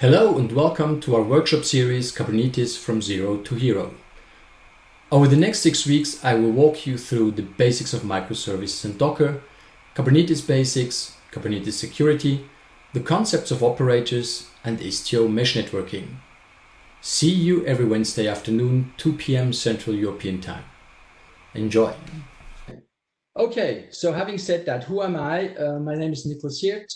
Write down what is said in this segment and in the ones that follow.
Hello and welcome to our workshop series Kubernetes from Zero to Hero. Over the next 6 weeks, I will walk you through the basics of microservices and Docker, Kubernetes basics, Kubernetes security, the concepts of operators, and Istio mesh networking. See you every Wednesday afternoon, 2 p.m. Central European Time. Enjoy. Okay, so having said that, who am I? My name is Nicholas Hirt.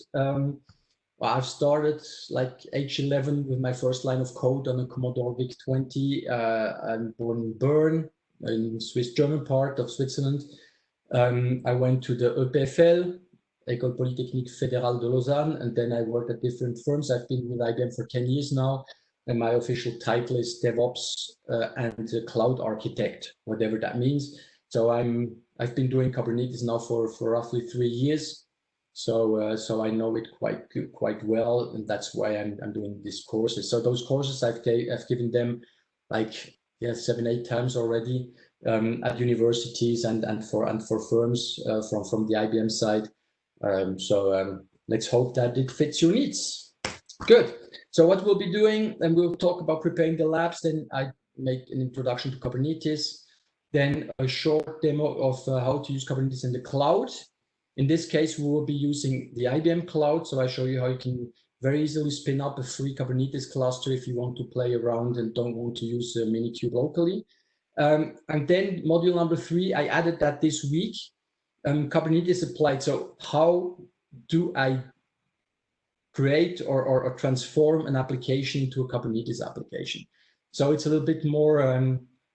I've started like age 11 with my first line of code on a Commodore VIC-20. I'm born in Bern, in the Swiss-German part of Switzerland. I went to the EPFL, École Polytechnique Fédérale de Lausanne, and then I worked at different firms. I've been with IBM for 10 years now, and my official title is DevOps and Cloud Architect, whatever that means. So I've been doing Kubernetes now for roughly 3 years. So I know it quite well, and that's why I'm doing these courses. So those courses I've given them like 7-8 times already at universities and for firms from the IBM side. Let's hope that it fits your needs. Good. So what we'll be doing, and we'll talk about preparing the labs. Then I make an introduction to Kubernetes, then a short demo of how to use Kubernetes in the cloud. In this case, we will be using the IBM cloud. So I show you how you can very easily spin up a free Kubernetes cluster if you want to play around and don't want to use a Minikube locally. And then module number 3, I added that this week, Kubernetes applied. So how do I create or transform an application into a Kubernetes application? So it's a little bit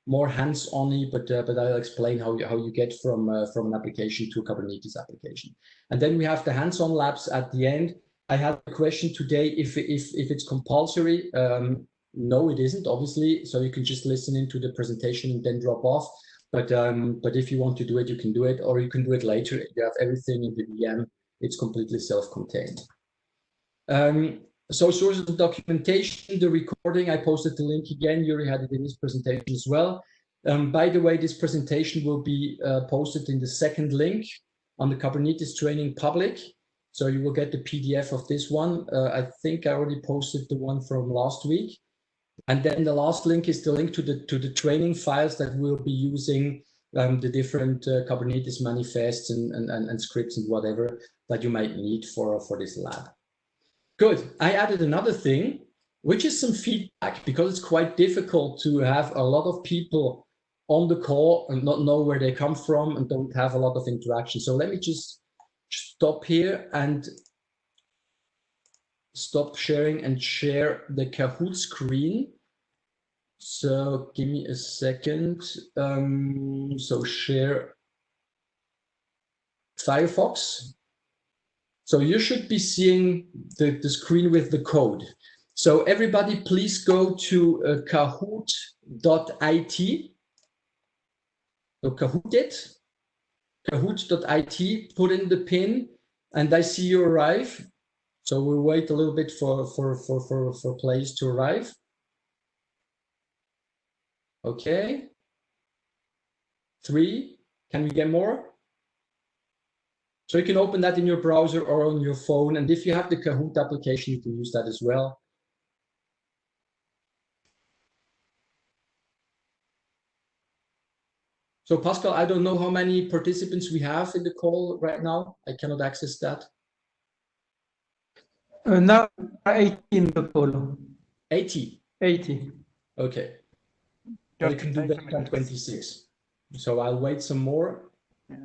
more hands-on-y, but I'll explain how you get from an application to a Kubernetes application. And then we have the hands-on labs at the end. I had a question today if it's compulsory. No, it isn't, obviously. So you can just listen into the presentation and then drop off. But if you want to do it, you can do it, or you can do it later. You have everything in the VM. It's completely self-contained. So sources of documentation, the recording, I posted the link again. Yuri had it in his presentation as well. By the way, this presentation will be posted in the second link on the Kubernetes training public. So you will get the PDF of this one. I think I already posted the one from last week. And then the last link is the link to the training files that we'll be using, the different Kubernetes manifests and scripts and whatever that you might need for this lab. Good. I added another thing, which is some feedback, because it's quite difficult to have a lot of people on the call and not know where they come from and don't have a lot of interaction. So let me just stop here and stop sharing and share the Kahoot screen. So give me a second. So share Firefox. So you should be seeing the screen with the code. So everybody, please go to kahoot.it. So kahoot.it, put in the pin, and I see you arrive. So we'll wait a little bit for players to arrive. Okay. 3. Can we get more? So you can open that in your browser or on your phone. And if you have the Kahoot application, you can use that as well. So Pascal, I don't know how many participants we have in the call right now. I cannot access that. Now 80 in the call. 80? 80. Okay. Well, you can do that on 26. So I'll wait some more. Yeah.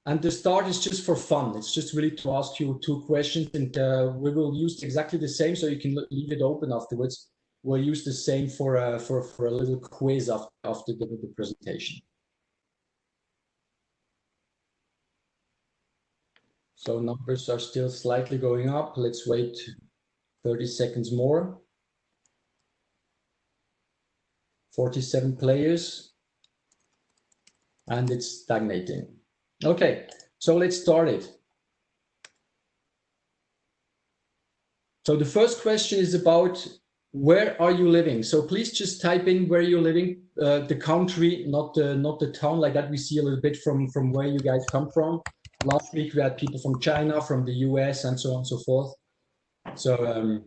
And the start is just for fun. It's just really to ask you 2 questions, and we will use exactly the same, so you can leave it open afterwards. We'll use the same for a little quiz after the presentation. So numbers are still slightly going up. Let's wait 30 seconds more. 47 players, and it's stagnating. Okay, so let's start it. So the first question is about where are you living? So please just type in where you're living, the country, not the town, like that we see a little bit from where you guys come from. last week we had people from China, from the US, and so on and so forth. So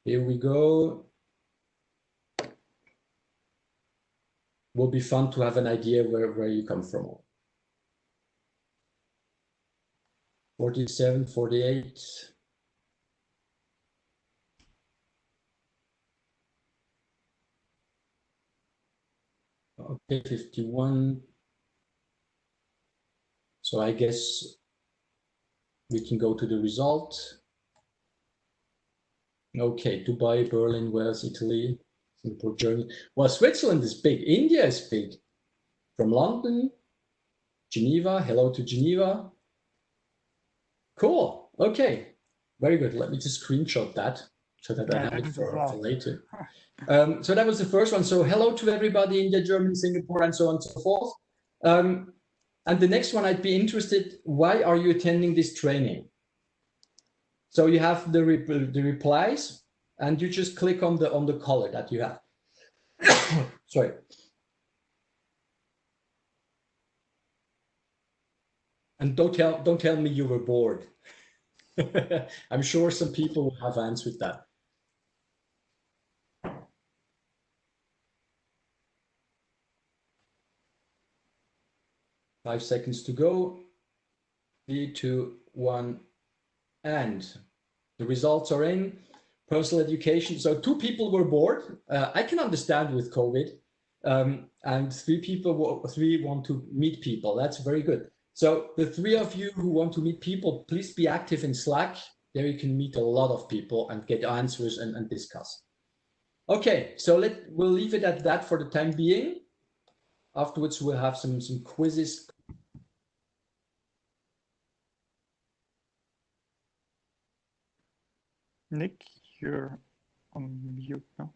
here we go. Will be fun to have an idea where you come from. 47, 48. Okay, 51. So I guess we can go to the result. Okay, Dubai, Berlin, Wales, Italy, Singapore, Germany. Well, Switzerland is big. India is big. From London, Geneva. Hello to Geneva. Cool. Okay. Very good. Let me just screenshot that so that I have it for later. So that was the first one. So hello to everybody, India, Germany, Singapore, and so on and so forth. And the next one, I'd be interested, why are you attending this training? So you have the replies, and you just click on the color that you have. Sorry. And don't tell me you were bored. I'm sure some people will have answered that. Five seconds to go. 3, 2, 1, and the results are in. Personal education. So 2 people were bored. I can understand with COVID. And 3 want to meet people. That's very good. So the 3 of you who want to meet people, please be active in Slack. There you can meet a lot of people and get answers and discuss. Okay, so we'll leave it at that for the time being. Afterwards, we'll have some quizzes. Nick, you're on mute now.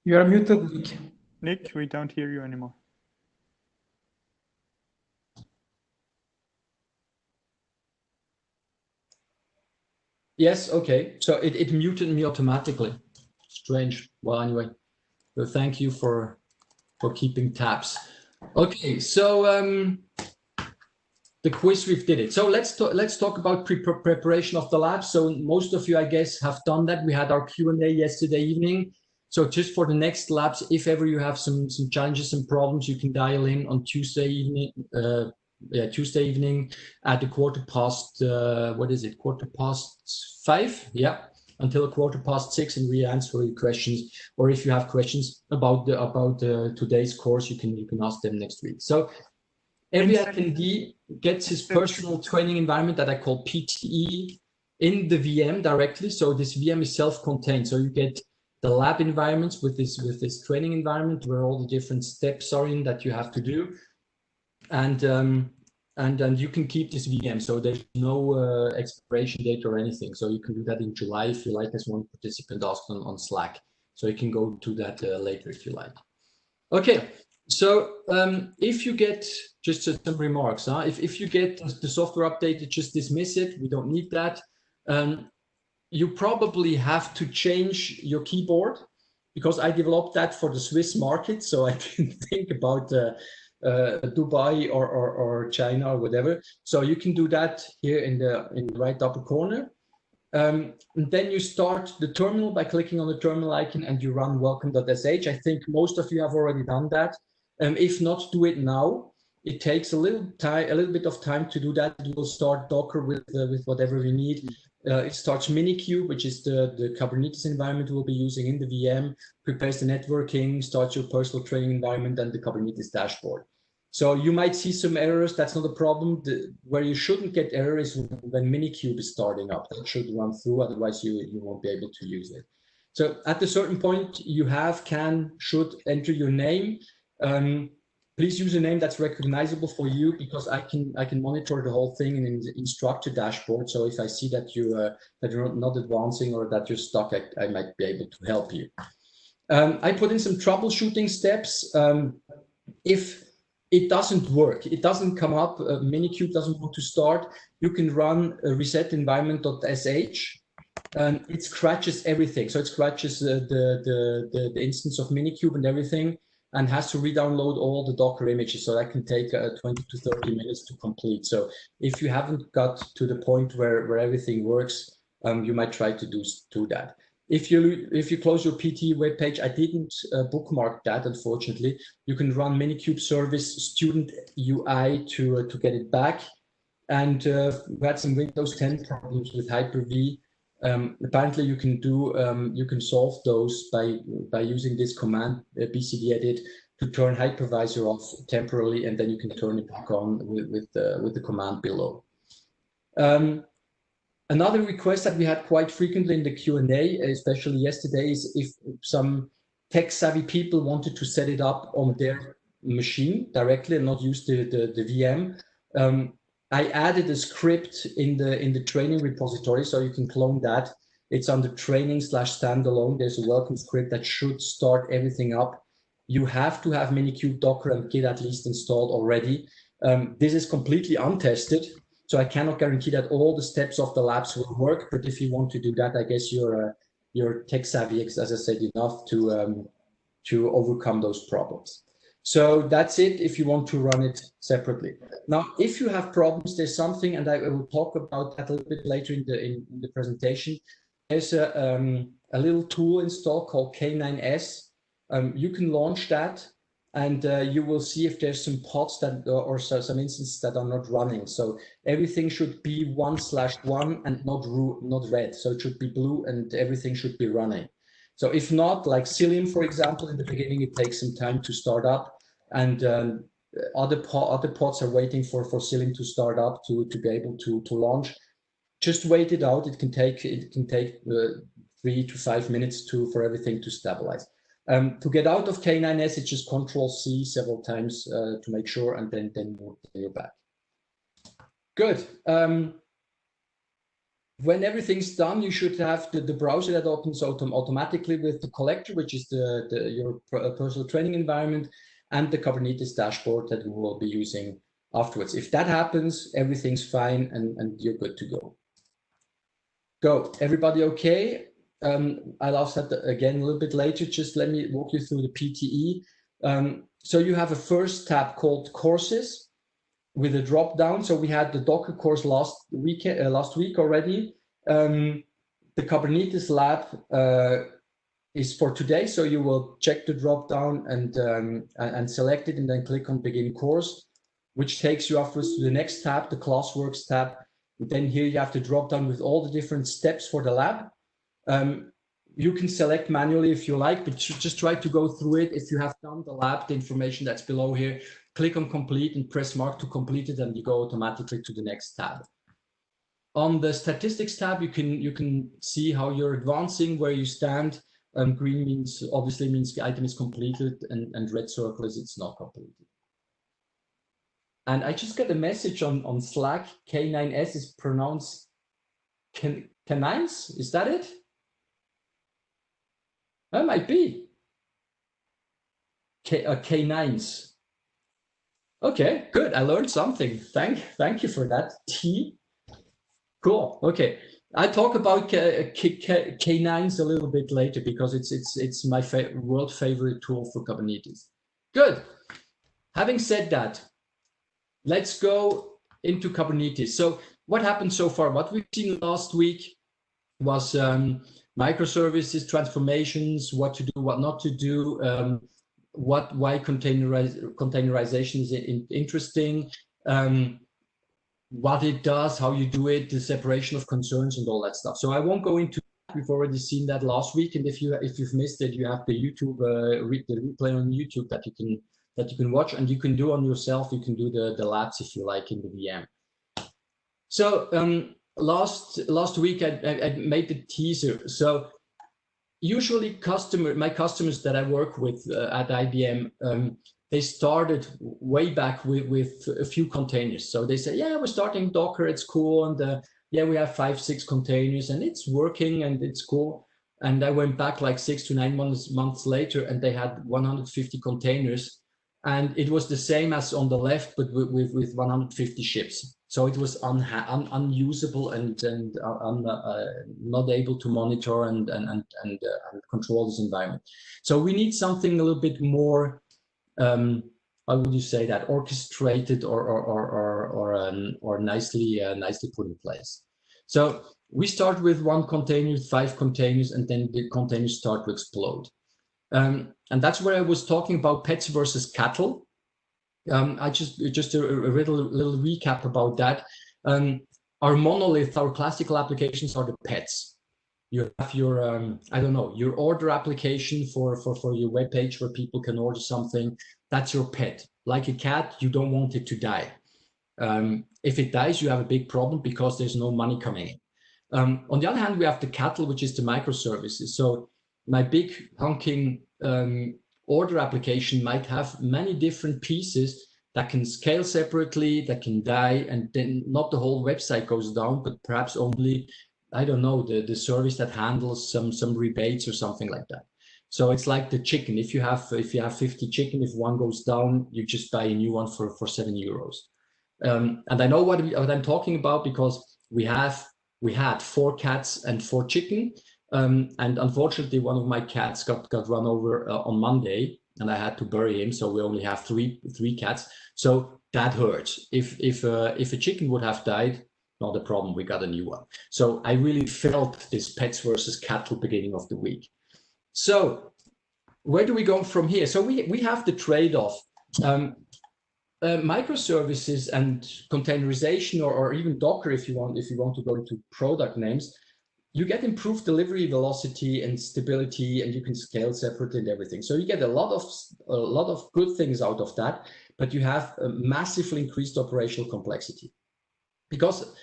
You are muted, Nick. Nick, we don't hear you anymore. Yes, okay. So it muted me automatically. Strange. Well, anyway, so thank you for keeping tabs. Okay, so the quiz, we've did it. So let's talk about preparation of the lab. So most of you, I guess, have done that. We had our Q&A yesterday evening. So just for the next labs, if ever you have some challenges and problems, you can dial in on Tuesday evening. Tuesday evening at the 5:15. What is it? 5:15? Yeah, until 6:15, and we answer your questions. Or if you have questions about today's course, you can ask them next week. So every attendee gets his personal training environment that I call PTE in the VM directly. So this VM is self-contained. So you get the lab environments with this training environment where all the different steps are in that you have to do. And you can keep this VM, so there's no expiration date or anything. So you can do that in July if you like, as one participant asked on Slack. So you can go to that later if you like. Okay, so if you get just some remarks, if you get the software updated, just dismiss it. We don't need that. You probably have to change your keyboard because I developed that for the Swiss market, so I didn't think about Dubai or China or whatever. So you can do that here in the right upper corner. And then you start the terminal by clicking on the terminal icon and you run welcome.sh. I think most of you have already done that. If not, do it now. It takes a little bit of time to do that. You will start Docker with whatever we need. It starts Minikube, which is the Kubernetes environment we'll be using in the VM, prepares the networking, starts your personal training environment and the Kubernetes dashboard. So you might see some errors. That's not a problem. Where you shouldn't get errors is when Minikube is starting up. That should run through, otherwise you won't be able to use it. So at a certain point, you should enter your name. Please use a name that's recognizable for you because I can monitor the whole thing in the instructor dashboard. So if I see that you're not advancing or that you're stuck, I might be able to help you. I put in some troubleshooting steps. If it doesn't work, it doesn't come up, Minikube doesn't want to start, you can run reset environment.sh it scratches everything. So it scratches the instance of Minikube and everything, and has to re-download all the Docker images. So that can take 20 to 30 minutes to complete. So if you haven't got to the point where everything works, you might try to do that. If you close your PT webpage, I didn't bookmark that, unfortunately. You can run Minikube service student UI to get it back. And we had some Windows 10 problems with Hyper-V. Apparently, you can solve those by using this command bcdedit to turn hypervisor off temporarily, and then you can turn it back on with the command below. Another request that we had quite frequently in the Q&A, especially yesterday, is if some tech-savvy people wanted to set it up on their machine directly and not use the VM. I added a script in the training repository, so you can clone that. It's under training/standalone. There's a welcome script that should start everything up. You have to have Minikube, Docker, and Git at least installed already. This is completely untested, so I cannot guarantee that all the steps of the labs will work. But if you want to do that, I guess you're tech savvy, as I said, enough to overcome those problems. So that's it if you want to run it separately. Now, if you have problems, there's something, and I will talk about that a little bit later in the presentation. There's a little tool installed called K9S. You can launch that, and you will see if there's some pods that or some instances that are not running. So everything should be 1/1 and not red. So it should be blue, and everything should be running. So if not, like Cilium, for example, in the beginning, it takes some time to start up, and other pods are waiting for Cilium to start up to be able to launch. Just wait it out. It can take 3 to 5 minutes for everything to stabilize. To get out of K9S, it's just Control-C several times to make sure, and then you're back. Good. When everything's done, you should have the browser that opens automatically with the collector, which is your personal training environment, and the Kubernetes dashboard that we will be using afterwards. If that happens, everything's fine, and you're good to go. Go. Everybody okay? I'll ask that again a little bit later. Just let me walk you through the PTE. So you have a first tab called Courses, with a drop down. So we had the Docker course last week already. The Kubernetes lab is for today. So you will check the drop down and select it, and then click on Begin Course, which takes you afterwards to the next tab, the Classworks tab. Then here you have the drop down with all the different steps for the lab. You can select manually if you like, but just try to go through it. If you have done the lab, the information that's below here, click on complete and press mark to complete it, and you go automatically to the next tab. On the statistics tab, you can see how you're advancing, where you stand. Green obviously means the item is completed, and red circle is it's not completed. And I just got a message on Slack. K9S is pronounced canines. Is that it? That might be. K9s. Okay, good. I learned something. Thank you for that. T. Cool. Okay, I talk about K9s a little bit later because it's my world favorite tool for Kubernetes. Good. Having said that, let's go into Kubernetes. So what happened so far? What we've seen last week was microservices, transformations, what to do, what not to do, why containerization is interesting, what it does, how you do it, the separation of concerns, and all that stuff. So I won't go into that. We've already seen that last week, and if you've missed it, you have the YouTube the replay on YouTube that you can watch, and you can do on yourself. You can do the labs if you like in the VM. So last week I made the teaser. So usually my customers that I work with at IBM, they started way back with a few containers. So they say, yeah, we're starting Docker, it's cool, and yeah, we have 5-6 containers, and it's working and it's cool. And I went back like 6 to 9 months later, and they had 150 containers, and it was the same as on the left, but with 150 ships. So it was unusable and not able to monitor and control this environment. So we need something a little bit more, how would you say that, orchestrated or nicely put in place. So we start with 1 container, 5 containers, and then the containers start to explode. And that's where I was talking about pets versus cattle. I just a little recap about that. Our monolith, our classical applications are the pets. You have your I don't know, your order application for your web page where people can order something. That's your pet. Like a cat, you don't want it to die. If it dies, you have a big problem because there's no money coming in. On the other hand, we have the cattle, which is the microservices. So my big honking order application might have many different pieces that can scale separately, that can die, and then not the whole website goes down, but perhaps only, I don't know, the service that handles some rebates or something like that. So it's like the chicken. If you have 50 chicken, if one goes down, you just buy a new one for 7 euros. And I know what I'm talking about because we had 4 cats and 4 chicken. And unfortunately, one of my cats got run over on Monday, and I had to bury him. So we only have three cats. So that hurts. If a chicken would have died, not a problem. We got a new one. So I really felt this pets versus cattle beginning of the week. So where do we go from here? So we have the trade-off. Microservices and containerization, or even Docker, if you want to go into product names, you get improved delivery velocity and stability, and you can scale separately and everything. So you get a lot of good things out of that, but you have a massively increased operational complexity. Because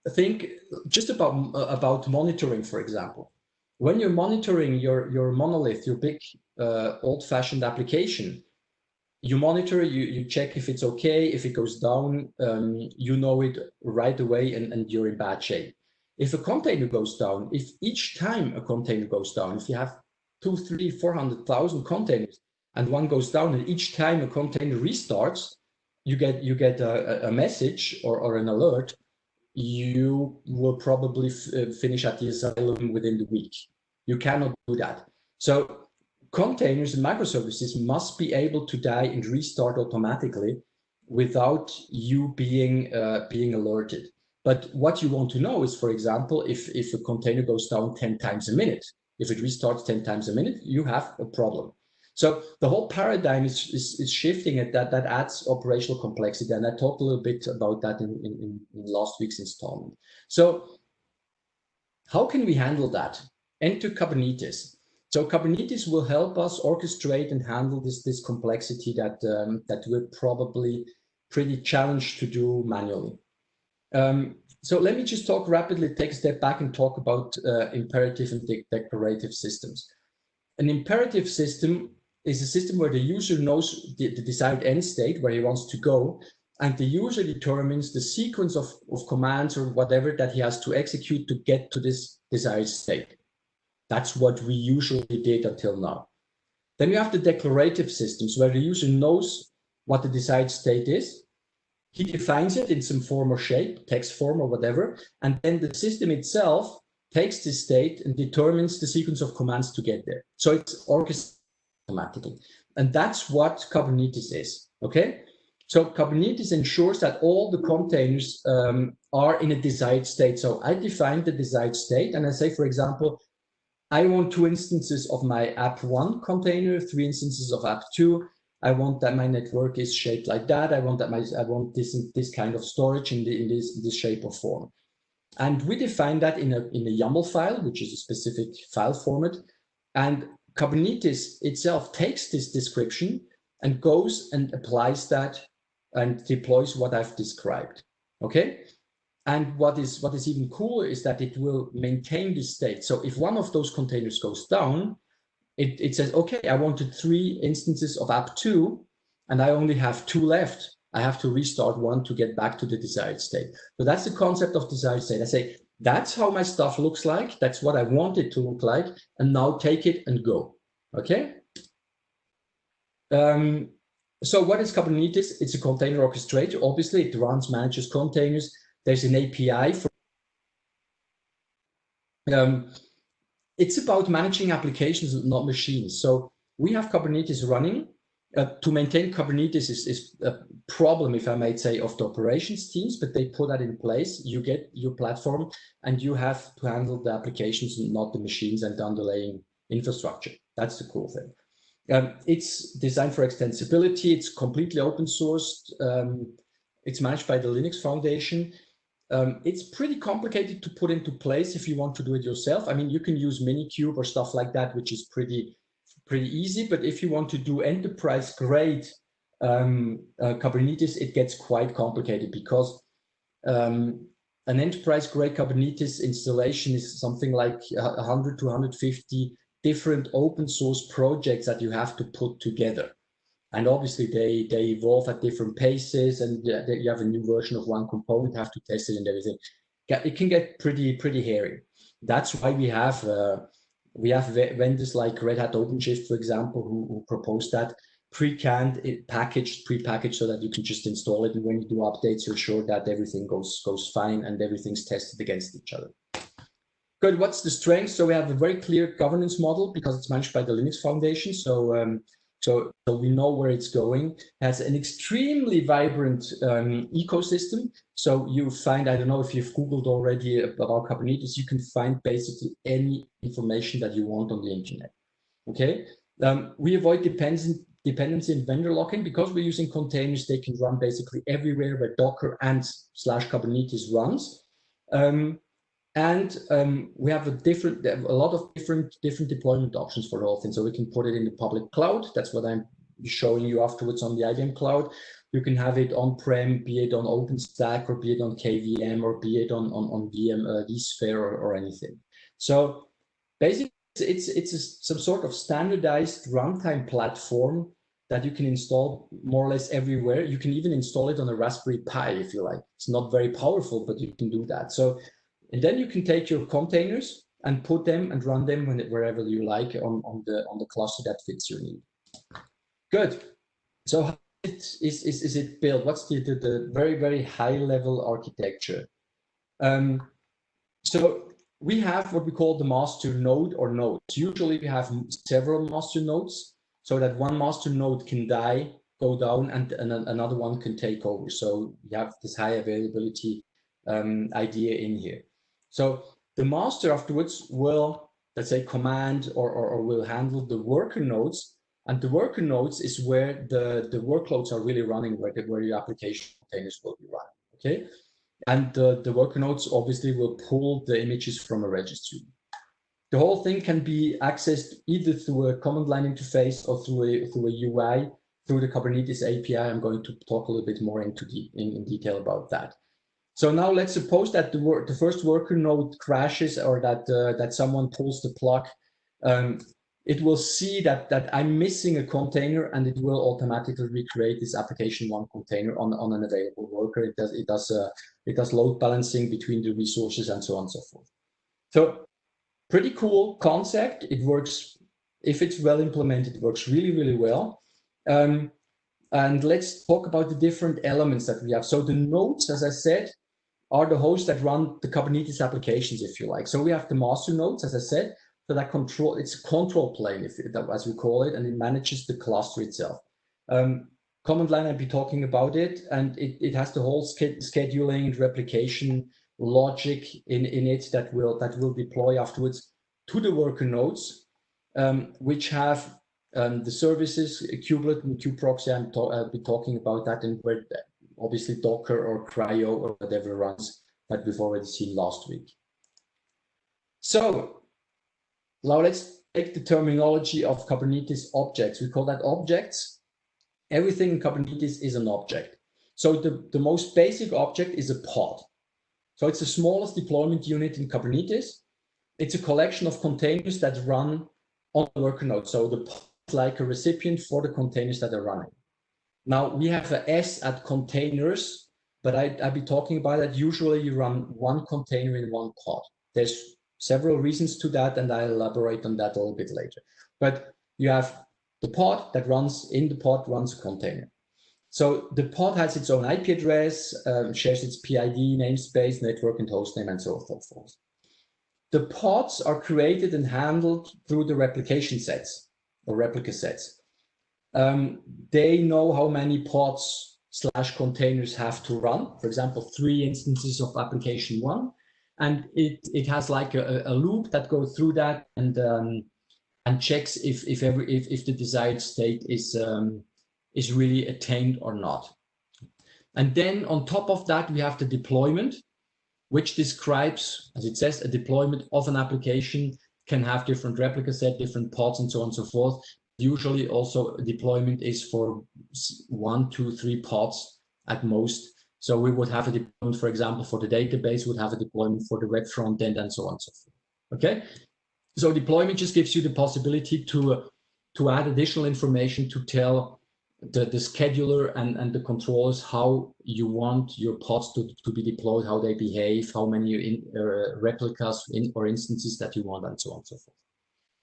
think just about monitoring, for example. When you're monitoring your monolith, your big old-fashioned application, you monitor, you check if it's okay. If it goes down, you know it right away, and you're in bad shape. If a container goes down, if each time a container goes down, if you have 200,000, 300,000, 400,000 containers and one goes down, and each time a container restarts, you get a message or an alert, you will probably finish at the asylum within the week. You cannot do that. So containers and microservices must be able to die and restart automatically without you being alerted. But what you want to know is, for example, if a container goes down 10 times a minute, if it restarts 10 times a minute, you have a problem. So the whole paradigm is shifting, and that adds operational complexity. And I talked a little bit about that in last week's installment. So how can we handle that? Enter Kubernetes. So Kubernetes will help us orchestrate and handle this complexity that we're probably pretty challenged to do manually. So let me just talk rapidly, take a step back and talk about imperative and declarative systems. An imperative system is a system where the user knows the desired end state, where he wants to go, and the user determines the sequence of commands or whatever that he has to execute to get to this desired state. That's what we usually did until now. Then you have the declarative systems, where the user knows what the desired state is. He defines it in some form or shape, text form or whatever, and then the system itself takes this state and determines the sequence of commands to get there. So it's orchestrated automatically. And that's what Kubernetes is, okay? So Kubernetes ensures that all the containers are in a desired state. So I define the desired state, and I say, for example, I want 2 instances of my app1 container, 3 instances of app2. I want that my network is shaped like that. I want this kind of storage in this shape or form. And we define that in a YAML file, which is a specific file format. And Kubernetes itself takes this description and goes and applies that and deploys what I've described. Okay? And what is even cooler is that it will maintain this state. So if one of those containers goes down, it says, okay, I wanted 3 instances of app2, and I only have 2 left. I have to restart one to get back to the desired state. So that's the concept of desired state. I say, that's how my stuff looks like. That's what I want it to look like. And now take it and go. Okay? So what is Kubernetes? It's a container orchestrator. Obviously, it runs, manages containers. There's an API for. It's about managing applications, not machines. So we have Kubernetes running. To maintain Kubernetes is a problem, if I might say, of the operations teams, but they put that in place. You get your platform and you have to handle the applications, not the machines and the underlying infrastructure. That's the cool thing. It's designed for extensibility. It's completely open sourced. It's managed by the Linux Foundation. It's pretty complicated to put into place if you want to do it yourself. I mean, you can use Minikube or stuff like that, which is pretty easy. But if you want to do enterprise grade Kubernetes, it gets quite complicated because an enterprise grade Kubernetes installation is something like 100 to 150 different open source projects that you have to put together. And obviously they evolve at different paces, and you have a new version of one component, have to test it and everything. It can get pretty hairy. That's why we have vendors like Red Hat OpenShift, for example, who propose that pre-canned, pre-packaged, so that you can just install it, and when you do updates, you're sure that everything goes fine and everything's tested against each other. Good. What's the strength? So we have a very clear governance model because it's managed by the Linux Foundation. So we know where it's going. It has an extremely vibrant ecosystem. So you find, I don't know if you've Googled already about Kubernetes, you can find basically any information that you want on the internet. Okay. We avoid dependency and vendor lock-in because we're using containers. They can run basically everywhere where Docker and /Kubernetes runs. We have a lot of different deployment options for the whole thing. So we can put it in the public cloud. That's what I'm showing you afterwards on the IBM cloud. You can have it on-prem, be it on OpenStack, or be it on KVM, or be it on vSphere or anything. So basically, it's some sort of standardized runtime platform that you can install more or less everywhere. You can even install it on a Raspberry Pi if you like. It's not very powerful, but you can do that. So. And then you can take your containers and put them and run them wherever you like on the cluster that fits your need. Good. So how is it built? What's the very high level architecture? So we have what we call the master node or nodes. Usually we have several master nodes so that one master node can go down, and another one can take over. So we have this high availability idea in here. So the master afterwards will, let's say, command or will handle the worker nodes, and the worker nodes is where the workloads are really running, where your application containers will be running. Okay, and the worker nodes obviously will pull the images from a registry. The whole thing can be accessed either through a command line interface or through a UI through the Kubernetes API. I'm going to talk a little bit more in detail about that. So now let's suppose that the first worker node crashes, or that someone pulls the plug. It will see that I'm missing a container, and it will automatically recreate this application one container on an available worker. It does load balancing between the resources and so on and so forth. So pretty cool concept. It works, if it's well implemented, it works really well. And let's talk about the different elements that we have. So the nodes, as I said, are the hosts that run the Kubernetes applications, if you like. So we have the master nodes, as I said, so that it's a control plane, as we call it, and it manages the cluster itself. Command line, I'll be talking about it, and it has the whole scheduling, replication logic in it that will deploy afterwards to the worker nodes, which have the services, kubelet and kubeproxy. I'll be talking about that, and where obviously Docker or Cryo or whatever runs that we've already seen last week. So now let's take the terminology of Kubernetes objects. We call that objects. Everything in Kubernetes is an object. So the most basic object is a pod. So it's the smallest deployment unit in Kubernetes. It's a collection of containers that run on the worker node. So the pod is like a recipient for the containers that are running. Now we have an S at containers, but I'll be talking about that. Usually you run one container in one pod. There's several reasons to that, and I'll elaborate on that a little bit later. But you have The pod that runs in the pod runs a container. So the pod has its own IP address, shares its PID, namespace, network, and hostname, and so forth. The pods are created and handled through the replication sets or replica sets. They know how many pods / containers have to run. For example, 3 instances of application 1, and it has like a loop that goes through that and checks if the desired state is really attained or not. And then on top of that, we have the deployment, which describes, as it says, a deployment of an application can have different replica set, different pods, and so on and so forth. Usually also deployment is for 1, 2, 3 pods at most. So we would have a deployment, for example, for the database, would have a deployment for the web front end, and so on and so forth. Okay, so deployment just gives you the possibility to add additional information to tell the scheduler and the controllers how you want your pods to be deployed, how they behave, how many replicas or instances that you want, and so on and so forth.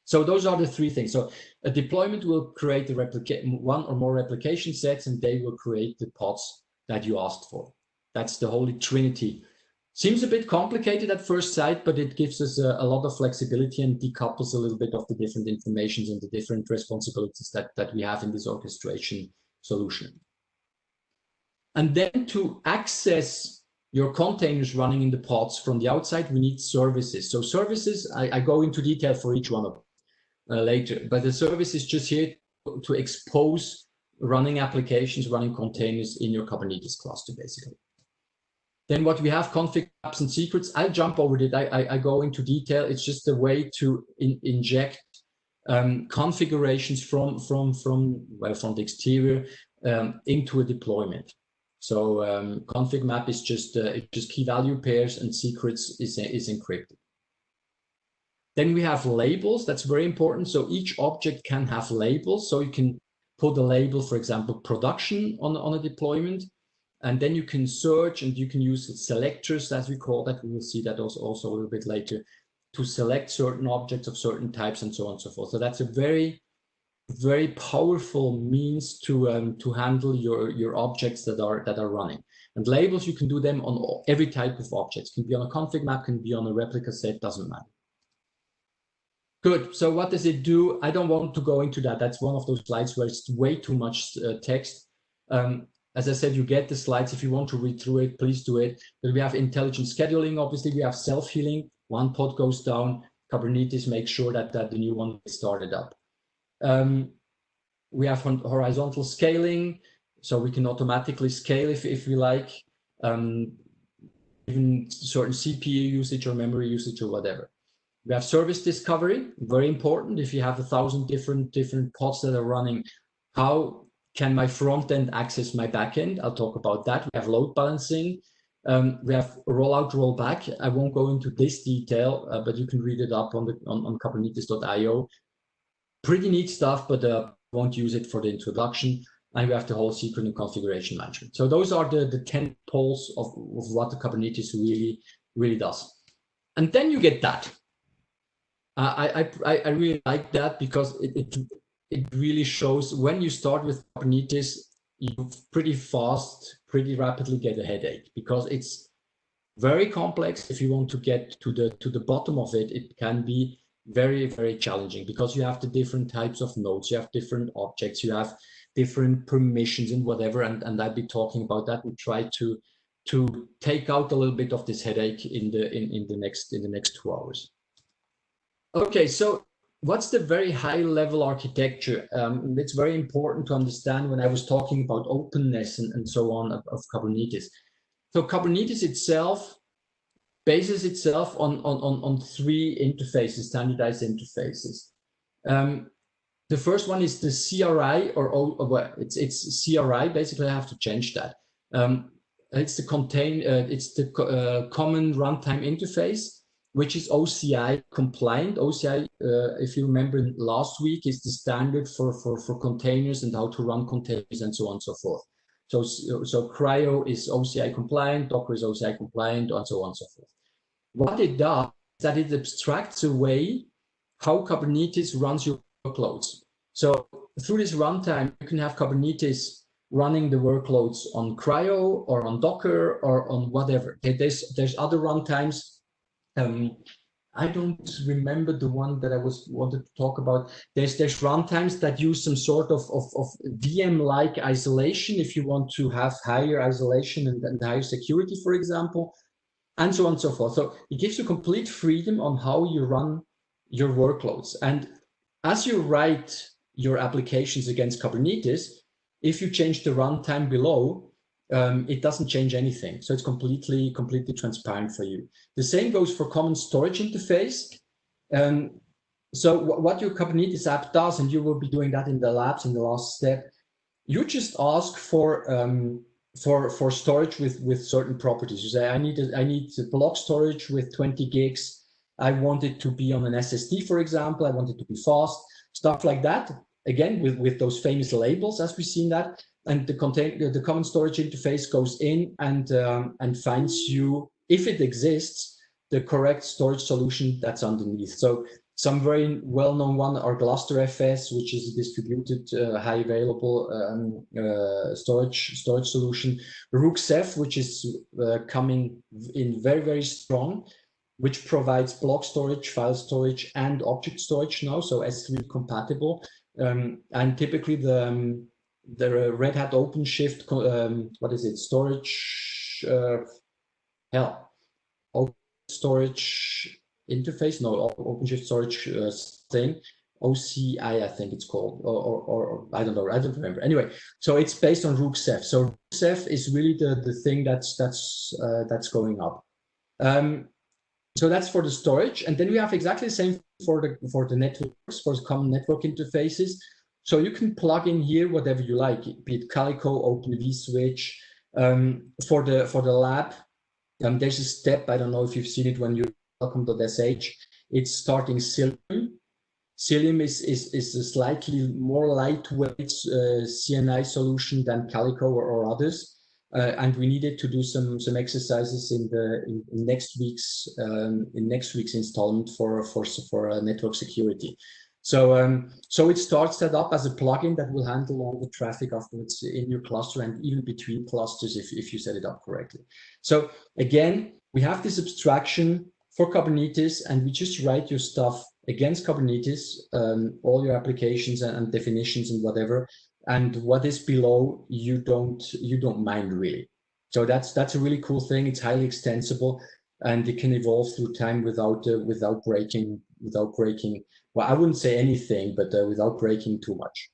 So those are the 3 things. So a deployment will create the 1 or more replication sets, and they will create the pods that you asked for. That's the holy trinity. Seems a bit complicated at first sight, but it gives us a lot of flexibility and decouples a little bit of the different informations and the different responsibilities that we have in this orchestration solution. And then to access your containers running in the pods from the outside, we need services. So services, I go into detail for each one of them later, but the service is just here to expose running applications, running containers in your Kubernetes cluster, basically. Then what we have, config maps and secrets. I'll jump over it. I go into detail. It's just a way to inject configurations from the exterior into a deployment. So config map is just key value pairs, and secrets is encrypted. Then we have labels. That's very important. So each object can have labels. So you can put a label, for example, production on a deployment. And then you can search, and you can use selectors, as we call that. We will see that also a little bit later, to select certain objects of certain types, and so on and so forth. So that's a very, very powerful means to handle your objects that are running. And labels, you can do them on every type of objects. Can be on a config map, can be on a replica set, doesn't matter. Good. So what does it do? I don't want to go into that. That's one of those slides where it's way too much text. As I said, you get the slides. If you want to read through it, please do it. But we have intelligent scheduling. Obviously, we have self-healing. One pod goes down, Kubernetes makes sure that the new one is started up. We have horizontal scaling, so we can automatically scale if we like, even certain CPU usage or memory usage or whatever. We have service discovery, very important. If you have 1,000 different pods that are running, how can my front end access my back end? I'll talk about that. We have load balancing. We have rollout, rollback. I won't go into this detail, but you can read it up on kubernetes.io. Pretty neat stuff, but won't use it for the introduction. And we have the whole secret and configuration management. So those are the 10 poles of what the Kubernetes really does. And then you get that. I really like that because it really shows when you start with Kubernetes, you pretty rapidly get a headache, because it's very complex. If you want to get to the bottom of it, it can be very, very challenging, because you have the different types of nodes, you have different objects, you have different permissions and whatever, and I'll be talking about that. We try to take out a little bit of this headache in the next 2 hours. Okay, so what's the very high level architecture? It's very important to understand when I was talking about openness and so on of Kubernetes. So Kubernetes itself bases itself on 3 interfaces, standardized interfaces. The first one is the CRI, it's CRI. Basically, I have to change that. It's the common runtime interface, which is OCI compliant. OCI, if you remember last week, is the standard for containers and how to run containers and so on and so forth. So Cryo is OCI compliant, Docker is OCI compliant, and so on and so forth. What it does is that it abstracts away how Kubernetes runs your workloads. So through this runtime, you can have Kubernetes running the workloads on CRI-O or on Docker or on whatever. There's other runtimes. I don't remember the one that I wanted to talk about. There's runtimes that use some sort of VM-like isolation if you want to have higher isolation and higher security, for example, and so on and so forth. So it gives you complete freedom on how you run your workloads. And as you write your applications against Kubernetes, if you change the runtime below, it doesn't change anything. So it's completely transparent for you. The same goes for common storage interface. So what your Kubernetes app does, and you will be doing that in the labs in the last step, you just ask for storage with certain properties. You say, I need block storage with 20 gigs. I want it to be on an SSD, for example. I want it to be fast, stuff like that. Again, with those famous labels, as we've seen that. And the common storage interface goes in and finds you, if it exists, the correct storage solution that's underneath. So some very well-known one are GlusterFS, which is a distributed high available storage solution. RookSeph, which is coming in very, very strong, which provides block storage, file storage, and object storage now, so S3 compatible. And typically the Red Hat OpenShift, what is it? Storage, Helm, Open Storage Interface, no, OpenShift Storage thing, OCI, I think it's called, or I don't know, I don't remember. Anyway, so it's based on RookSeph. So RookSeph is really the thing that's going up. So that's for the storage, and then we have exactly the same for the networks, for the common network interfaces. So you can plug in here whatever you like, be it Calico, Open vSwitch. For the lab, there's a step, I don't know if you've seen it when you welcome.sh, it's starting Cilium. Cilium is a slightly more lightweight CNI solution than Calico or others. And we needed to do some exercises in next week's installment for network security. So it starts that up as a plugin that will handle all the traffic afterwards in your cluster and even between clusters if you set it up correctly. So again, we have this abstraction for Kubernetes, and we just write your stuff against Kubernetes, all your applications and definitions and whatever. And what is below, you don't mind really. So that's a really cool thing. It's highly extensible, and it can evolve through time without breaking. Well, I wouldn't say anything, but without breaking too much.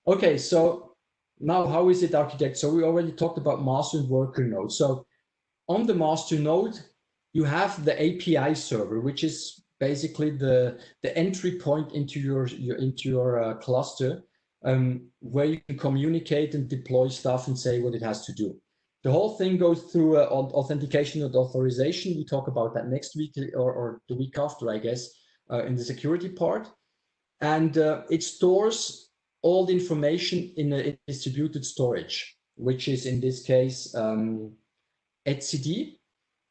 Okay, so now how is it architected? So we already talked about master and worker node. So on the master node, you have the API server, which is basically the entry point into your cluster. Where you can communicate and deploy stuff and say what it has to do. The whole thing goes through authentication and authorization. We talk about that next week or the week after, I guess, in the security part. And it stores all the information in a distributed storage, which is in this case etcd.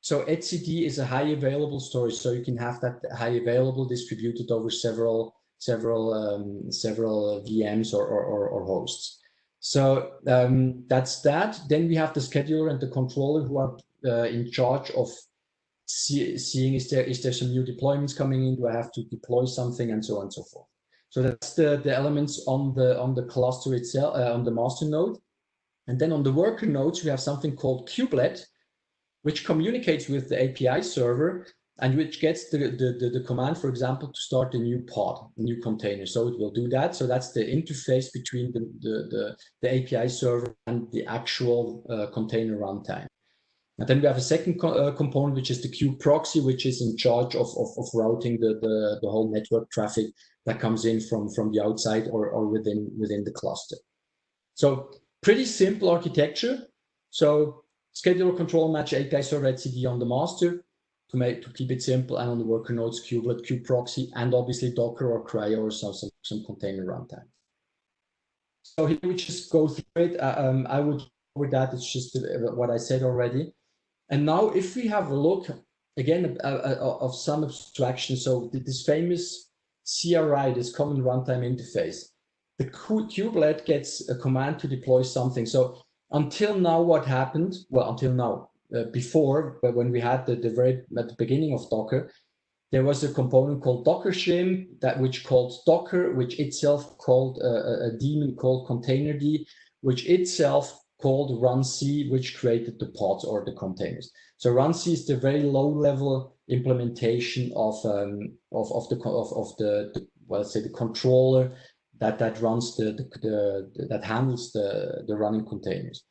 So etcd is a high available storage, so you can have that high available distributed over several VMs or hosts. So that's that. Then we have the scheduler and the controller who are in charge of seeing is there some new deployments coming in? Do I have to deploy something, and so on and so forth. So that's the elements on the cluster itself, on the master node. And then on the worker nodes, we have something called kubelet, which communicates with the API server and which gets the command, for example, to start a new pod, a new container. So it will do that. So that's the interface between the API server and the actual container runtime. And then we have a second component, which is the kube proxy, which is in charge of routing the whole network traffic that comes in from the outside or within the cluster. So pretty simple architecture. So scheduler, control, match, API server, etcd on the master to keep it simple, and on the worker nodes, kubelet, kube proxy, and obviously Docker or CRI-O or some container runtime. So here we just go through it. I would cover that. It's just what I said already. And now if we have a look again of some abstraction, so this famous CRI, this common runtime interface, the kubelet gets a command to deploy something. So until now, what happened? Well, until now, before, when we had the very at the beginning of Docker, there was a component called Docker shim which called Docker, which itself called a daemon called containerd, which itself called runc, which created the pods or the containers. So runc is the very low-level implementation of the well, let's say the controller that runs that handles the running containers.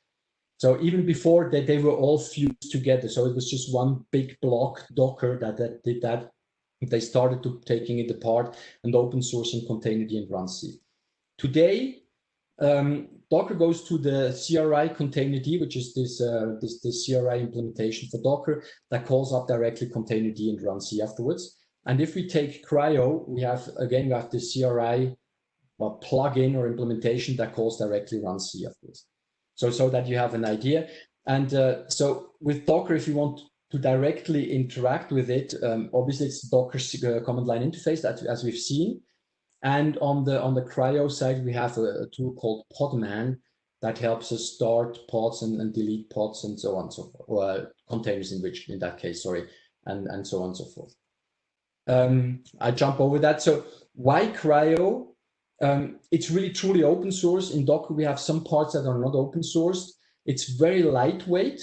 So even before that, they were all fused together. So it was just one big block Docker that did that. They started to taking it apart and open sourcing containerd and runc. Today, Docker goes to the CRI containerd, which is this CRI implementation for Docker that calls up directly containerd and runc afterwards. And if we take Cryo, we have the CRI plugin or implementation that calls directly runc afterwards. So that you have an idea. And so with Docker, if you want to directly interact with it, obviously it's Docker command line interface as we've seen. And on the Cryo side, we have a tool called Podman that helps us start pods and delete pods and so on and so forth, or containers in that case, sorry, and so on and so forth. I jump over that. So why Cryo? It's really truly open source. In Docker, we have some parts that are not open sourced. It's very lightweight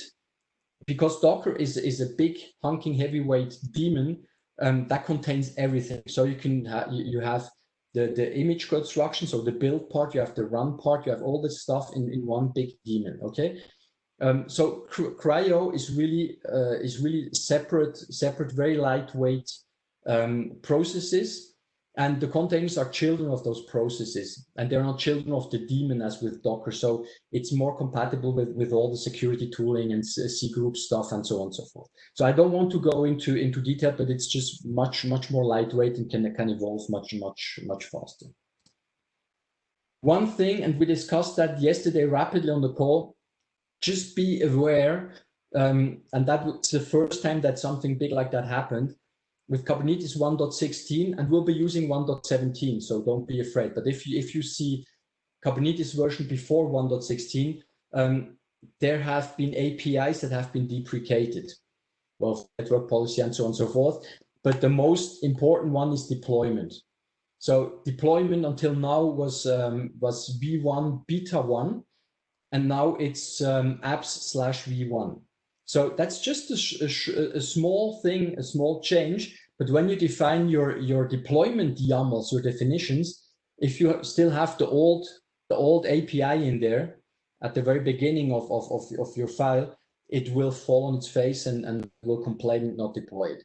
because Docker is a big hunking heavyweight daemon that contains everything. So you can you have the image construction, so the build part, you have the run part, you have all this stuff in one big daemon. Okay, so Cryo is really separate, very lightweight processes. And the containers are children of those processes, and they're not children of the daemon as with Docker. So it's more compatible with all the security tooling and C group stuff and so on and so forth. So I don't want to go into detail, but it's just much more lightweight and can evolve much faster. One thing, and we discussed that yesterday rapidly on the call, just be aware, and that was the first time that something big like that happened. With Kubernetes 1.16, and we'll be using 1.17, so don't be afraid. But if you see Kubernetes version before 1.16, there have been APIs that have been deprecated, well, network policy and so on and so forth. But the most important one is deployment. So deployment until now was V1 beta 1, and now it's apps/V1. So that's just a small thing, a small change. But when you define your deployment YAMLs, your definitions, if you still have the old API in there at the very beginning of your file, it will fall on its face and will complain not deployed.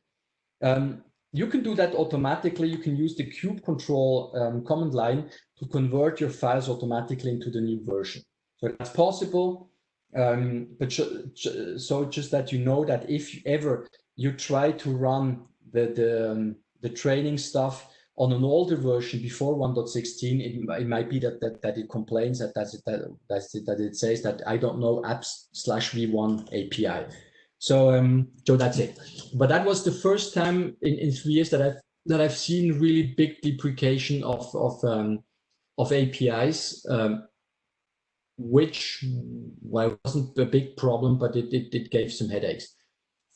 You can do that automatically. You can use the kubectl command line to convert your files automatically into the new version. So that's possible. But so just that you know that if ever you try to run the training stuff on an older version before 1.16, it might be that it complains that it says that I don't know apps/v1 API. So that's it. But that was the first time in 3 years that I've seen really big deprecation of APIs. Which wasn't a big problem, but it gave some headaches.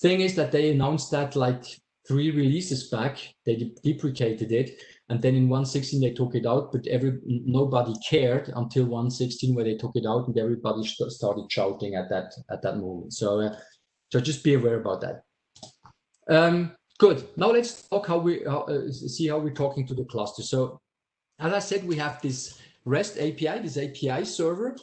Thing is that they announced that like 3 releases back, they deprecated it, and then in 1.16 they took it out, but nobody cared until 1.16 where they took it out, and everybody started shouting at that moment. So just be aware about that. Good. Now let's talk see how we're talking to the cluster. So as I said, we have this REST API, this API server,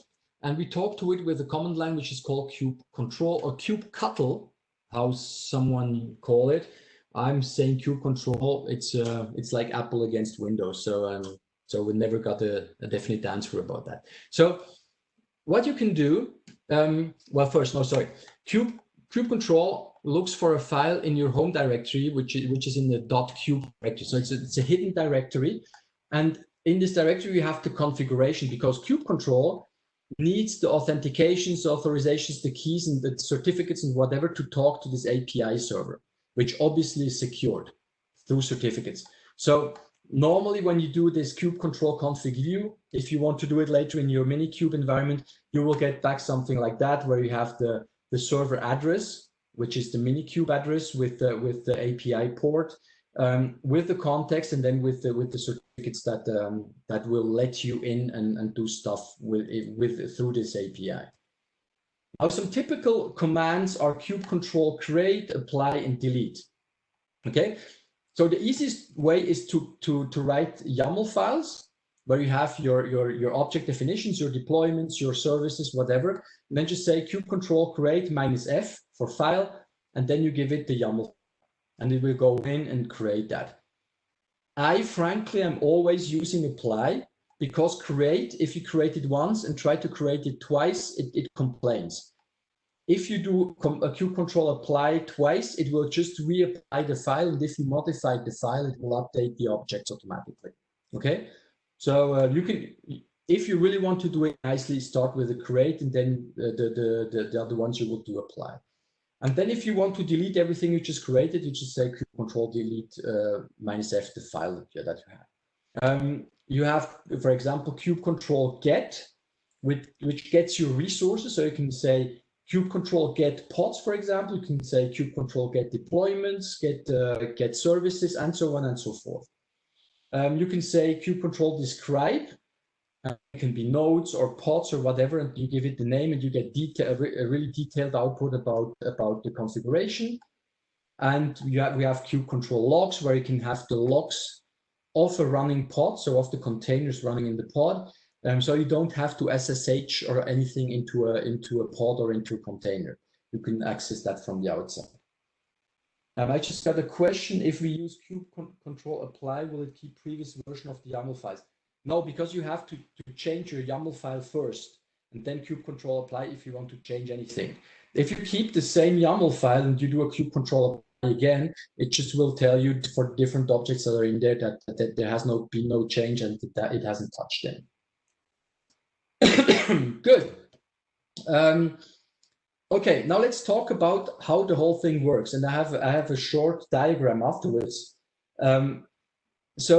and we talk to it with a command line which is called kubectl or kubectl, how someone call it. I'm saying kubectl. It's like Apple against Windows, so we never got a definite answer about that. So what you can do, kubectl looks for a file in your home directory, which is in the .kube directory. So it's a hidden directory, and in this directory, you have the configuration because kubectl needs the authentications, the authorizations, the keys, and the certificates and whatever to talk to this API server, which obviously is secured through certificates. So Normally, when you do this kube control config view, if you want to do it later in your Minikube environment, you will get back something like that, where you have the server address, which is the Minikube address with the API port, with the context, and then with the certificates that will let you in and do stuff through this API. Now, some typical commands are kube control create, apply, and delete. Okay. So the easiest way is to write YAML files where you have your object definitions, your deployments, your services, whatever. And then just say kube control create -f for file, and then you give it the YAML, and it will go in and create that. I frankly am always using apply, because create, if you create it once and try to create it twice, it complains. If you do a kube control apply twice, it will just reapply the file, and if you modify the file, it will update the objects automatically. Okay, so you can, if you really want to do it nicely, start with the create, and then the other ones you will do apply. And then if you want to delete everything you just created, you just say kube control delete -f the file that you have. You have, for example, kube control get, which gets your resources. So you can say kube control get pods, for example. You can say kube control get deployments, get services, and so on and so forth. You can say kube control describe. It can be nodes or pods or whatever, and you give it the name, and you get a really detailed output about the configuration. And we have kube control logs, where you can have the logs of a running pod, so of the containers running in the pod. So you don't have to SSH or anything into a pod or into a container. You can access that from the outside. I just got a question: if we use kube control apply, will it keep previous version of the YAML files? No, because you have to change your YAML file first, and then kube control apply if you want to change anything. If you keep the same YAML file and you do a kube control apply again, it just will tell you for different objects that are in there that there has been no change, and that it hasn't touched them. Good. Okay, now let's talk about how the whole thing works, and I have a short diagram afterwards. So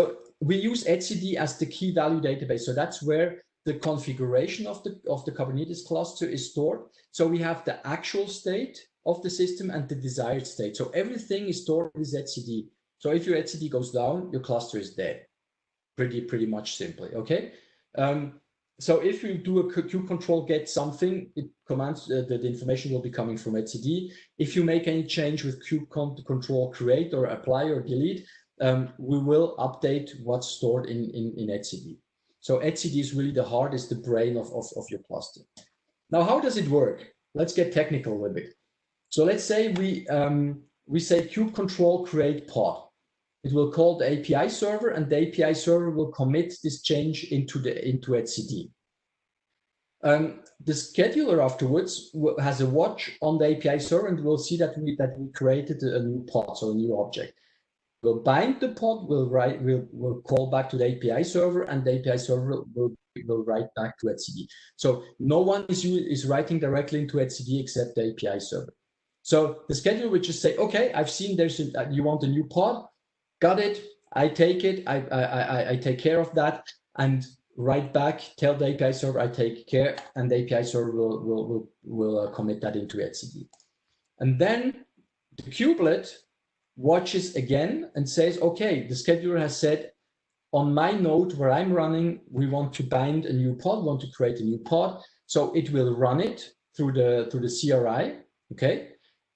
we use etcd as the key value database, so that's where the configuration of the Kubernetes cluster is stored. So we have the actual state of the system and the desired state. So everything is stored with etcd. So if your etcd goes down, your cluster is dead. Pretty much simply. Okay. So if you do a kube control get something, it commands the information will be coming from etcd. If you make any change with kube control create or apply or delete, we will update what's stored in etcd. So etcd is really the heart, is the brain of your cluster. Now, how does it work? Let's get technical a little bit. So let's say we say kube control create pod. It will call the API server, and the API server will commit this change into etcd. The scheduler afterwards has a watch on the API server, and will see that we created a new pod, so a new object. We'll bind the pod, we'll call back to the API server, and the API server will write back to etcd. So no one is writing directly into etcd except the API server. So the scheduler would just say, okay, I've seen you want a new pod. Got it. I take it. I take care of that, and write back. Tell the API server I take care, and the API server will commit that into etcd. And then the kubelet watches again and says, okay, the scheduler has said, on my node where I'm running, we want to bind a new pod, want to create a new pod. So it will run it through the CRI. Okay.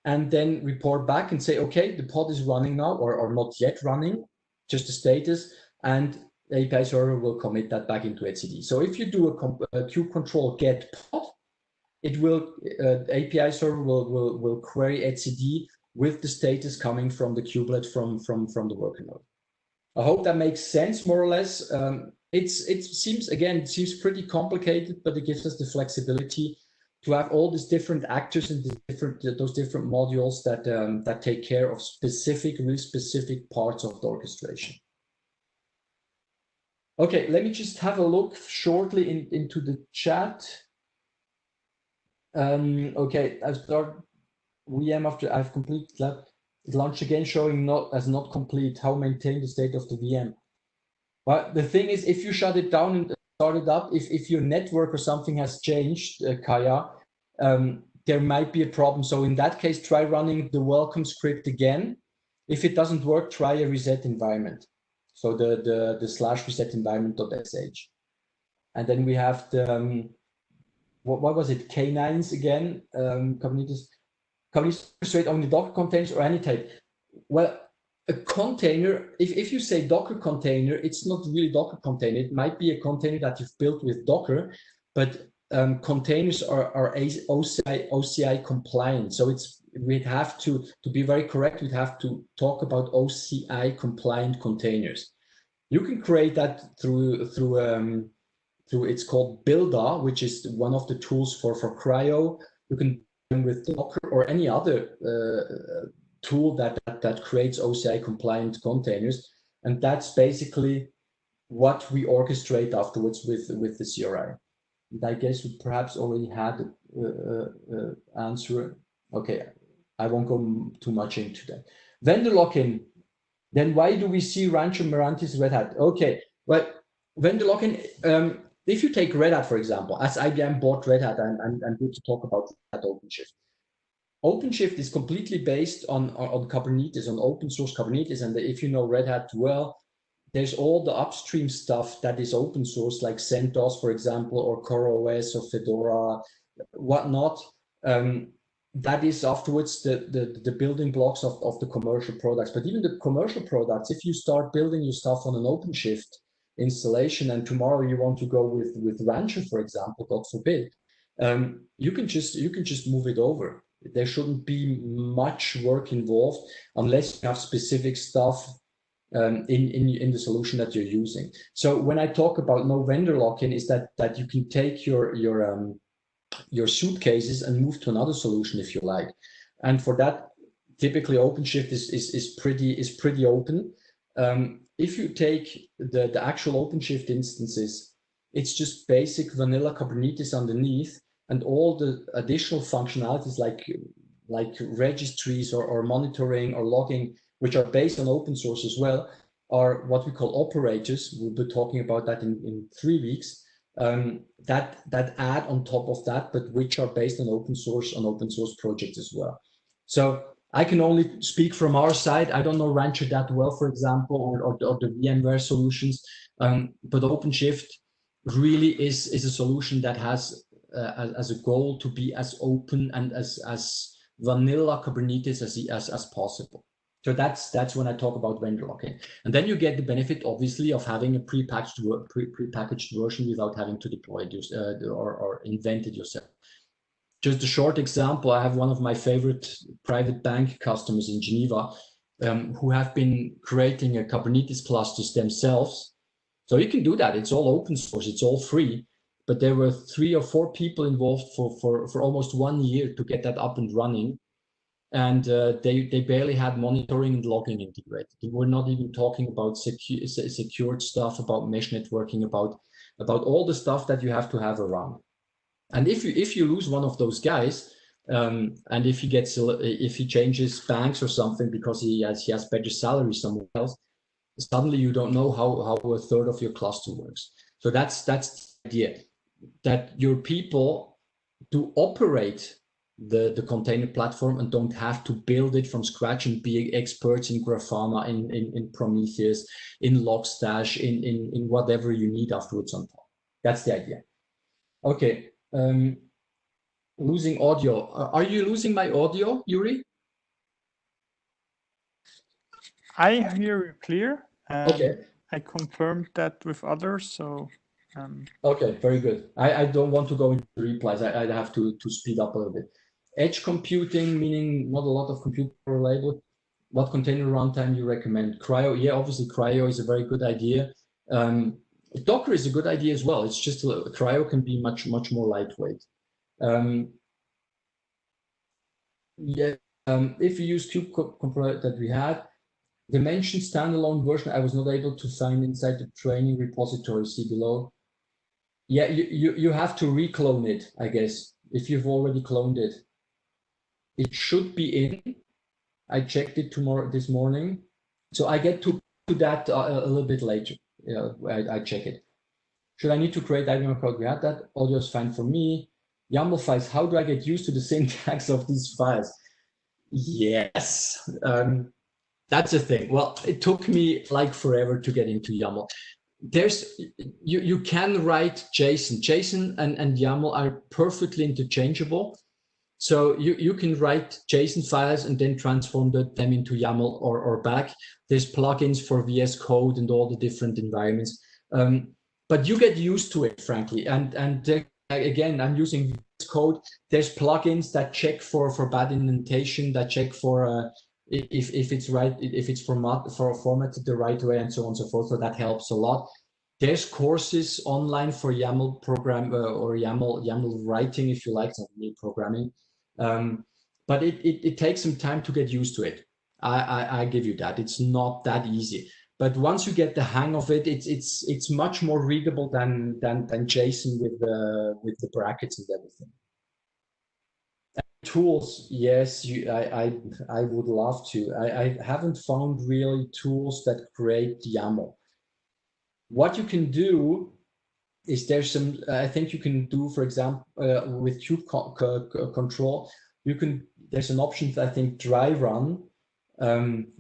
And then report back and say, okay, the pod is running now, or not yet running, just the status, and the API server will commit that back into etcd. So if you do a kube control get pod, it will API server will query etcd with the status coming from the kubelet from the worker node. I hope that makes sense, more or less. It seems pretty complicated, but it gives us the flexibility to have all these different actors and those different modules that take care of really specific parts of the orchestration. Okay, let me just have a look shortly into the chat. Okay, I've started VM after I've completed that. Launch again, showing not complete. How maintain the state of the VM? But the thing is, if you shut it down and start it up, if your network or something has changed, Kaya, there might be a problem. So in that case, try running the welcome script again. If it doesn't work, try a reset environment. So the /reset environment.sh. And then we have the, what was it, K9s again, Kubernetes straight only Docker containers or any type. Well, a container, if you say Docker container, it's not really Docker container. It might be a container that you've built with Docker, but containers are OCI compliant. So we'd have to be very correct, we'd have to talk about OCI compliant containers. You can create that through it's called Builder, which is one of the tools for CRI-O. You can with Docker or any other tool that creates OCI compliant containers, and that's basically what we orchestrate afterwards with the CRI. And I guess we perhaps already had an answer. Okay, I won't go too much into that. Vendor lock-in. Then why do we see Rancher, Mirantis, Red Hat? Okay, well, vendor lock-in. If you take Red Hat, for example, as IBM bought Red Hat and good to talk about Red Hat OpenShift. OpenShift is completely based on Kubernetes, on open source Kubernetes. And if you know Red Hat well, there's all the upstream stuff that is open source, like CentOS, for example, or CoreOS or Fedora, whatnot. That is afterwards the building blocks of the commercial products. But even the commercial products, if you start building your stuff on an OpenShift installation and tomorrow you want to go with Rancher, for example, God forbid, you can just move it over. There shouldn't be much work involved unless you have specific stuff in the solution that you're using. So when I talk about no vendor lock-in, is that you can take your suitcases and move to another solution if you like. And for that, typically OpenShift is pretty open. If you take the actual OpenShift instances, it's just basic vanilla Kubernetes underneath, and all the additional functionalities like registries or monitoring or logging, which are based on open source as well, are what we call operators. We'll be talking about that in 3 weeks. That add on top of that, but which are based on open source projects as well. So I can only speak from our side. I don't know Rancher that well, for example, or the VMware solutions, but OpenShift really is a solution that has as a goal to be as open and as vanilla Kubernetes as possible. So that's when I talk about vendor lock-in. And then you get the benefit, obviously, of having a prepackaged version without having to deploy it or invent it yourself. Just a short example, I have one of my favorite private bank customers in Geneva who have been creating a Kubernetes clusters themselves. So you can do that. It's all open source. It's all free. But there were 3 or 4 people involved for almost 1 year to get that up and running. And they barely had monitoring and logging integrated. We're not even talking about secured stuff, about mesh networking, about all the stuff that you have to have around. And if you lose one of those guys, and if he changes banks or something because he has better salary somewhere else, suddenly you don't know how a third of your cluster works. So that's the idea, that your people do operate the container platform and don't have to build it from scratch and be experts in Grafana, in Prometheus, in Logstash, in whatever you need afterwards on top. That's the idea. Okay. Losing audio. Are you losing my audio, Yuri? I hear you clear. Okay. I confirmed that with others, so. Okay, very good. I don't want to go into replies. I'd have to speed up a little bit. Edge computing, meaning not a lot of compute reliable. What container runtime you recommend? CRI-O, yeah, obviously CRI-O is a very good idea. Docker is a good idea as well. It's just CRI-O can be much more lightweight. If you use kubectl that we had, the mentioned standalone version, I was not able to find inside the training repository. See below. Yeah, you have to reclone it, I guess, if you've already cloned it. It should be in. I checked it this morning. So I get to that a little bit later. I check it. Should I need to create IBM code? We had that. Audio is fine for me. YAML files. How do I get used to the syntax of these files? Yes, that's the thing. Well, it took me like forever to get into YAML. You can write JSON. JSON and YAML are perfectly interchangeable. So you can write JSON files and then transform them into YAML or back. There's plugins for VS Code and all the different environments. But you get used to it, frankly. And again, I'm using VS Code. There's plugins that check for bad indentation, that check for if it's right, if it's formatted the right way, and so on and so forth. So that helps a lot. There's courses online for YAML program or YAML writing, if you like, not really programming. But it takes some time to get used to it. I give you that. It's not that easy. But once you get the hang of it, it's much more readable than JSON with the brackets and everything. Tools, yes, I would love to. I haven't found really tools that create YAML. What you can do is there's some, I think you can do, for example, with kube control, there's an option that I think dry run,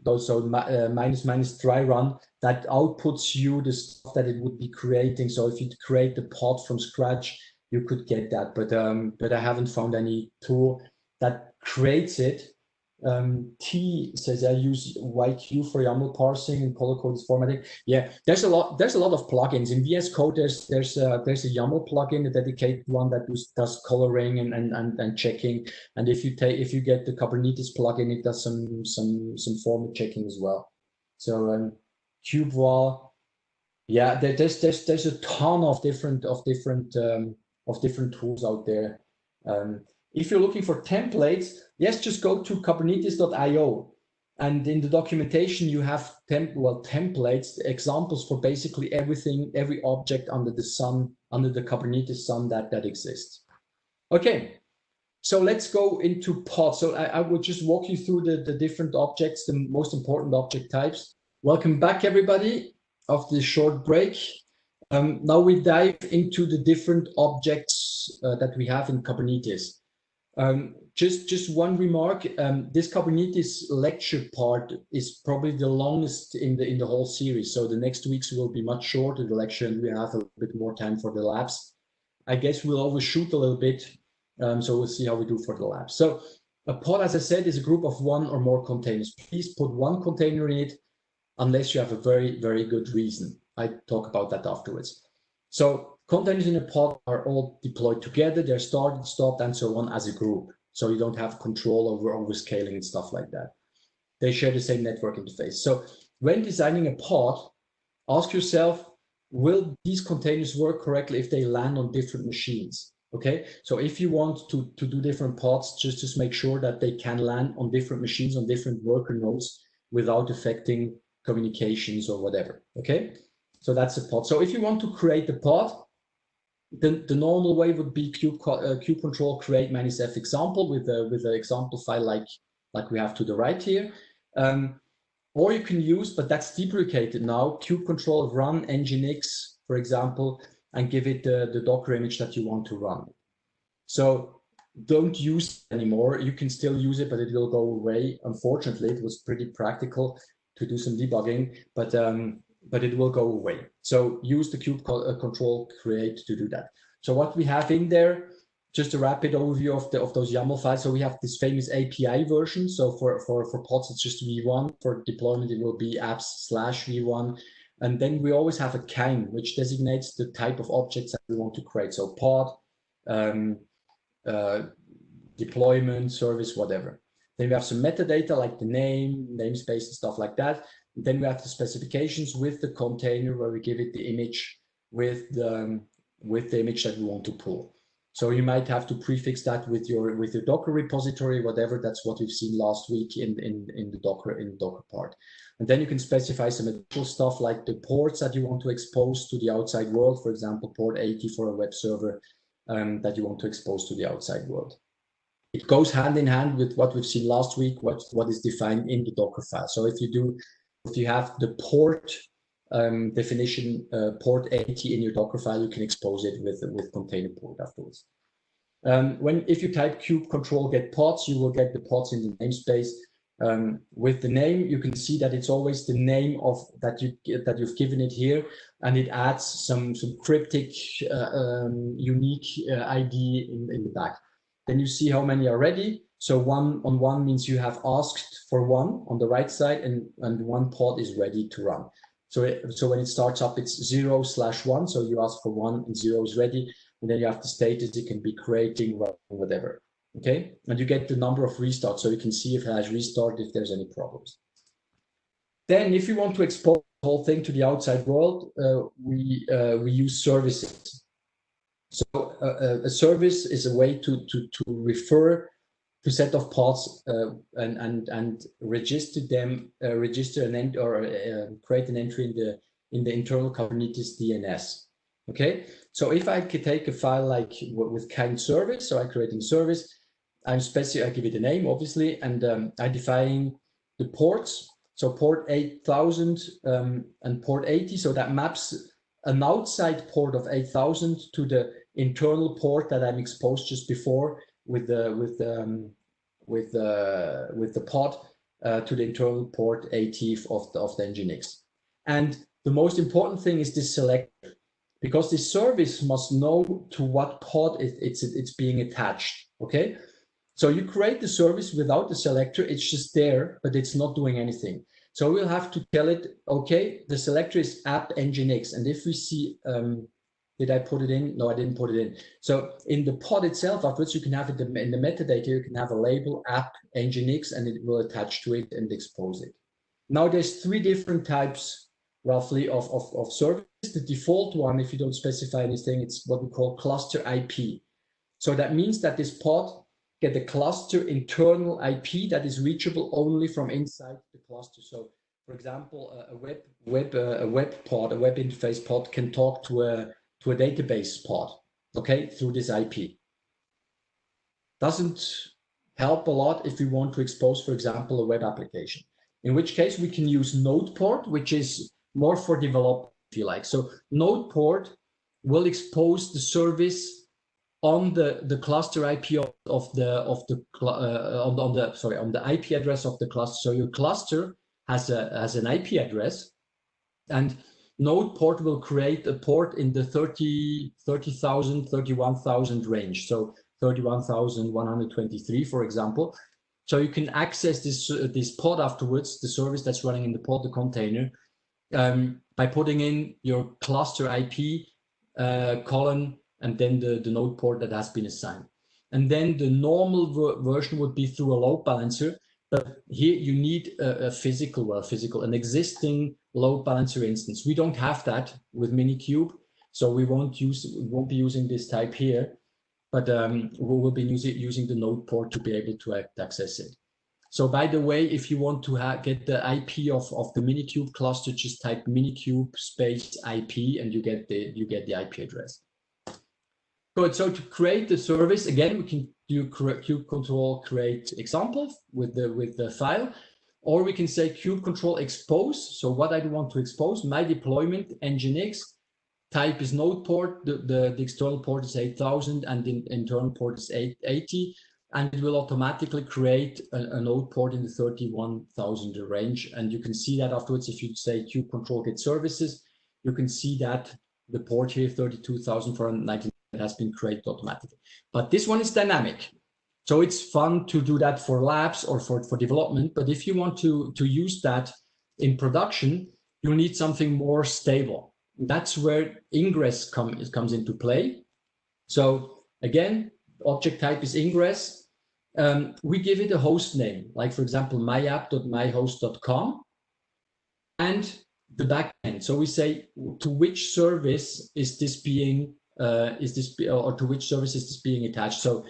also minus dry run, that outputs you the stuff that it would be creating. So if you create the pod from scratch, you could get that, but I haven't found any tool that creates it. T says I use YQ for YAML parsing and color code formatting. Yeah, there's a lot of plugins in VS Code. There's a YAML plugin, a dedicated one that does coloring and checking. And if you get the Kubernetes plugin, it does some format checking as well. So Kubewall, yeah, there's a ton of different tools out there. If you're looking for templates, yes, just go to kubernetes.io. And in the documentation, you have templates, examples for basically everything, every object under the sun, under the Kubernetes sun that exists. Okay, so let's go into pods. So I will just walk you through the different objects, the most important object types. Welcome back, everybody, after this short break. Now we dive into the different objects that we have in Kubernetes. Just one remark, this Kubernetes lecture part is probably the longest in the whole series. So the next weeks will be much shorter, the lecture, and we have a bit more time for the labs. I guess we'll overshoot a little bit, so we'll see how we do for the labs. So a pod, as I said, is a group of one or more containers. Please put one container in it, unless you have a very, very good reason. I talk about that afterwards. So containers in a pod are all deployed together. They're started, stopped, and so on as a group. So you don't have control over overscaling and stuff like that. They share the same network interface. So when designing a pod, ask yourself, will these containers work correctly if they land on different machines? Okay, so if you want to do different pods, just make sure that they can land on different machines, on different worker nodes without affecting communications or whatever. Okay, so that's a pod. So if you want to create a pod, the normal way would be kube control create -f example with an example file like we have to the right here. Or you can use, but that's deprecated now, kube control run nginx, for example, and give it the Docker image that you want to run. So don't use it anymore. You can still use it, but it will go away. Unfortunately, it was pretty practical to do some debugging, but it will go away. So use the kube control create to do that. So what we have in there, just a rapid overview of those YAML files. So we have this famous API version. So for pods, it's just v1. For deployment, it will be apps/v1. And then we always have a KINE, which designates the type of objects that we want to create. So pod, deployment, service, whatever. Then we have some metadata like the name, namespace, and stuff like that. And then we have the specifications with the container where we give it the image with the image that we want to pull. So you might have to prefix that with your Docker repository, whatever. That's what we've seen last week in the Docker part. And then you can specify some additional stuff like the ports that you want to expose to the outside world. For example, port 80 for a web server that you want to expose to the outside world. It goes hand in hand with what we've seen last week, what is defined in the Docker file. So if you have the port definition port 80 in your Docker file, you can expose it with container port afterwards. If you type kube control get pods, you will get the pods in the namespace. With the name, you can see that it's always the name of that you've given it here, and it adds some cryptic unique ID in the back. Then you see how many are ready. So 1 on 1 means you have asked for 1 on the right side, and 1 pod is ready to run. So when it starts up, it's 0/1. So you ask for 1 and 0 is ready, and then you have the status. It can be creating, whatever. Okay, and you get the number of restarts, so you can see if it has restart, if there's any problems. Then, if you want to expose the whole thing to the outside world, we use services. So a service is a way to refer to set of pods and register them, create an entry in the internal Kubernetes DNS. Okay, so if I could take a file like with kind service, so I create a service, I give it a name, obviously, and I define the ports. So port 8000 and port 80. So that maps an outside port of 8000 to the internal port that I'm exposed just before with the pod to the internal port 80 of the Nginx. And the most important thing is this selector, because the service must know to what pod it's being attached. Okay. So you create the service without the selector, it's just there, but it's not doing anything. So we'll have to tell it, okay, the selector is app nginx. And if we see, did I put it in? No, I didn't put it in. So in the pod itself, afterwards, you can have it in the metadata, you can have a label app nginx, and it will attach to it and expose it. Now there's 3 different types, roughly, of service. The default one, if you don't specify anything, it's what we call cluster IP. So that means that this pod get a cluster internal IP that is reachable only from inside the cluster. So, for example, a web pod, a web interface pod, can talk to a database pod, okay, through this IP. Doesn't help a lot if we want to expose, for example, a web application. In which case we can use node port, which is more for development, if you like. So node port will expose the service on the cluster IP on the IP address of the cluster. So your cluster has an IP address, and node port will create a port in the 30,000, 31,000 range. So 31,123, for example. So you can access this pod afterwards, the service that's running in the pod, the container, by putting in your cluster IP column, and then the node port that has been assigned. And then the normal version would be through a load balancer, but here you need an existing load balancer instance. We don't have that with Minikube, so we won't be using this type here, but we will be using the node port to be able to access it. So by the way, if you want to get the IP of the Minikube cluster, just type Minikube space IP, and you get the IP address. Good. So to create the service, again, we can do kube control create example with the file, or we can say kube control expose. So what I want to expose, my deployment nginx, type is node port, the external port is 8000, and the internal port is 880, and it will automatically create a node port in the 31,000 range. And you can see that afterwards, if you say kube control get services, you can see that the port here, 32,419, has been created automatically. But this one is dynamic. So it's fun to do that for labs or for development. But if you want to use that in production, you need something more stable. That's where ingress comes into play. So again, object type is ingress. We give it a host name, like for example, myapp.myhost.com, and the backend. So we say to which service is this being or to which service is this being attached. So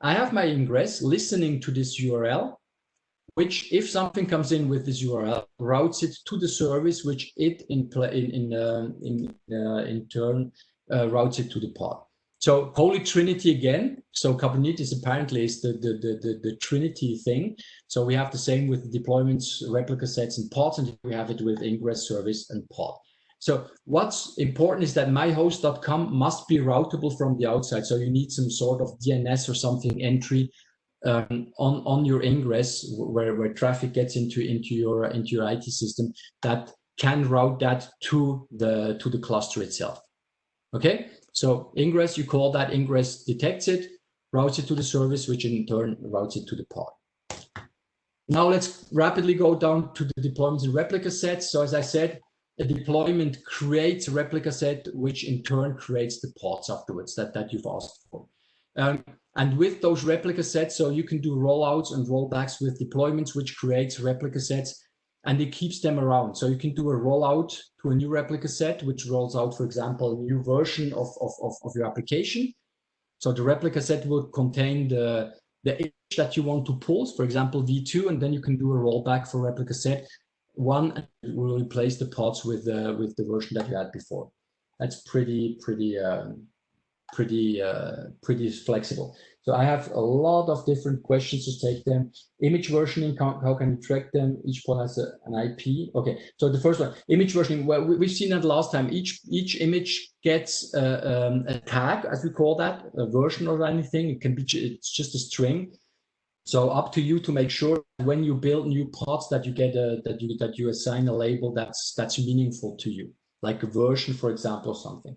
I have my ingress listening to this URL, which, if something comes in with this URL, routes it to the service, which it in turn routes it to the pod. So Holy Trinity again. So Kubernetes apparently is the Trinity thing. So we have the same with deployments, replica sets, and pods, and we have it with ingress, service, and pod. So what's important is that myhost.com must be routable from the outside. So you need some sort of DNS or something entry on your ingress where traffic gets into your IT system that can route that to the cluster itself. Okay, so ingress, you call that ingress detects it, routes it to the service, which in turn routes it to the pod. Now let's rapidly go down to the deployments and replica sets. So as I said, a deployment creates a replica set, which in turn creates the pods afterwards that you've asked for. And with those replica sets, so you can do rollouts and rollbacks with deployments, which creates replica sets, and it keeps them around. So you can do a rollout to a new replica set, which rolls out, for example, a new version of your application. So the replica set will contain the image that you want to pull, for example, v2, and then you can do a rollback for replica set 1, and it will replace the pods with the version that you had before. That's pretty flexible. So I have a lot of different questions to take them. Image versioning, how can you track them? Each pod has an IP. Okay, so the first one, image versioning. Well, we've seen that last time. Each image gets a tag, as we call that, a version or anything. It can be, it's just a string. So up to you to make sure when you build new pods that you get that you assign a label that's meaningful to you, like a version, for example, or something.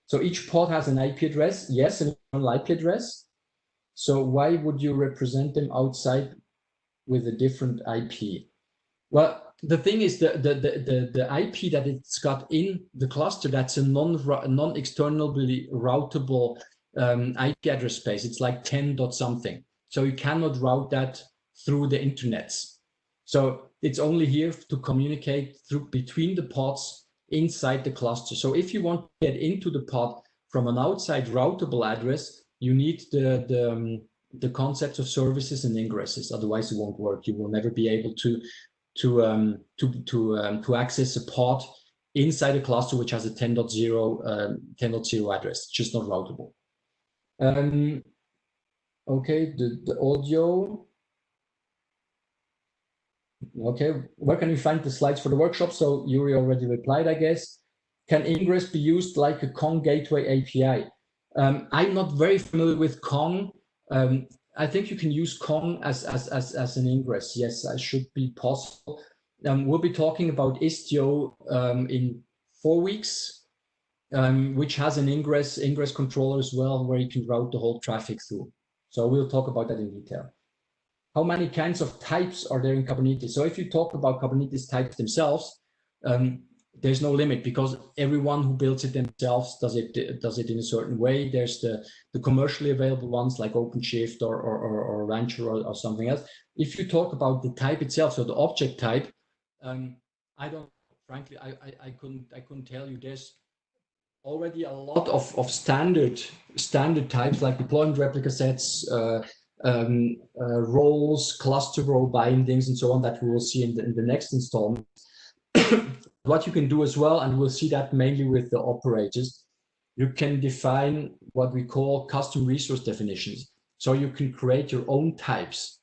So each pod has an IP address, yes, an IP address. So why would you represent them outside with a different IP? Well, the thing is the IP that it's got in the cluster, that's a non-externally routable IP address space. It's like 10 dot something. So you cannot route that through the internets. So it's only here to communicate between the pods inside the cluster. So if you want to get into the pod from an outside routable address, you need the concepts of services and ingresses. Otherwise, it won't work. You will never be able to access a pod inside a cluster which has a 10.0 address. It's just not routable. Okay, the audio. Okay, where can you find the slides for the workshop? So Yuri already replied, I guess. Can ingress be used like a Kong gateway API? I'm not very familiar with Kong. I think you can use Kong as an ingress. Yes, that should be possible. We'll be talking about Istio in 4 weeks, which has an ingress controller as well, where you can route the whole traffic through. So we'll talk about that in detail. How many kinds of types are there in Kubernetes? So if you talk about Kubernetes types themselves, there's no limit because everyone who builds it themselves does it in a certain way. There's the commercially available ones like OpenShift or Rancher or something else. If you talk about the type itself, so the object type, I don't, frankly, I couldn't tell you. There's already a lot of standard types like deployment replica sets, roles, cluster role bindings, and so on that we will see in the next installment. What you can do as well, and we'll see that mainly with the operators, you can define what we call custom resource definitions. So you can create your own types.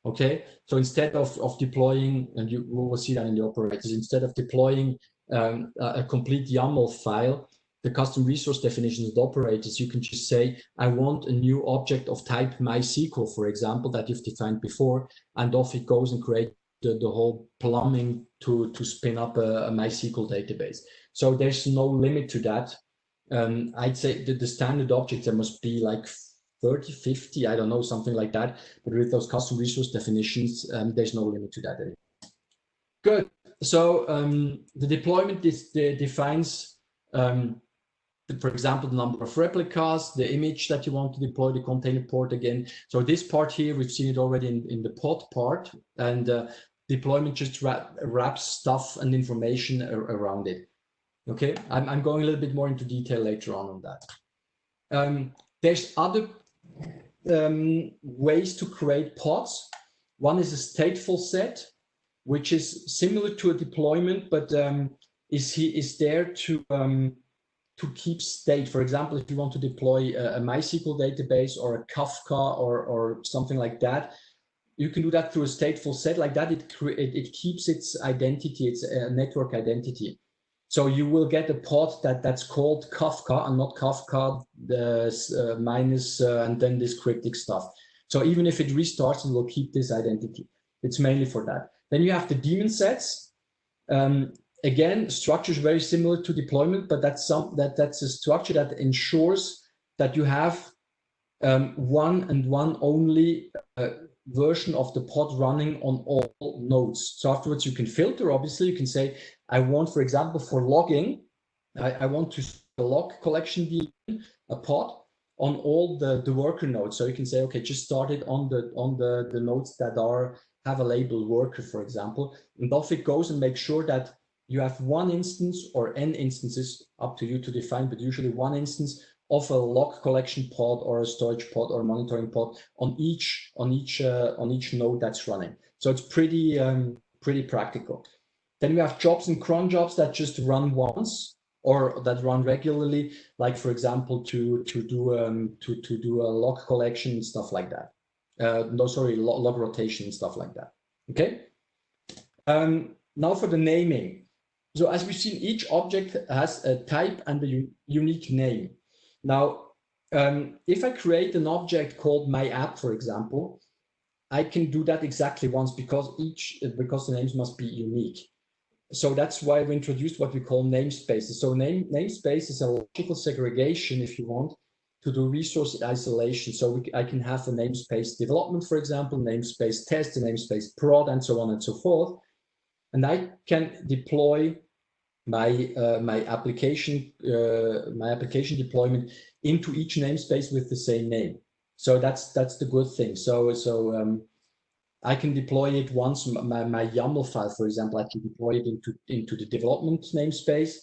Okay, so instead of deploying, and we will see that in the operators, instead of deploying a complete YAML file, the custom resource definitions of the operators, you can just say, I want a new object of type MySQL, for example, that you've defined before, and off it goes and create the whole plumbing to spin up a MySQL database. So there's no limit to that. I'd say that the standard objects, there must be like 30, 50, I don't know, something like that. But with those custom resource definitions, there's no limit to that anymore. Good. So the deployment defines for example, the number of replicas, the image that you want to deploy, the container port again. So this part here, we've seen it already in the pod part, and deployment just wraps stuff and information around it. Okay, I'm going a little bit more into detail later on that. There's other ways to create pods. One is a stateful set, which is similar to a deployment, but is there to keep state. For example, if you want to deploy a MySQL database or a Kafka or something like that, you can do that through a stateful set like that. It keeps its identity, its network identity. So you will get a pod that's called Kafka and not Kafka minus and then this cryptic stuff. So even if it restarts, it will keep this identity. It's mainly for that. Then you have the daemon sets. Again, structure is very similar to deployment, but that's a structure that ensures that you have one and one only version of the pod running on all nodes. So afterwards, you can filter. Obviously, you can say, I want, for example, for logging, I want to log collection daemon, a pod on all the worker nodes. So you can say, okay, just start it on the nodes that have a label worker, for example, and off it goes, and make sure that you have one instance or n instances, up to you to define, but usually one instance of a log collection pod or a storage pod or a monitoring pod on each node that's running. So it's pretty practical. Then we have jobs and cron jobs that just run once or that run regularly, like for example to do a log collection and stuff like that. Log rotation and stuff like that. Okay. Now for the naming. So as we've seen, each object has a type and a unique name. Now, if I create an object called my app, for example, I can do that exactly once because the names must be unique. So that's why we introduced what we call namespaces. So namespace is a logical segregation, if you want, to do resource isolation. So I can have a namespace development, for example, namespace test, a namespace prod, and so on and so forth. And I can deploy my application deployment into each namespace with the same name. So that's the good thing. So I can deploy it once. My YAML file, for example, I can deploy it into the development namespace,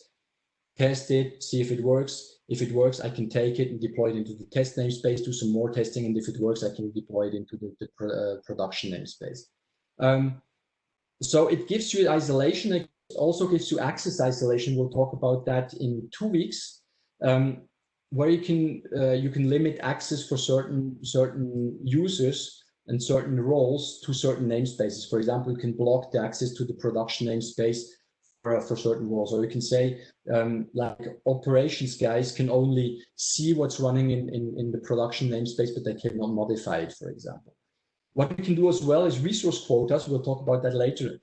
test it, see if it works. If it works, I can take it and deploy it into the test namespace, do some more testing, and if it works, I can deploy it into the production namespace. So it gives you isolation. It also gives you access isolation. We'll talk about that in 2 weeks, where you can limit access for certain users and certain roles to certain namespaces. For example, you can block the access to the production namespace for certain roles, or you can say like operations guys can only see what's running in the production namespace, but they cannot modify it, for example. What we can do as well is resource quotas. We'll talk about that later.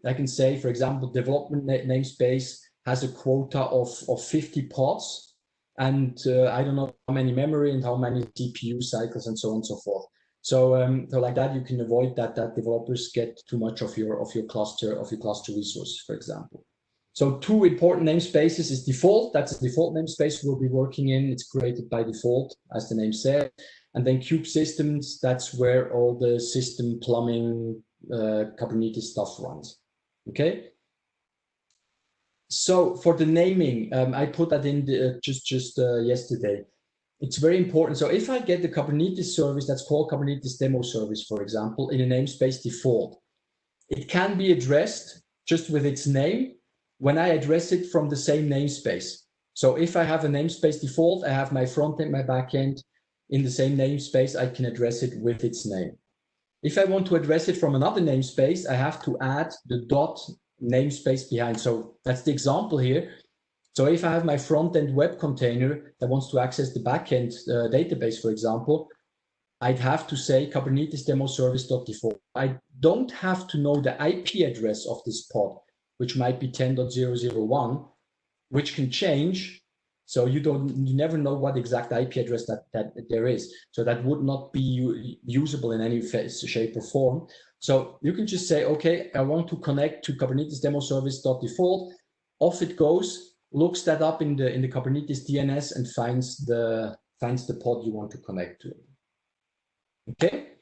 I can say, for example, development namespace has a quota of 50 pods, and I don't know how many memory and how many CPU cycles and so on and so forth. So like that, you can avoid that developers get too much of your cluster resources, for example. So 2 important namespaces is default. That's a default namespace we'll be working in. It's created by default, as the name says. And then kube systems, that's where all the system plumbing, Kubernetes stuff runs. Okay. So for the naming, I put that in just yesterday. It's very important. So if I get the Kubernetes service that's called Kubernetes demo service, for example, in a namespace default, it can be addressed just with its name when I address it from the same namespace. So if I have a namespace default, I have my front end, my back end in the same namespace, I can address it with its name. If I want to address it from another namespace, I have to add the dot namespace behind. So that's the example here. So if I have my front-end web container that wants to access the backend database, for example, I'd have to say Kubernetes demo service.default. I don't have to know the IP address of this pod, which might be 10.001, which can change. So you never know what exact IP address that there is. So that would not be usable in any shape or form. So you can just say, okay, I want to connect to Kubernetes demo service.default. Off it goes. Looks that up in the Kubernetes DNS and finds the pod you want to connect to. Okay,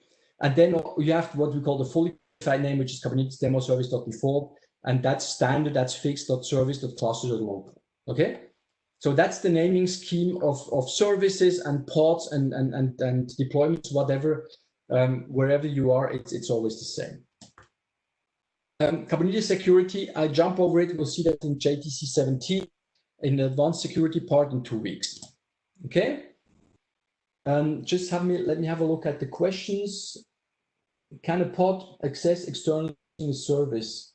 and then you have what we call the fully qualified name, which is Kubernetes demo service.default, and that's standard, that's fixed.service.clusters.local. Okay, so that's the naming scheme of services and pods and deployments, whatever, wherever you are, it's always the same. Kubernetes security, I jump over it. We'll see that in JTC 17. In the advanced security part in 2 weeks. Okay. Just let me have a look at the questions. Can a pod access external service?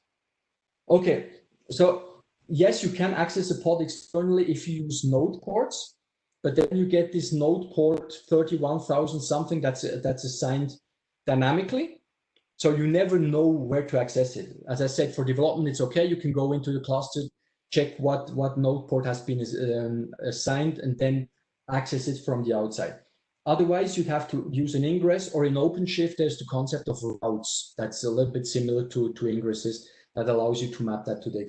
Okay. So yes, you can access a pod externally if you use node ports, but then you get this node port 31,000 something that's assigned dynamically. So you never know where to access it. As I said, for development, it's okay. You can go into the cluster, check what node port has been assigned, and then access it from the outside. Otherwise, you'd have to use an ingress, or in OpenShift, there's the concept of routes. That's a little bit similar to ingresses that allows you to map that to the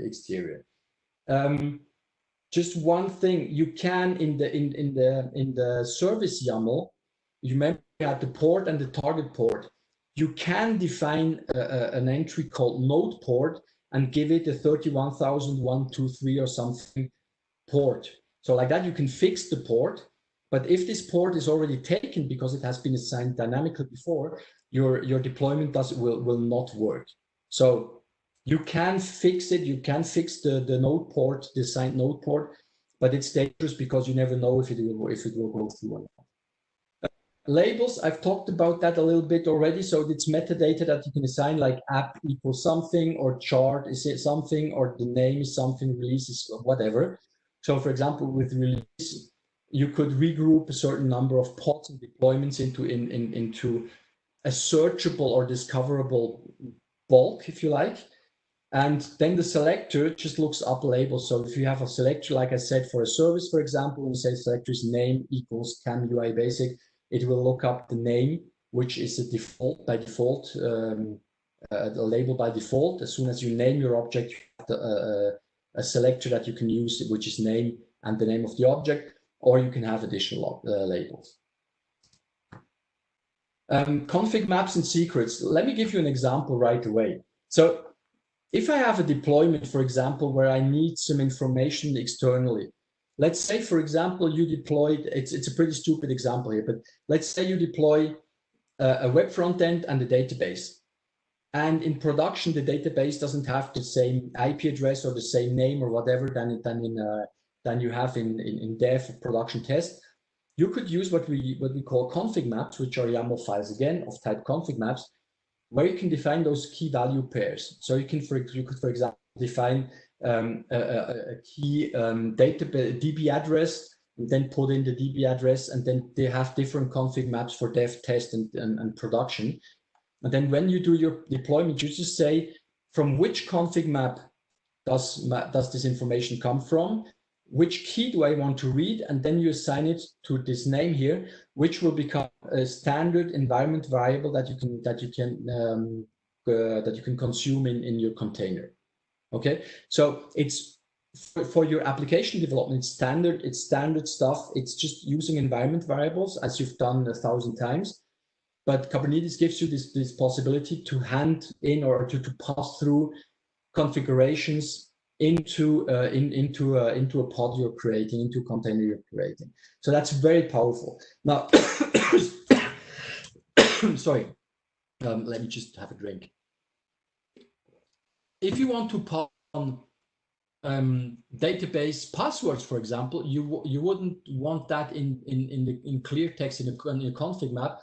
exterior. Just one thing, you can in the service YAML, you remember you had the port and the target port. You can define an entry called node port and give it a 31,123 or something port. So like that, you can fix the port. But if this port is already taken because it has been assigned dynamically before, your deployment will not work. So you can fix it. You can fix the node port, the assigned node port, but it's dangerous because you never know if it will go through or not. Labels, I've talked about that a little bit already. So it's metadata that you can assign, like app equals something, or chart is it something, or the name is something, release is whatever. So for example, with release, you could regroup a certain number of pods and deployments into a searchable or discoverable bulk, if you like. And then the selector just looks up labels. So if you have a selector, like I said, for a service, for example, when you say selector's name equals CAM UI basic, it will look up the name, which is a default by default, the label by default. As soon as you name your object, you have a selector that you can use, which is name and the name of the object, or you can have additional labels. Config maps and secrets. Let me give you an example right away. So if I have a deployment, for example, where I need some information externally, let's say, for example, you deployed, it's a pretty stupid example here, but let's say you deploy a web front end and a database. And in production, the database doesn't have the same IP address or the same name or whatever than you have in dev production test. You could use what we call config maps, which are YAML files again of type config maps, where you can define those key value pairs. So you could, for example, define a key database DB address, and then put in the DB address, and then they have different config maps for dev, test, and production. And then when you do your deployment, you just say, from which config map does this information come from? Which key do I want to read? And then you assign it to this name here, which will become a standard environment variable that you can consume in your container. Okay, so it's for your application development, it's standard stuff. It's just using environment variables as you've done 1,000 times. But Kubernetes gives you this possibility to hand in or to pass through configurations into a pod you're creating, into a container you're creating. So that's very powerful. Now, sorry, let me just have a drink. If you want to pass on database passwords, for example, you wouldn't want that in clear text in a config map,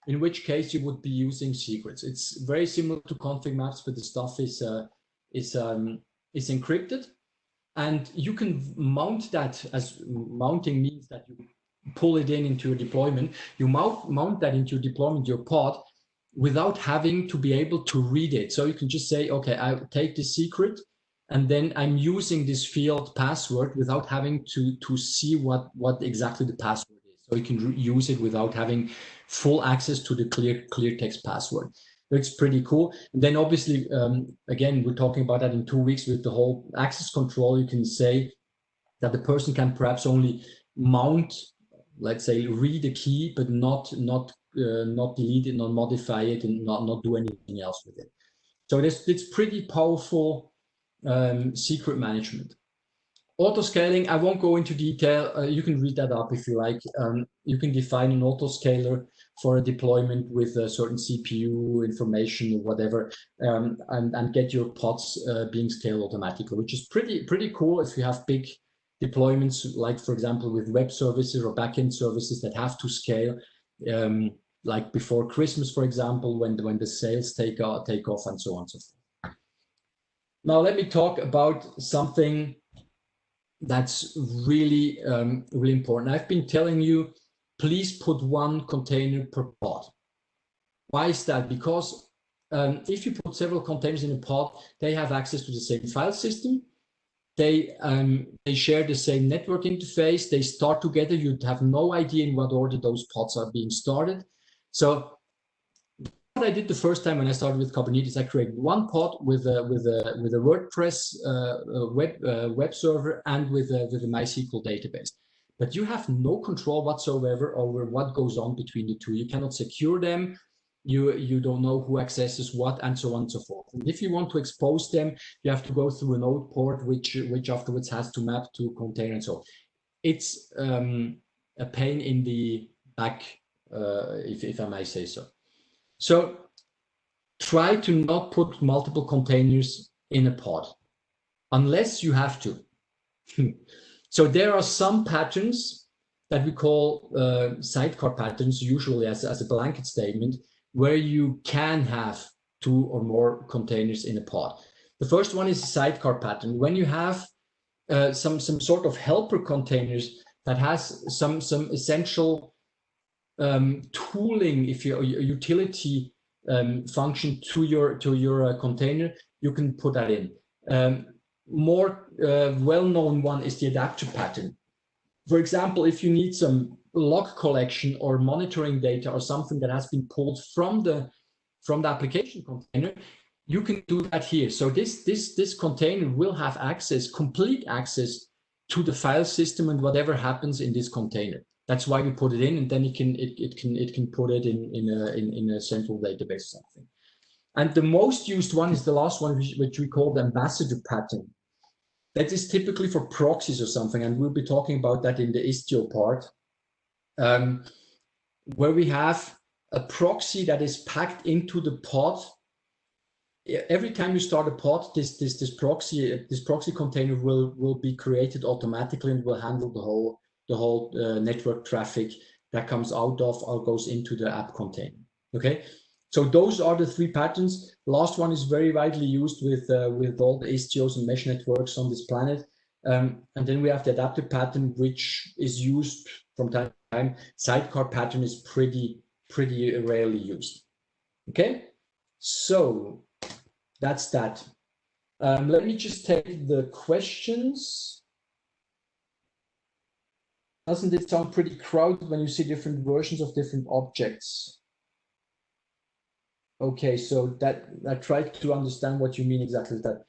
in which case you would be using secrets. It's very similar to config maps, but the stuff is encrypted, and you can mount that. As mounting means that you pull it into your deployment. You mount that into your deployment, your pod, without having to be able to read it. So you can just say, okay, I take this secret, and then I'm using this field password without having to see what exactly the password is. So you can use it without having full access to the clear text password. It's pretty cool. And then obviously, again, we're talking about that in 2 weeks with the whole access control. You can say that the person can perhaps only mount, let's say, read a key, but not delete it, not modify it, and not do anything else with it. So it's pretty powerful secret management. Autoscaling, I won't go into detail. You can read that up if you like. You can define an autoscaler for a deployment with a certain CPU information or whatever, and get your pods being scaled automatically, which is pretty cool if you have big deployments, like for example with web services or backend services that have to scale, like before Christmas, for example, when the sales take off and so on and so forth. Now let me talk about something that's really, really important. I've been telling you, please put one container per pod. Why is that? Because if you put several containers in a pod, they have access to the same file system. They share the same network interface. They start together. You'd have no idea in what order those pods are being started. So what I did the first time when I started with Kubernetes, I created one pod with a WordPress web server and with a MySQL database. But you have no control whatsoever over what goes on between the two. You cannot secure them. You don't know who accesses what, and so on and so forth. And if you want to expose them, you have to go through a node port, which afterwards has to map to a container and so on. It's a pain in the back, if I may say so. So try to not put multiple containers in a pod, unless you have to. So there are some patterns that we call sidecar patterns, usually as a blanket statement, where you can have 2 or more containers in a pod. The first one is a sidecar pattern. When you have some sort of helper containers that has some essential tooling, if your utility function to your container, you can put that in. More well-known one is the adapter pattern. For example, if you need some log collection or monitoring data or something that has been pulled from the application container, you can do that here. So this container will have complete access to the file system and whatever happens in this container. That's why we put it in, and then it can put it in a central database or something. And the most used one is the last one, which we call the ambassador pattern. That is typically for proxies or something, and we'll be talking about that in the Istio part, where we have a proxy that is packed into the pod. Every time you start a pod, this proxy container will be created automatically and will handle the whole network traffic that comes out of or goes into the app container. Okay, so those are the 3 patterns. The last one is very widely used with all the Istios and mesh networks on this planet. And then we have the adaptive pattern, which is used from time to time. Sidecar pattern is pretty rarely used. Okay, so that's that. Let me just take the questions. Doesn't it sound pretty crowded when you see different versions of different objects? Okay, so that I tried to understand what you mean exactly with that.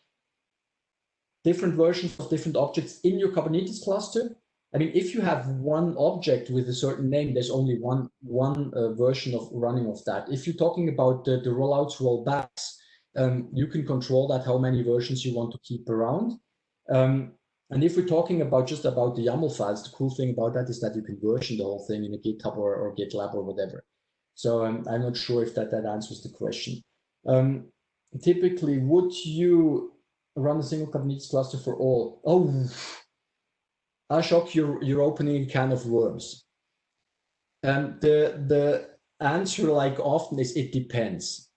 Different versions of different objects in your Kubernetes cluster. I mean, if you have one object with a certain name, there's only one version of running of that. If you're talking about the rollouts, rollbacks, you can control that, how many versions you want to keep around. And if we're talking about just about the YAML files, the cool thing about that is that you can version the whole thing in a GitHub or GitLab or whatever. So I'm not sure if that answers the question. Typically, would you run a single Kubernetes cluster for all? Oh, Ashok, you're opening a can of worms. The answer, like often, is it depends.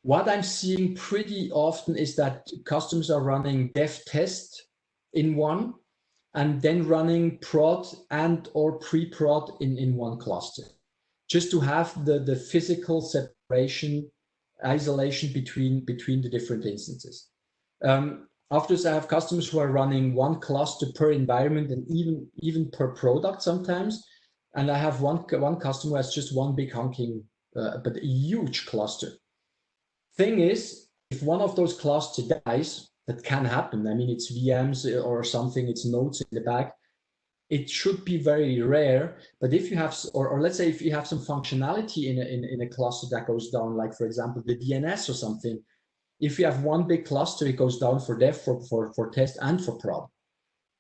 What I'm seeing pretty often is that customers are running dev test in one, and then running prod and or pre-prod in one cluster, just to have the physical separation, isolation between the different instances. Afterwards, I have customers who are running one cluster per environment and even per product sometimes. And I have one customer who has just one big hunking, but a huge cluster. Thing is, if one of those clusters dies, that can happen. I mean, it's VMs or something, it's nodes in the back. It should be very rare, but if you have, or let's say if you have some functionality in a cluster that goes down, like for example, the DNS or something, if you have one big cluster, it goes down for dev, for test and for prod.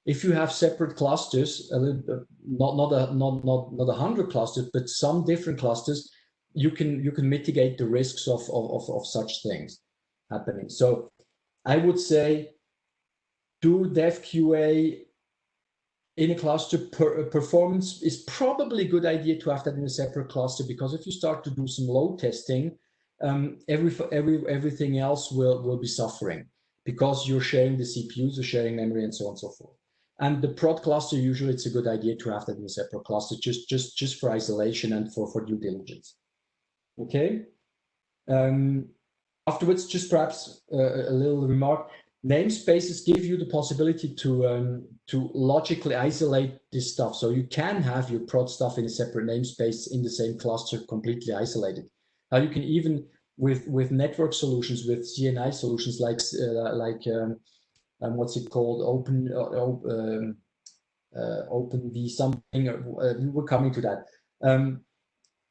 If you have separate clusters, not 100 clusters, but some different clusters, you can mitigate the risks of such things happening. So I would say do dev QA in a cluster. Performance is probably a good idea to have that in a separate cluster, because if you start to do some load testing, everything else will be suffering. because you're sharing the CPUs, you're sharing memory, and so on and so forth. And the prod cluster, usually it's a good idea to have that in a separate cluster, just for isolation and for due diligence. Okay. Afterwards, just perhaps a little remark. Namespaces give you the possibility to logically isolate this stuff. So you can have your prod stuff in a separate namespace in the same cluster, completely isolated. Now you can even with network solutions, with CNI solutions like what's it called, Open V something. We're coming to that.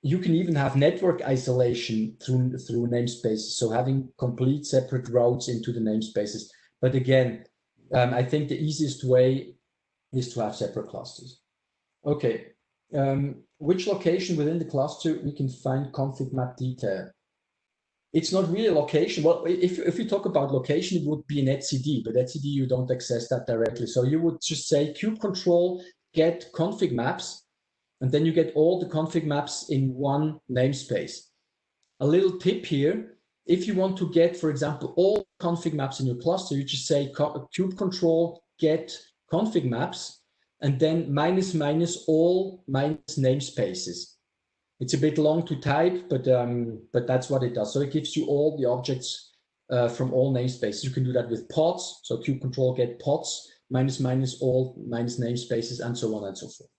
You can even have network isolation through namespaces, so having complete separate routes into the namespaces. But again, I think the easiest way is to have separate clusters. Okay, which location within the cluster we can find config map detail? It's not really a location. Well, if we talk about location, it would be an etcd, but etcd you don't access that directly. So you would just say kube control get config maps, and then you get all the config maps in one namespace. A little tip here, if you want to get, for example, all config maps in your cluster, you just say kube control get config maps, and then minus all minus namespaces. It's a bit long to type, but that's what it does. So it gives you all the objects from all namespaces. You can do that with pods. So kube control get pods, minus all minus namespaces, and so on and so forth.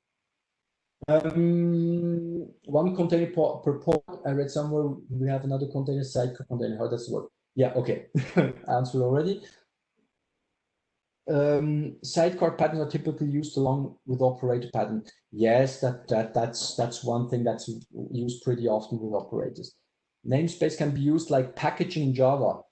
One container per pod. I read somewhere we have another container, sidecar container. How does it work? Yeah, okay. Answer already. Sidecar patterns are typically used along with operator pattern. Yes, that's one thing that's used pretty often with operators. Namespace can be used like packaging in Java.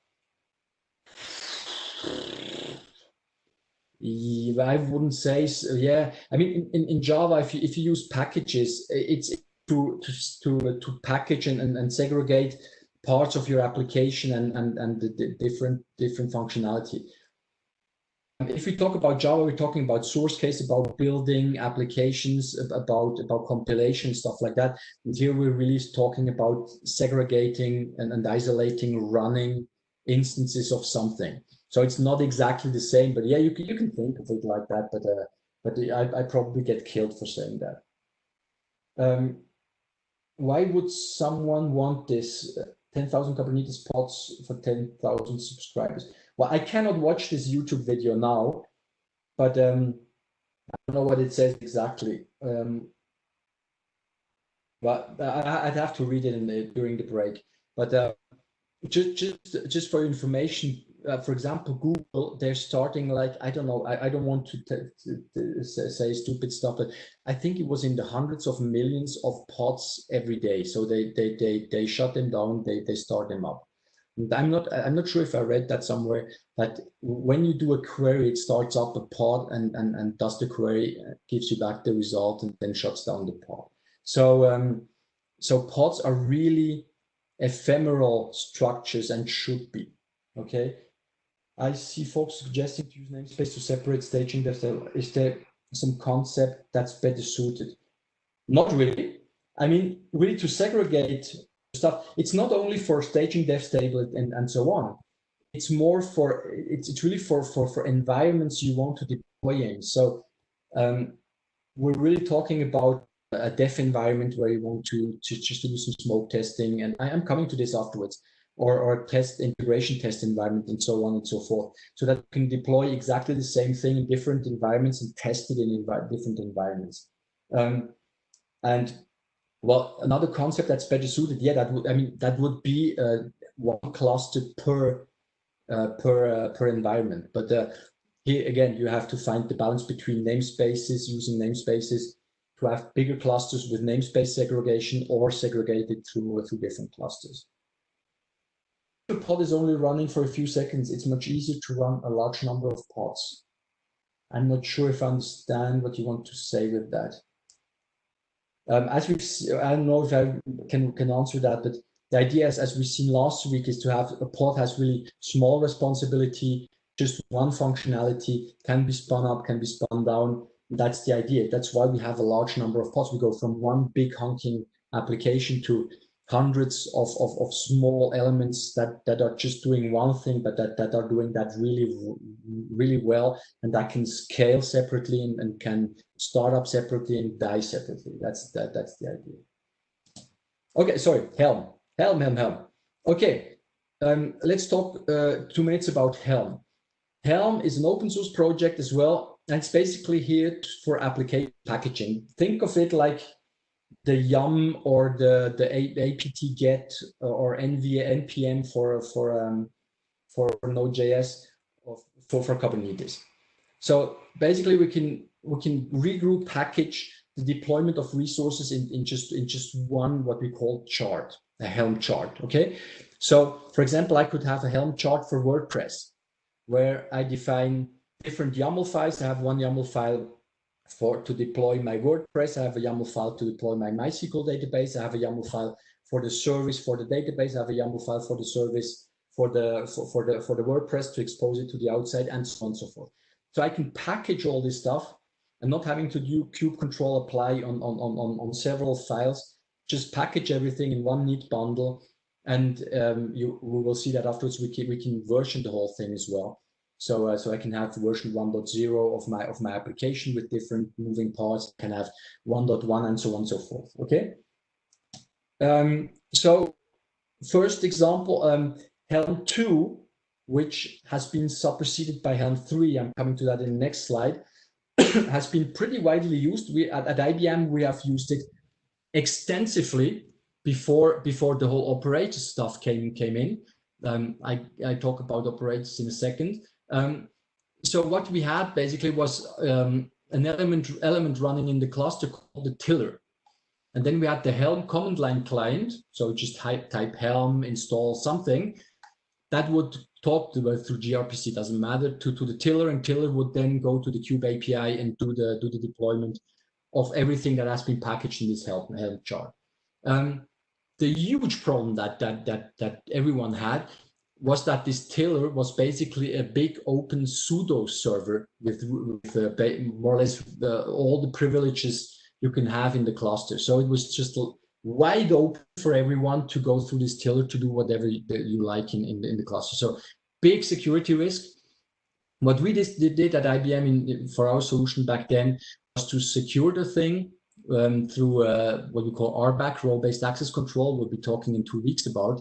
I wouldn't say so. Yeah, I mean in Java, if you use packages, it's to package and segregate parts of your application and the different functionality. If we talk about Java, we're talking about source case, about building applications, about compilation, stuff like that. And here we're really talking about segregating and isolating running instances of something. So it's not exactly the same, but yeah, you can think of it like that. But I probably get killed for saying that. Why would someone want this 10,000 Kubernetes pods for 10,000 subscribers? Well, I cannot watch this YouTube video now, but I don't know what it says exactly. But I'd have to read it during the break. But just for information, for example, Google, they're starting like, I don't know, I don't want to say stupid stuff, but I think it was in the hundreds of millions of pods every day. So they shut them down, they start them up. And I'm not sure if I read that somewhere, that when you do a query, it starts up a pod and does the query, gives you back the result, and then shuts down the pod. So so pods are really ephemeral structures and should be. Okay. I see folks suggesting to use namespace to separate staging depth. Is there some concept that's better suited? Not really. I mean, really to segregate stuff, it's not only for staging dev stable and so on. It's more for, it's really for environments you want to deploy in. So we're really talking about a dev environment where you want to just do some smoke testing, and I am coming to this afterwards, or test integration test environment and so on and so forth, so that you can deploy exactly the same thing in different environments and test it in different environments. And well, another concept that's better suited, yeah, that would be one cluster per environment. But here again, you have to find the balance between namespaces, using namespaces to have bigger clusters with namespace segregation, or segregated through different clusters. If a pod is only running for a few seconds, it's much easier to run a large number of pods. I'm not sure if I understand what you want to say with that. As we've, I don't know if I can answer that, but the idea is, as we've seen last week, is to have a pod has really small responsibility, just one functionality, can be spun up, can be spun down. That's the idea. That's why we have a large number of pods. We go from one big honking application to hundreds of small elements that are just doing one thing, but that are doing that really well, and that can scale separately and can start up separately and die separately. That's the idea. Okay, sorry, Helm. Okay, let's talk 2 minutes about Helm. Helm is an open source project as well, and it's basically here for application packaging. Think of it like the yum or the apt-get or npm for Node.js for Kubernetes. So basically, we can regroup, package the deployment of resources in just one what we call chart, a Helm chart. Okay, so for example, I could have a Helm chart for WordPress, where I define different YAML files. I have one YAML file to deploy my WordPress. I have a YAML file to deploy my MySQL database. I have a YAML file for the service for the database. I have a YAML file for the service for the WordPress to expose it to the outside, and so on and so forth. So I can package all this stuff and not having to do kube control apply on several files. Just package everything in one neat bundle, and we will see that afterwards. We can version the whole thing as well. So I can have version 1.0 of my application with different moving parts. I can have 1.1 and so on and so forth. Okay. So first example, Helm 2, which has been superseded by Helm 3. I'm coming to that in the next slide. Has been pretty widely used. We at IBM we have used it extensively before the whole operator stuff came in. I talk about operators in a second. So what we had basically was an element running in the cluster called the tiller. And then we had the Helm command line client. So just type Helm, install something that would talk through gRPC, doesn't matter, to the tiller, and tiller would then go to the Kube API and do the deployment of everything that has been packaged in this Helm chart. The huge problem that everyone had was that this tiller was basically a big open pseudo server with more or less all the privileges you can have in the cluster. So it was just wide open for everyone to go through this tiller to do whatever you like in the cluster. So big security risk. What we did at IBM for our solution back then was to secure the thing through what we call RBAC, role-based access control. We'll be talking in 2 weeks about.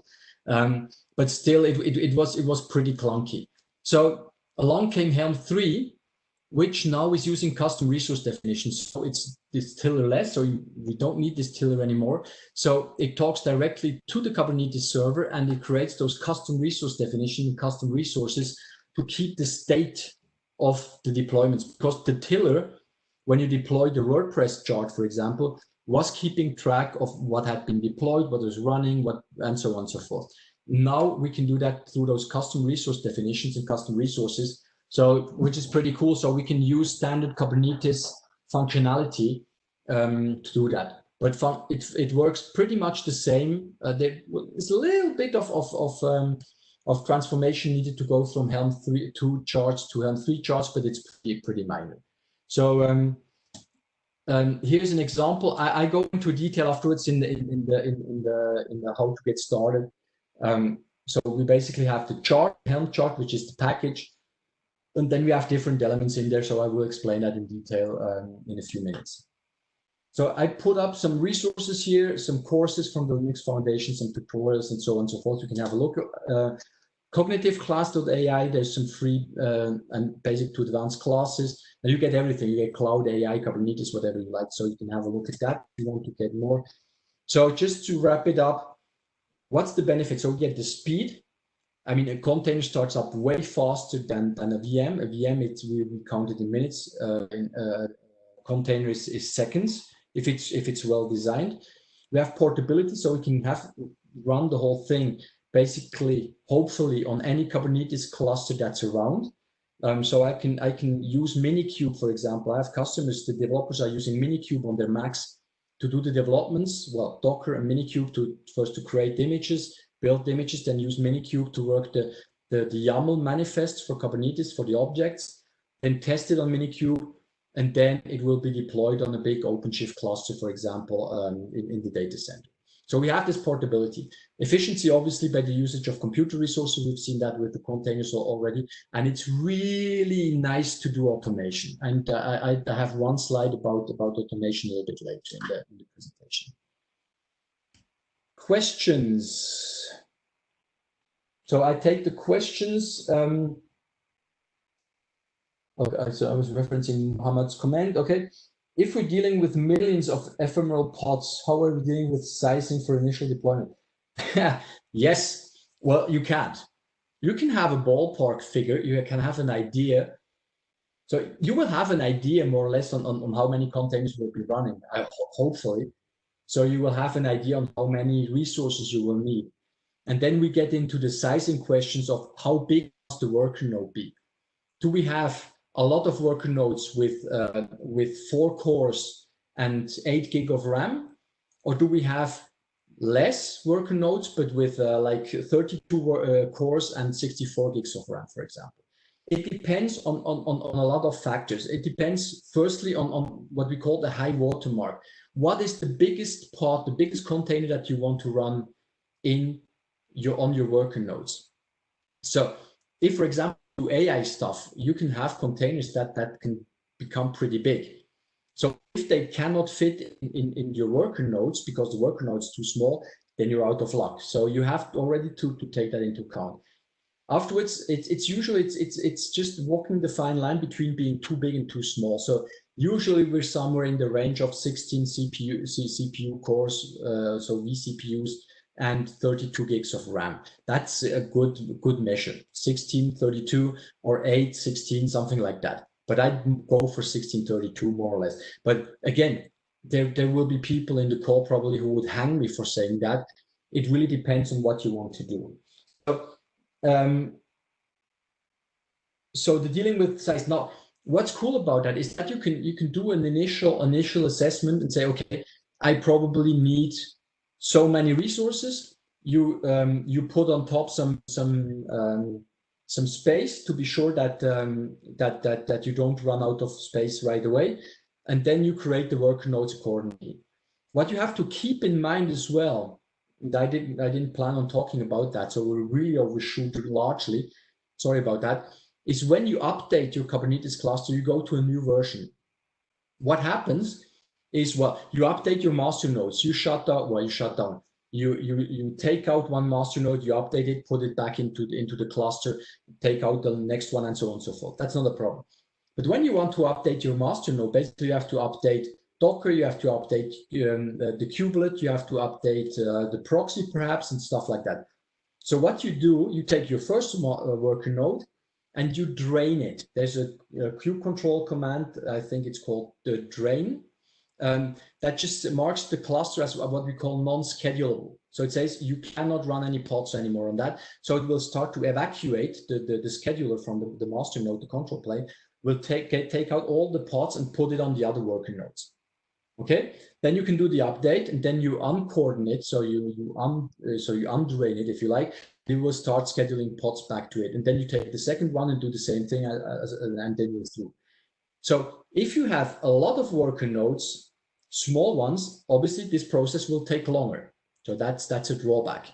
But still, it was pretty clunky. So along came Helm 3, which now is using custom resource definitions. So it's this tiller-less, so we don't need this tiller anymore. So it talks directly to the Kubernetes server, and it creates those custom resource definitions and custom resources to keep the state of the deployments. Because the tiller, when you deploy the WordPress chart, for example, was keeping track of what had been deployed, what was running, and so on and so forth. Now we can do that through those custom resource definitions and custom resources, so which is pretty cool. So we can use standard Kubernetes functionality to do that. But it works pretty much the same. There's a little bit of transformation needed to go from Helm 2 charts to Helm 3 charts, but it's pretty minor. So here's an example. I go into detail afterwards in the how to get started. So we basically have the chart, Helm chart, which is the package, and then we have different elements in there. So I will explain that in detail in a few minutes. So I put up some resources here, some courses from the Linux Foundation, some tutorials, and so on and so forth. You can have a look. Cognitiveclass.ai, there's some free and basic to advanced classes. And you get everything. You get cloud, AI, Kubernetes, whatever you like. So you can have a look at that if you want to get more. So just to wrap it up, what's the benefit? So we get the speed. I mean, a container starts up way faster than a VM. A VM, we count it in minutes. Container is seconds if it's well designed. We have portability, so we can run the whole thing basically, hopefully, on any Kubernetes cluster that's around. So I can use Minikube, for example. I have customers, the developers are using Minikube on their Macs to do the developments. Well, Docker and Minikube to create images, build images, then use Minikube to work the YAML manifest for Kubernetes for the objects, then test it on Minikube, and then it will be deployed on a big OpenShift cluster, for example, in the data center. So we have this portability. Efficiency, obviously, by the usage of computer resources. We've seen that with the containers already. And it's really nice to do automation. And I have one slide about automation a little bit later in the presentation. Questions. So I take the questions. Okay, so I was referencing Muhammad's comment. Okay. If we're dealing with millions of ephemeral pods, how are we dealing with sizing for initial deployment? Yes, well, you can't. You can have a ballpark figure, you can have an idea. So you will have an idea more or less on how many containers will be running, hopefully. So you will have an idea on how many resources you will need. And then we get into the sizing questions of how big must the worker node be? Do we have a lot of worker nodes with 4 cores and 8 gig of RAM, or do we have less worker nodes but with like 32 cores and 64 gigs of RAM, for example? It depends on a lot of factors. It depends firstly on what we call the high watermark. What is the biggest part, the biggest container that you want to run on your worker nodes? So if, for example, do AI stuff, you can have containers that can become pretty big. So if they cannot fit in your worker nodes because the worker node is too small, then you're out of luck. So you have already to take that into account. Afterwards, it's usually just walking the fine line between being too big and too small. So usually we're somewhere in the range of 16 CPU cores, so vCPUs, and 32 gigs of RAM. That's a good measure. 16, 32, or 8, 16, something like that. But I'd go for 1632 more or less. But again, there will be people in the call probably who would hang me for saying that. It really depends on what you want to do. So the dealing with size. Now, what's cool about that is that you can do an initial assessment and say, okay, I probably need so many resources. You put on top some space to be sure that that you don't run out of space right away, and then you create the worker nodes accordingly. What you have to keep in mind as well, and I didn't plan on talking about that, so we'll really overshoot largely. Sorry about that. Is when you update your Kubernetes cluster, you go to a new version. What happens is, well, you update your master nodes, you shut down, you take out one master node, you update it, put it back into the cluster, take out the next one, and so on and so forth. That's not a problem. But when you want to update your master node, basically you have to update Docker, you have to update the kubelet, you have to update the proxy perhaps, and stuff like that. So what you do, you take your first worker node and you drain it. There's a kube control command, I think it's called the drain, that just marks the cluster as what we call non-schedulable. So it says you cannot run any pods anymore on that. So it will start to evacuate the scheduler from the master node, the control plane, will take out all the pods and put it on the other worker nodes. Okay, then you can do the update, and then you uncoordinate, so you undrain it, if you like. You will start scheduling pods back to it, and then you take the second one and do the same thing, and then you're through. So if you have a lot of worker nodes, small ones, obviously this process will take longer. So that's a drawback.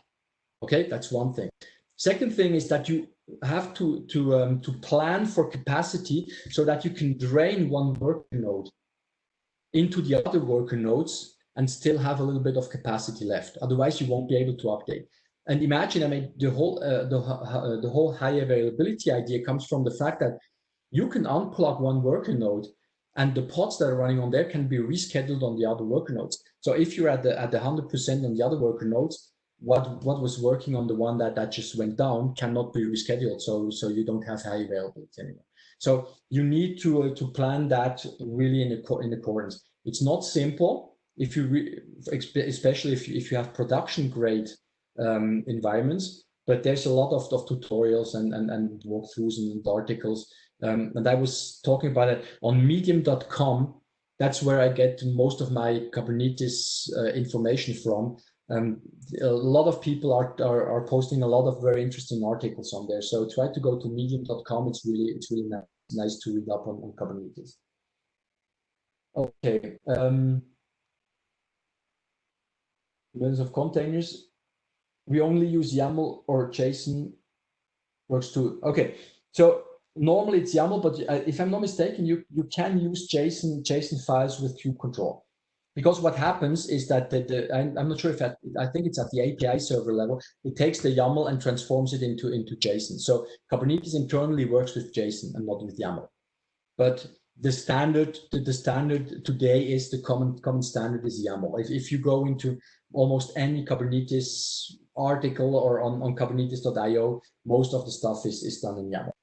Okay, that's one thing. Second thing is that you have to plan for capacity so that you can drain one worker node into the other worker nodes and still have a little bit of capacity left. Otherwise, you won't be able to update. And imagine, I mean, the whole high availability idea comes from the fact that you can unplug one worker node, and the pods that are running on there can be rescheduled on the other worker nodes. So if you're at the 100% on the other worker nodes, what was working on the one that just went down cannot be rescheduled. So you don't have high availability anymore. So you need to plan that really in accordance. It's not simple if you especially if you have production grade environments, but there's a lot of tutorials and walkthroughs and articles. And I was talking about it on medium.com. That's where I get most of my Kubernetes information from. A lot of people are posting a lot of very interesting articles on there. So try to go to medium.com. It's really nice to read up on Kubernetes. Okay. Millions of containers. We only use YAML or JSON works too. Okay, so normally it's YAML, but if I'm not mistaken, you can use JSON files with kube control. Because what happens is that I'm not sure if I think it's at the API server level, it takes the YAML and transforms it into JSON. So Kubernetes internally works with JSON and not with YAML. But the standard today is the common standard is YAML. If you go into almost any Kubernetes article or on kubernetes.io, most of the stuff is done in YAML.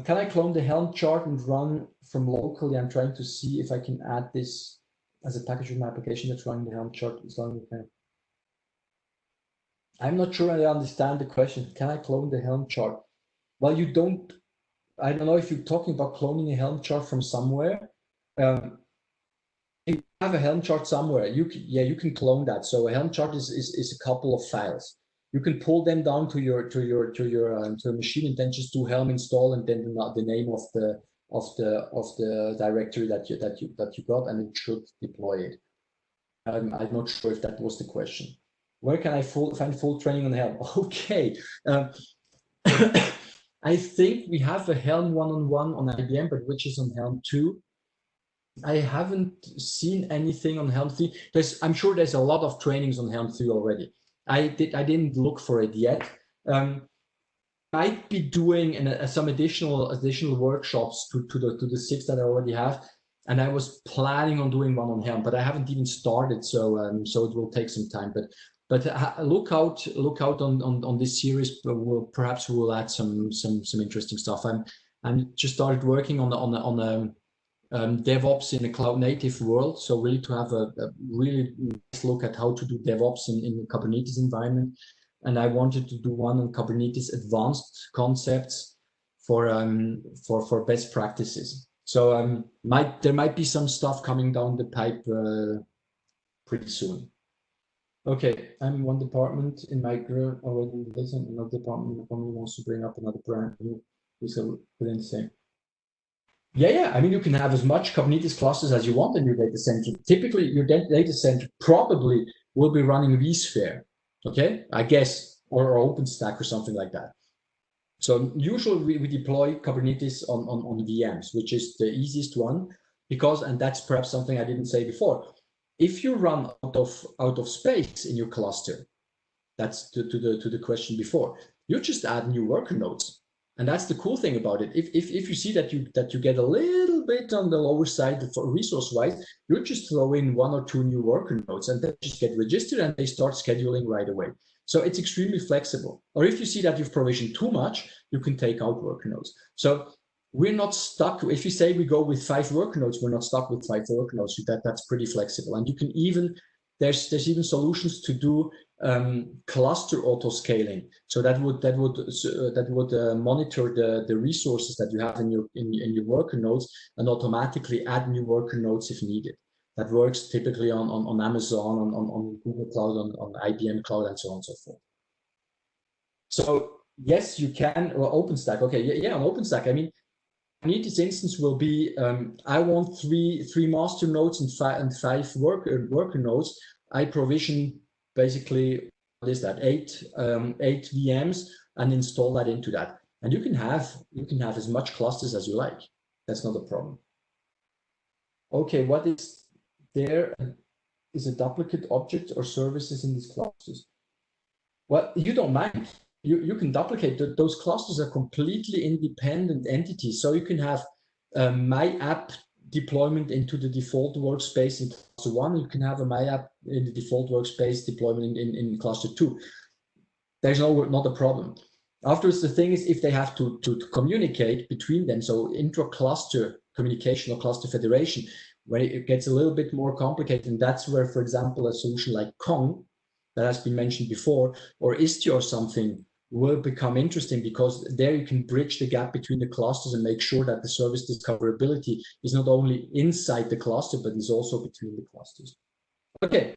Can I clone the Helm chart and run from locally? I'm trying to see if I can add this as a package with my application that's running the Helm chart. I'm not sure I understand the question. Can I clone the Helm chart? Well, you don't. I don't know if you're talking about cloning a Helm chart from somewhere. If you have a Helm chart somewhere, you can clone that. So a Helm chart is a couple of files. You can pull them down to your machine and then just do Helm install and then the name of the directory that you got, and it should deploy it. I'm not sure if that was the question. Where can I find full training on Helm? Okay. I think we have a Helm one-on-one on IBM, but which is on Helm 2. I haven't seen anything on Helm 3. I'm sure there's a lot of trainings on Helm 3 already. I didn't look for it yet. Might be doing some additional workshops to the 6 that I already have, and I was planning on doing one on Helm, but I haven't even started, so it will take some time. But look out on this series. Perhaps we'll add some interesting stuff. I'm just started working on DevOps in a cloud native world. So really to have a really nice look at how to do DevOps in the Kubernetes environment. And I wanted to do one on Kubernetes advanced concepts for best practices. So there might be some stuff coming down the pipe pretty soon. Okay, I'm in one department in my group already. Another department only wants to bring up another brand new. So within the same. Yeah. I mean, you can have as much Kubernetes clusters as you want in your data center. Typically, your data center probably will be running vSphere, okay? I guess, or OpenStack or something like that. So usually we deploy Kubernetes on VMs, which is the easiest one because, and that's perhaps something I didn't say before. If you run out of space in your cluster, that's to the question before, you just add new worker nodes. And that's the cool thing about it. If you see that you get a little bit on the lower side for resource-wise, you just throw in 1 or 2 new worker nodes and they just get registered and they start scheduling right away. So it's extremely flexible. Or if you see that you've provisioned too much, you can take out worker nodes. So we're not stuck. If you say we go with 5 worker nodes, we're not stuck with 5 worker nodes. That's pretty flexible. And you can even, there's even solutions to do cluster auto scaling. So that would monitor the resources that you have in your worker nodes and automatically add new worker nodes if needed. That works typically on Amazon, on Google Cloud, on IBM Cloud, and so on and so forth. So yes, you can. Well, OpenStack. Okay, yeah, on OpenStack. I mean, Kubernetes instance will be I want three master nodes and 5 worker nodes. I provision basically what is that 8 VMs and install that into that, and you can have as much clusters as you like. That's not a problem. Okay, what is there is a duplicate object or services in these clusters? Well, you don't mind. You can duplicate. Those clusters are completely independent entities. So you can have my app deployment into the default workspace in cluster 1. You can have a my app in the default workspace deployment in cluster 2. There's not a problem. Afterwards, the thing is if they have to communicate between them, so intra-cluster communication or cluster federation, where it gets a little bit more complicated, and that's where, for example, a solution like Kong that has been mentioned before, or Istio or something, will become interesting because there you can bridge the gap between the clusters and make sure that the service discoverability is not only inside the cluster, but is also between the clusters. Okay,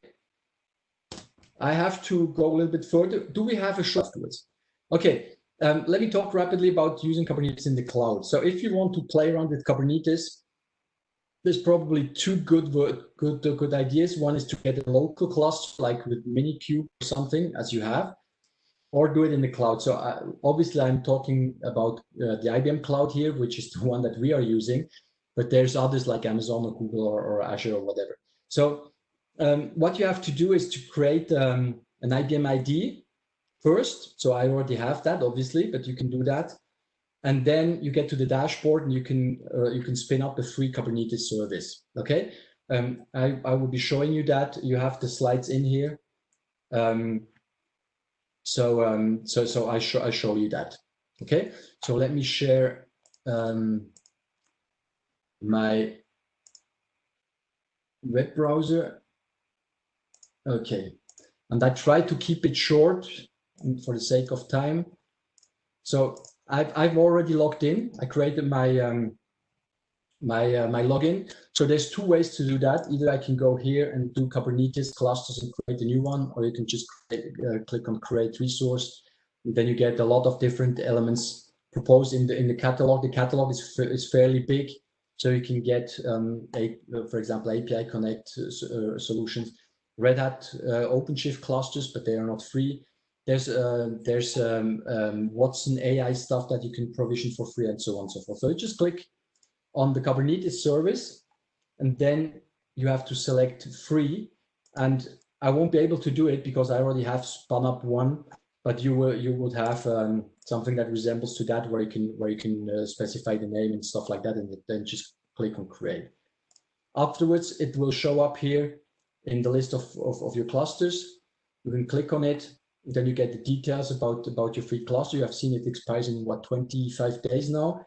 I have to go a little bit further. Do we have a show afterwards? Okay, let me talk rapidly about using Kubernetes in the cloud. So if you want to play around with Kubernetes, there's probably two good ideas. One is to get a local cluster, like with Minikube or something, as you have, or do it in the cloud. So obviously, I'm talking about the IBM cloud here, which is the one that we are using, but there's others like Amazon or Google or Azure or whatever. So what you have to do is to create an IBM ID first. So I already have that, obviously, but you can do that. And then you get to the dashboard and you can spin up a free Kubernetes service. Okay, I will be showing you that. You have the slides in here. So I show you that. Okay, so let me share my web browser. Okay, and I try to keep it short for the sake of time. So I've already logged in. I created my my login. So there's two ways to do that. Either I can go here and do Kubernetes clusters and create a new one, or you can just click on create resource. And then you get a lot of different elements proposed in the catalog. The catalog is fairly big, so you can get for example, API Connect solutions, Red Hat OpenShift clusters, but they are not free. There's Watson AI stuff that you can provision for free, and so on and so forth. So you just click on the Kubernetes service, and then you have to select free. And I won't be able to do it because I already have spun up one, but you would have something that resembles to that, where you can specify the name and stuff like that, and then just click on create. Afterwards, it will show up here in the list of your clusters. You can click on it. Then you get the details about your free cluster. You have seen it expires in what, 25 days now.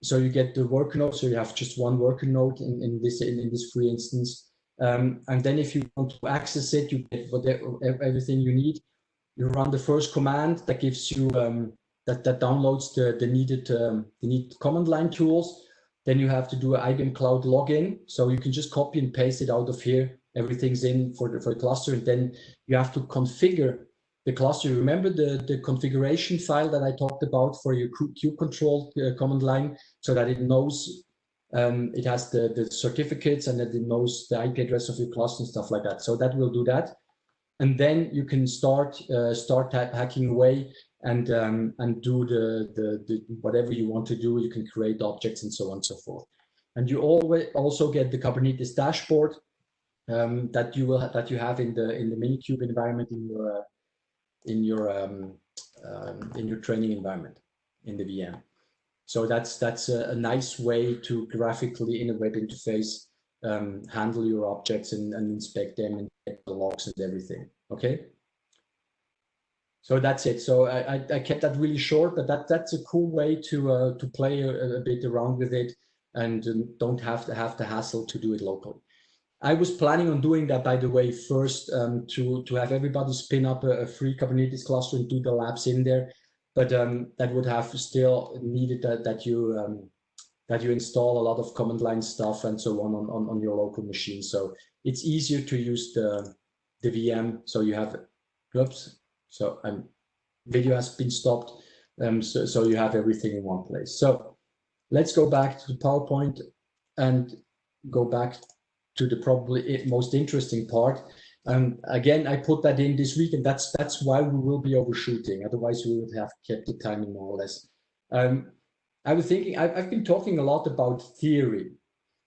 So you get the worker node. So you have just one worker node in this free instance. And then if you want to access it, you get everything you need. You run the first command that gives you that downloads the needed command line tools. Then you have to do an IBM Cloud login. So you can just copy and paste it out of here. Everything's in for the cluster, and then you have to configure the cluster. You remember the configuration file that I talked about for your kube control command line, so that it knows it has the certificates, and that it knows the IP address of your cluster and stuff like that. So that will do that, and then you can start hacking away and do the whatever you want to do. You can create objects and so on and so forth, and you also get the Kubernetes dashboard that you have in the Minikube environment in your training environment in the VM. So that's a nice way to graphically in a web interface handle your objects and inspect them and get the logs and everything. Okay. So that's it. So I kept that really short, but that's a cool way to play a bit around with it and don't have the hassle to do it locally. I was planning on doing that, by the way, first to have everybody spin up a free Kubernetes cluster and do the labs in there, but that would have still needed that you install a lot of command line stuff and so on your local machine. So it's easier to use the VM. So you have, oops, so video has been stopped. So you have everything in one place. So let's go back to the PowerPoint and go back to the probably most interesting part. Again, I put that in this week, and that's why we will be overshooting. Otherwise, we would have kept the timing more or less. I was thinking, I've been talking a lot about theory.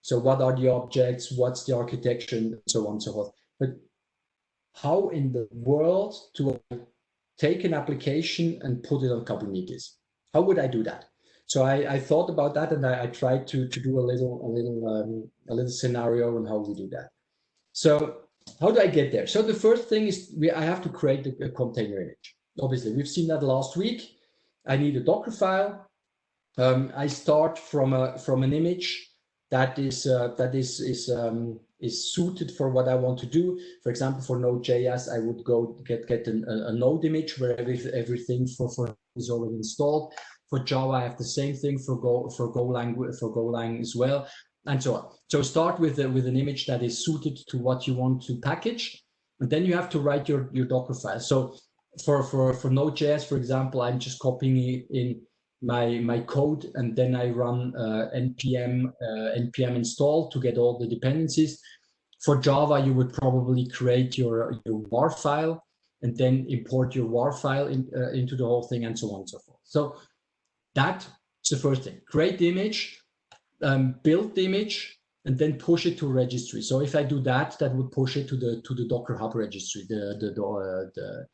So what are the objects? What's the architecture? And so on and so forth. But how in the world to take an application and put it on Kubernetes? How would I do that? So I thought about that, and I tried to do a little scenario on how we do that. So how do I get there? So the first thing is I have to create a container image. Obviously, we've seen that last week. I need a Docker file. I start from an image that is suited for what I want to do. For example, for Node.js, I would go get a node image where everything for is already installed. For Java, I have the same thing for Golang as well, and so on. So start with an image that is suited to what you want to package, and then you have to write your Docker file. So for Node.js, for example, I'm just copying it my code, and then I run npm install to get all the dependencies. For Java, you would probably create your var file and then import your var file into the whole thing, and so on and so forth. So that's the first thing. Create the image, build the image, and then push it to a registry. So if I do that, that would push it to the Docker Hub registry, the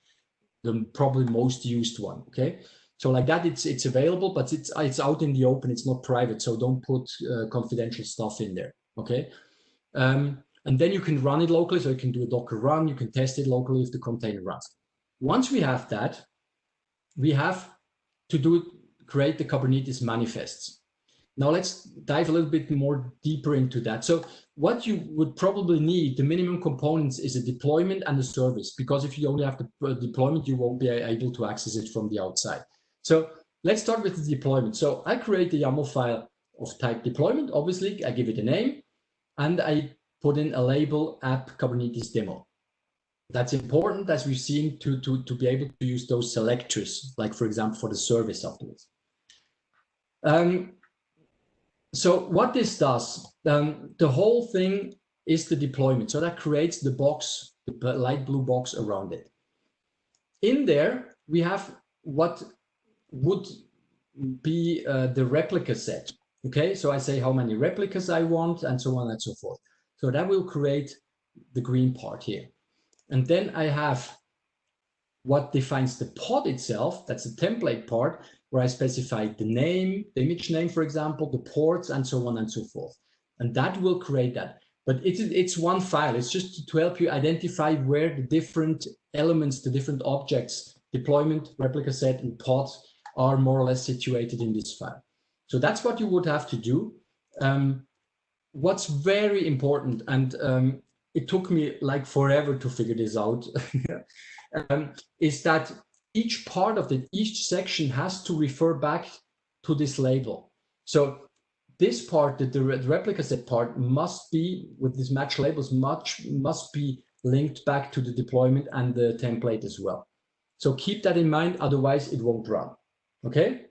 probably most used one. Okay, so like that, it's available, but it's out in the open. It's not private, so don't put confidential stuff in there. Okay, and then you can run it locally. So you can do a Docker run. You can test it locally if the container runs. Once we have that, we have to create the Kubernetes manifests. Now let's dive a little bit more deeper into that. So what you would probably need, the minimum components, is a deployment and a service, because if you only have the deployment, you won't be able to access it from the outside. So let's start with the deployment. So I create the YAML file of type deployment. Obviously, I give it a name, and I put in a label app Kubernetes demo. That's important, as we've seen, to be able to use those selectors, like for example, for the service afterwards. So what this does, the whole thing is the deployment. So that creates the box, the light blue box around it. In there, we have what would be the replica set. Okay, so I say how many replicas I want, and so on and so forth. So that will create the green part here. And then I have what defines the pod itself. That's the template part, where I specify the name, the image name, for example, the ports, and so on and so forth. And that will create that. But it's one file. It's just to help you identify where the different elements, the different objects, deployment, replica set, and pods are more or less situated in this file. So that's what you would have to do. What's very important, and it took me like forever to figure this out, is that each part of it, each section has to refer back to this label. So this part, the replica set part, must be, with these match labels, must be linked back to the deployment and the template as well. So keep that in mind, otherwise it won't run. Okay.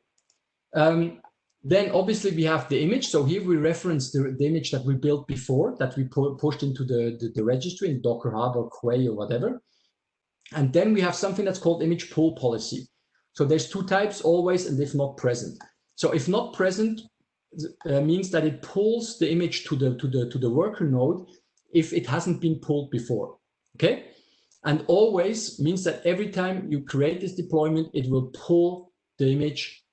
Then obviously we have the image. So here we reference the image that we built before, that we pushed into the registry in Docker Hub or Quay or whatever. And then we have something that's called image pull policy. So there's two types, always and if not present. So if not present means that it pulls the image to the worker node if it hasn't been pulled before. Okay. And always means that every time you create this deployment, it will pull the image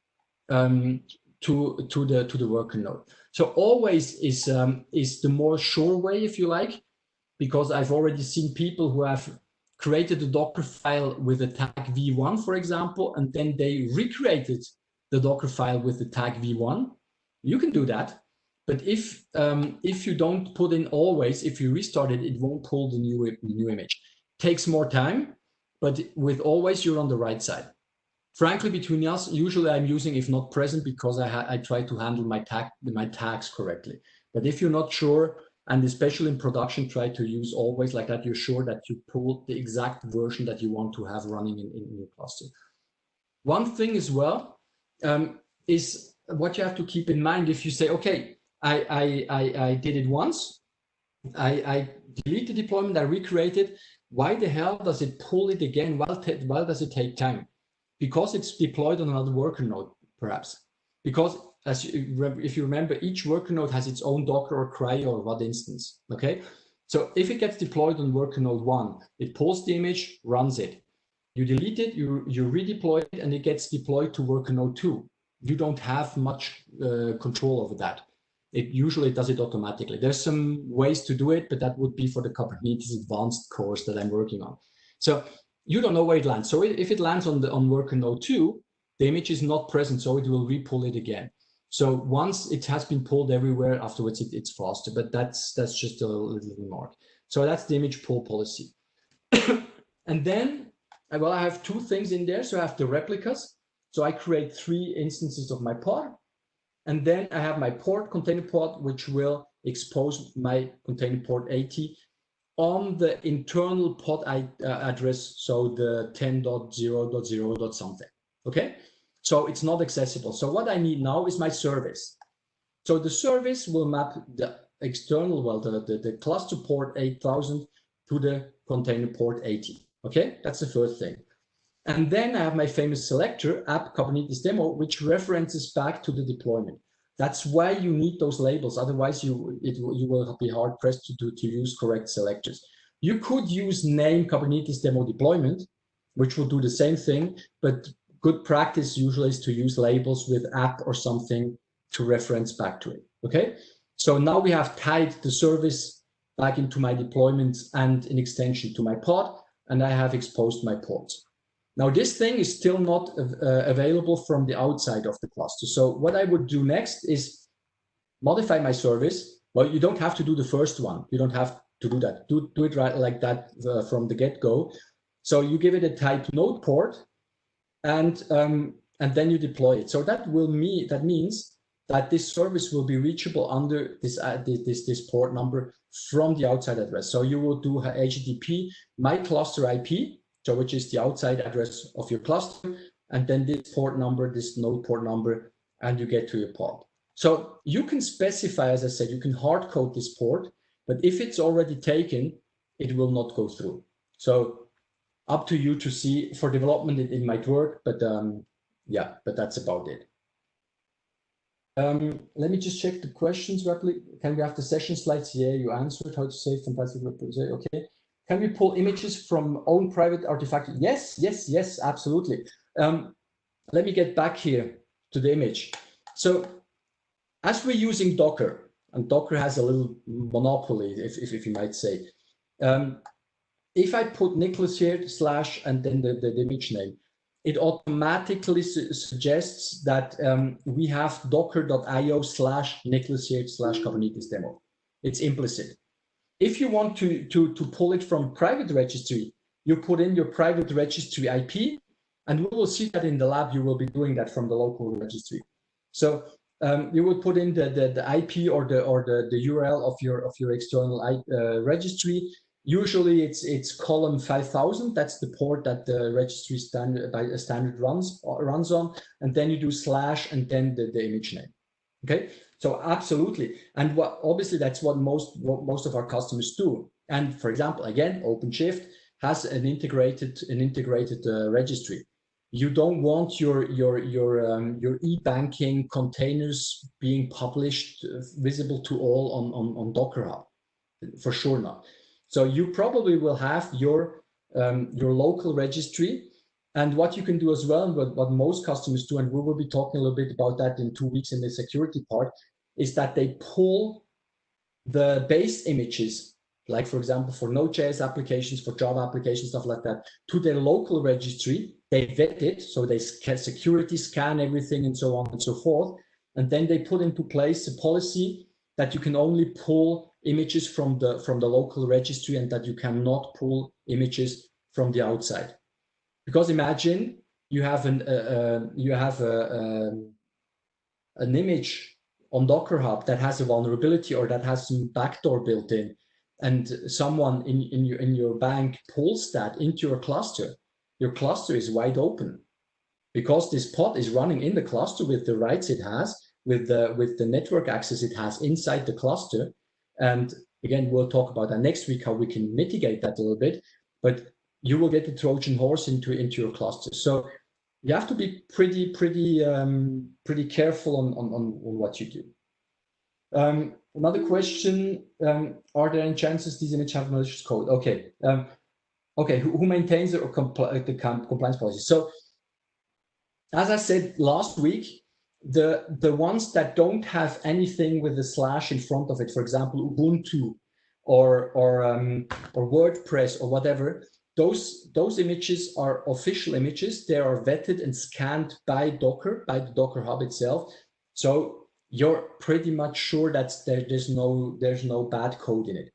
to the worker node. So always is the more sure way, if you like, because I've already seen people who have created a Docker file with the tag v1, for example, and then they recreated the Docker file with the tag v1. You can do that, but if you don't put in always, if you restart it, it won't pull the new image. Takes more time, but with always you're on the right side. Frankly, between us, usually I'm using if not present because I try to handle my tags correctly. But if you're not sure, and especially in production, try to use always like that. You're sure that you pull the exact version that you want to have running in your cluster. One thing as well is what you have to keep in mind. If you say, okay, I did it once, I delete the deployment, I recreate it. Why the hell does it pull it again? Why does it take time? Because it's deployed on another worker node, perhaps. Because if you remember, each worker node has its own Docker or CRI or what instance, okay? So if it gets deployed on worker node 1, it pulls the image, runs it. You delete it, you redeploy it, and it gets deployed to worker node 2. You don't have much control over that. It usually does it automatically. There's some ways to do it, but that would be for the Kubernetes advanced course that I'm working on. So you don't know where it lands. So if it lands on worker node 2, the image is not present, so it will re-pull it again. So once it has been pulled everywhere, afterwards it's faster, but that's just a little remark. So that's the image pull policy. And then, well, I have two things in there. So I have the replicas. So I create 3 instances of my pod. And then I have my port, container port, which will expose my container port 80 on the internal pod address, so the 10.0.0. something. Okay, So it's not accessible. So what I need now is my service. So the service will map the external, well, the cluster port 8000 to the container port 80. Okay, that's the first thing. And then I have my famous selector, app Kubernetes demo, which references back to the deployment. That's why you need those labels. Otherwise, you will be hard pressed to use correct selectors. You could use name Kubernetes demo deployment, which will do the same thing, but good practice usually is to use labels with app or something to reference back to it. Okay, so now we have tied the service back into my deployment and an extension to my pod, and I have exposed my ports. Now this thing is still not available from the outside of the cluster. So what I would do next is modify my service. Well, you don't have to do the first one. You don't have to do that. Do it right like that from the get-go. So you give it a type node port, and then you deploy it. So that means that this service will be reachable under this port number from the outside address. So you will do HTTP my cluster IP, so which is the outside address of your cluster, and then this port number, this node port number, and you get to your pod. So you can specify, as I said, you can hard code this port, but if it's already taken, it will not go through. So up to you to see. For development, it might work, but yeah, but that's about it. Let me just check the questions rapidly. Can we have the session slides? Yeah, you answered how to say fantastic. Okay. Can we pull images from own private artifact? Yes, yes, yes, absolutely. Let me get back here to the image. So as we're using Docker, and Docker has a little monopoly, if you might say, if I put Nicholas here, / and then the image name, it automatically suggests that we have docker.io / Nicholas here / Kubernetes demo. It's implicit. If you want to pull it from private registry, you put in your private registry IP, and we will see that in the lab. You will be doing that from the local registry. So you would put in the IP or the URL of your external registry. Usually it's column 5000. That's the port that the registry standard runs on, and then you do / and then the image name. Okay. So absolutely, and obviously that's what most of our customers do. And for example, again, OpenShift has an integrated registry. You don't want your e-banking containers being published visible to all on Docker Hub, for sure not. So you probably will have your local registry. And what you can do as well, and what most customers do, and we will be talking a little bit about that in 2 weeks in the security part, is that they pull the base images, like for example, for Node.js applications, for Java applications, stuff like that, to their local registry. They vet it, so they security scan everything and so on and so forth. And then they put into place a policy that you can only pull images from the local registry, and that you cannot pull images from the outside. Because imagine you have an image on Docker Hub that has a vulnerability or that has some backdoor built in, and someone in your bank pulls that into your cluster. Your cluster is wide open because this pod is running in the cluster with the rights it has, with the network access it has inside the cluster. And again, we'll talk about that next week, how we can mitigate that a little bit. But you will get the Trojan horse into your cluster. So you have to be pretty careful on what you do. Another question: are there any chances these images have malicious code? Okay, okay. Who maintains the compliance policy? So, as I said last week, the ones that don't have anything with a / in front of it, for example, Ubuntu or WordPress or whatever. Those images are official images. They are vetted and scanned by Docker, by the Docker Hub itself. So you're pretty much sure that there's no bad code in it,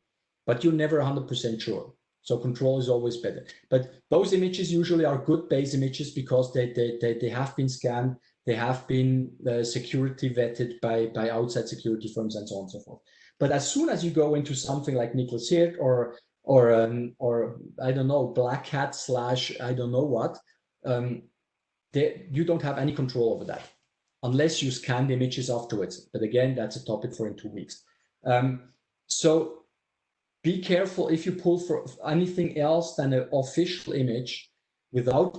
but you're never 100% sure. So control is always better. But those images usually are good base images because they have been scanned, they have been security vetted by outside security firms and so on and so forth. But as soon as you go into something like Nicholas here or I don't know, Black Hat / I don't know what, you don't have any control over that unless you scan the images afterwards. But again, that's a topic for in 2 weeks. So be careful if you pull for anything else than an official image without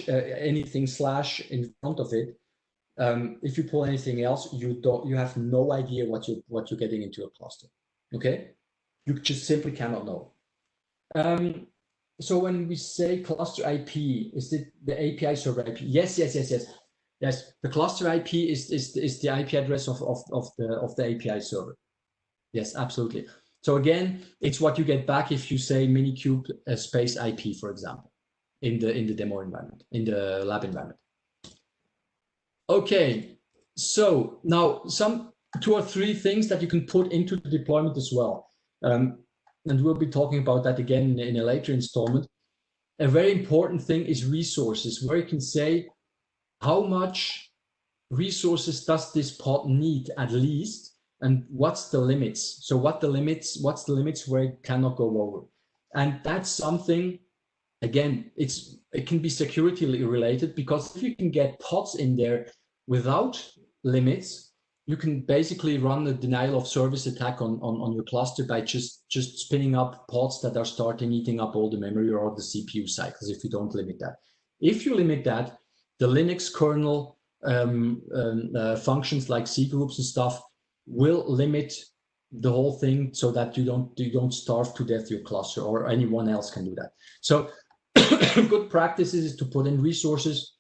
anything slash in front of it. If you pull anything else, you have no idea what you're getting into a cluster. Okay, you just simply cannot know. So when we say cluster IP, is it the API server IP? Yes. The cluster IP is the IP address of the API server. Yes, absolutely. So again, it's what you get back if you say Minikube space IP, for example, in the demo environment, in the lab environment. Okay, so now some 2 or 3 things that you can put into the deployment as well. And we'll be talking about that again in a later installment. A very important thing is resources, where you can say how much resources does this pod need at least, and what's the limits. So what's the limits where it cannot go over. And that's something, again, it can be security related, because if you can get pods in there without limits, you can basically run a denial of service attack on your cluster by just spinning up pods that are starting eating up all the memory or the CPU cycles if you don't limit that. If you limit that, the Linux kernel functions like C groups and stuff will limit the whole thing so that you don't starve to death your cluster, or anyone else can do that. So good practice is to put in resources,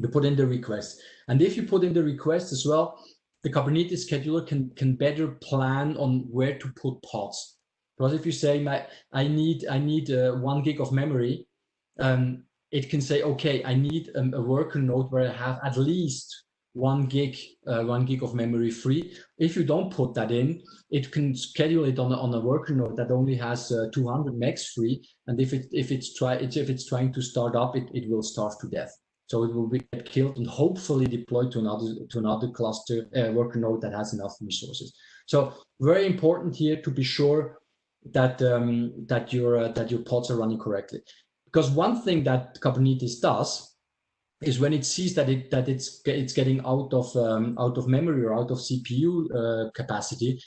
to put in the requests. And if you put in the request as well, the Kubernetes scheduler can better plan on where to put pods. Because if you say I need 1 gig of memory, it can say, okay, I need a worker node where I have at least 1 gig of memory free. If you don't put that in, it can schedule it on a worker node that only has 200 megs free, and if it's trying to start up, it will starve to death. So it will get killed and hopefully deployed to another cluster worker node that has enough resources. So very important here to be sure that that your pods are running correctly. Because one thing that Kubernetes does is when it sees that it's getting out of memory or out of CPU capacity,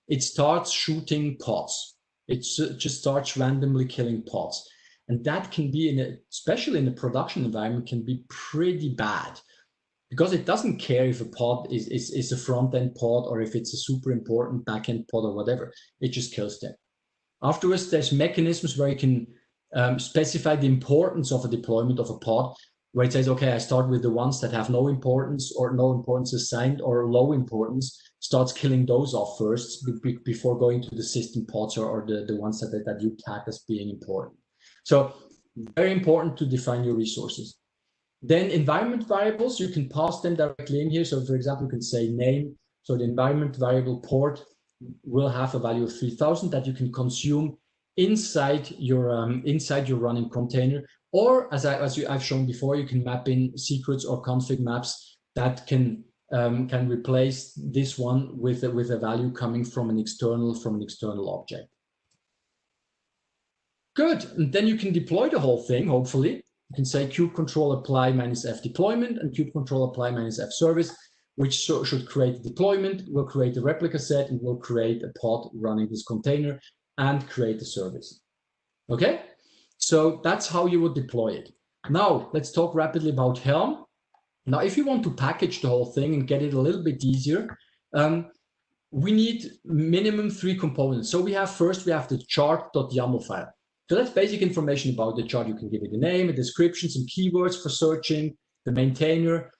it starts shooting pods. It just starts randomly killing pods. And that can be, especially in a production environment, can be pretty bad, because it doesn't care if a pod is a front-end pod or if it's a super important back-end pod or whatever. It just kills them. Afterwards, there's mechanisms where you can specify the importance of a deployment of a pod, where it says, okay, I start with the ones that have no importance or no importance assigned or low importance, starts killing those off first before going to the system pods or the ones that you tag as being important. So very important to define your resources. Then environment variables, you can pass them directly in here. So for example, you can say name. So the environment variable port will have a value of 3000 that you can consume inside your running container. Or as I've shown before, you can map in secrets or config maps that can replace this one with a value coming from an external object. Good, and then you can deploy the whole thing, hopefully. You can say kube control apply -f deployment and kube control apply -f service, which should create a deployment, will create a replica set, and will create a pod running this container and create a service. Okay, so that's how you would deploy it. Now, let's talk rapidly about Helm. Now, if you want to package the whole thing and get it a little bit easier, we need minimum 3 components. So we have the chart.yaml file. So that's basic information about the chart. You can give it a name, a description, some keywords for searching, the maintainer,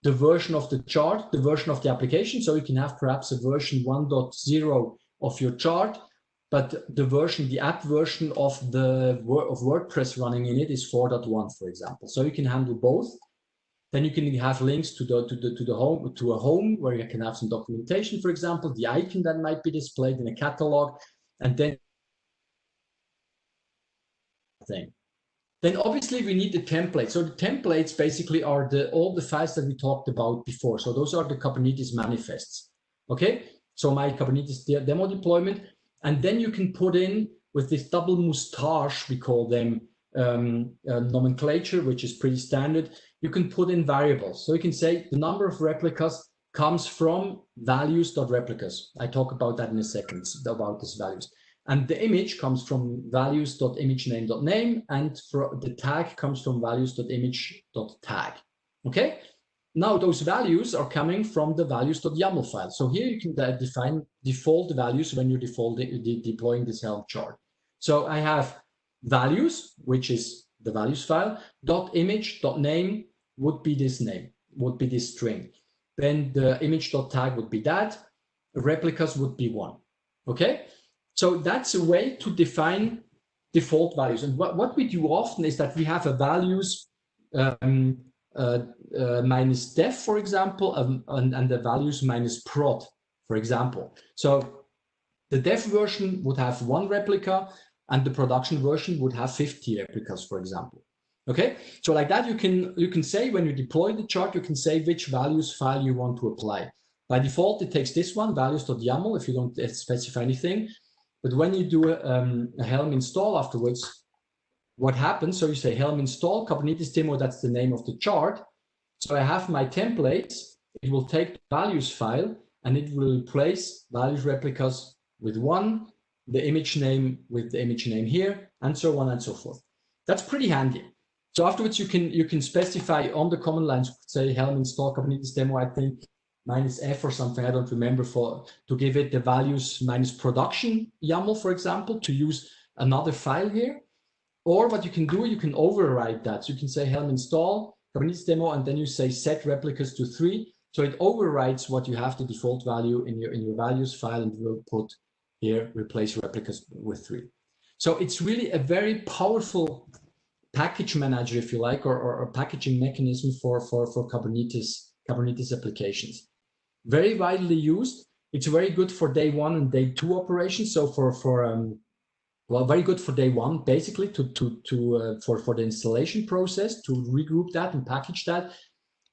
the version of the chart, the version of the application. So you can have perhaps a version 1.0 of your chart, but the app version of WordPress running in it is 4.1, for example. So you can handle both. Then you can have links to a home where you can have some documentation, for example, the icon that might be displayed in a catalog, and then obviously we need the template. So the templates basically are all the files that we talked about before. So those are the Kubernetes manifests. Okay, so my Kubernetes demo deployment, and then you can put in with this double mustache, we call them, nomenclature, which is pretty standard, you can put in variables. So you can say the number of replicas comes from values.replicas. I talk about that in a second, about these values. And the image comes from values.imageName.name, and the tag comes from values.image.tag. Okay? Now those values are coming from the values.yaml file. So here you can define default values when you're deploying this Helm chart. So I have values, which is the values file, .image.name would be this name, would be this string. Then the image.tag would be that, replicas would be one. Okay? So that's a way to define default values. And what we do often is that we have a values minus def, for example, and the values minus prod, for example. So the def version would have 1 replica, and the production version would have 50 replicas, for example. Okay, so like that, you can say when you deploy the chart, you can say which values file you want to apply. By default, it takes this one, values.yaml, if you don't specify anything. But when you do a Helm install afterwards, what happens? So you say Helm install Kubernetes demo, that's the name of the chart. So I have my templates. It will take the values file and it will replace values replicas with 1, the image name with the image name here, and so on and so forth. That's pretty handy. So afterwards, you can specify on the command lines, say Helm install Kubernetes demo, I think -f or something, I don't remember, to give it the values minus production YAML, for example, to use another file here. Or what you can do, you can override that. So you can say Helm install Kubernetes demo, and then you say set replicas to 3. So it overrides what you have the default value in your values file, and will put here replace replicas with 3. So it's really a very powerful package manager, if you like, or packaging mechanism for Kubernetes applications. Very widely used. It's very good for day 1 and day 2 operations. So well, very good for day 1, basically, for the installation process, to regroup that and package that.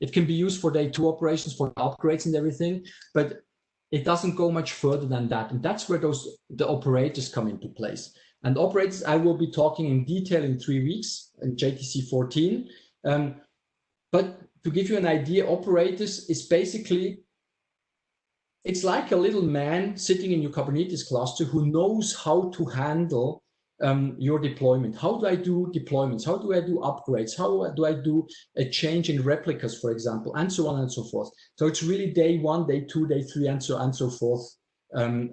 It can be used for day 2 operations, for upgrades and everything, but it doesn't go much further than that. And that's where the operators come into place. And operators, I will be talking in detail in 3 weeks in JTC 14. But to give you an idea, operators is basically, it's like a little man sitting in your Kubernetes cluster who knows how to handle your deployment. How do I do deployments? How do I do upgrades? How do I do a change in replicas, for example, and so on and so forth. So it's really day 1, day 2, day 3, and so forth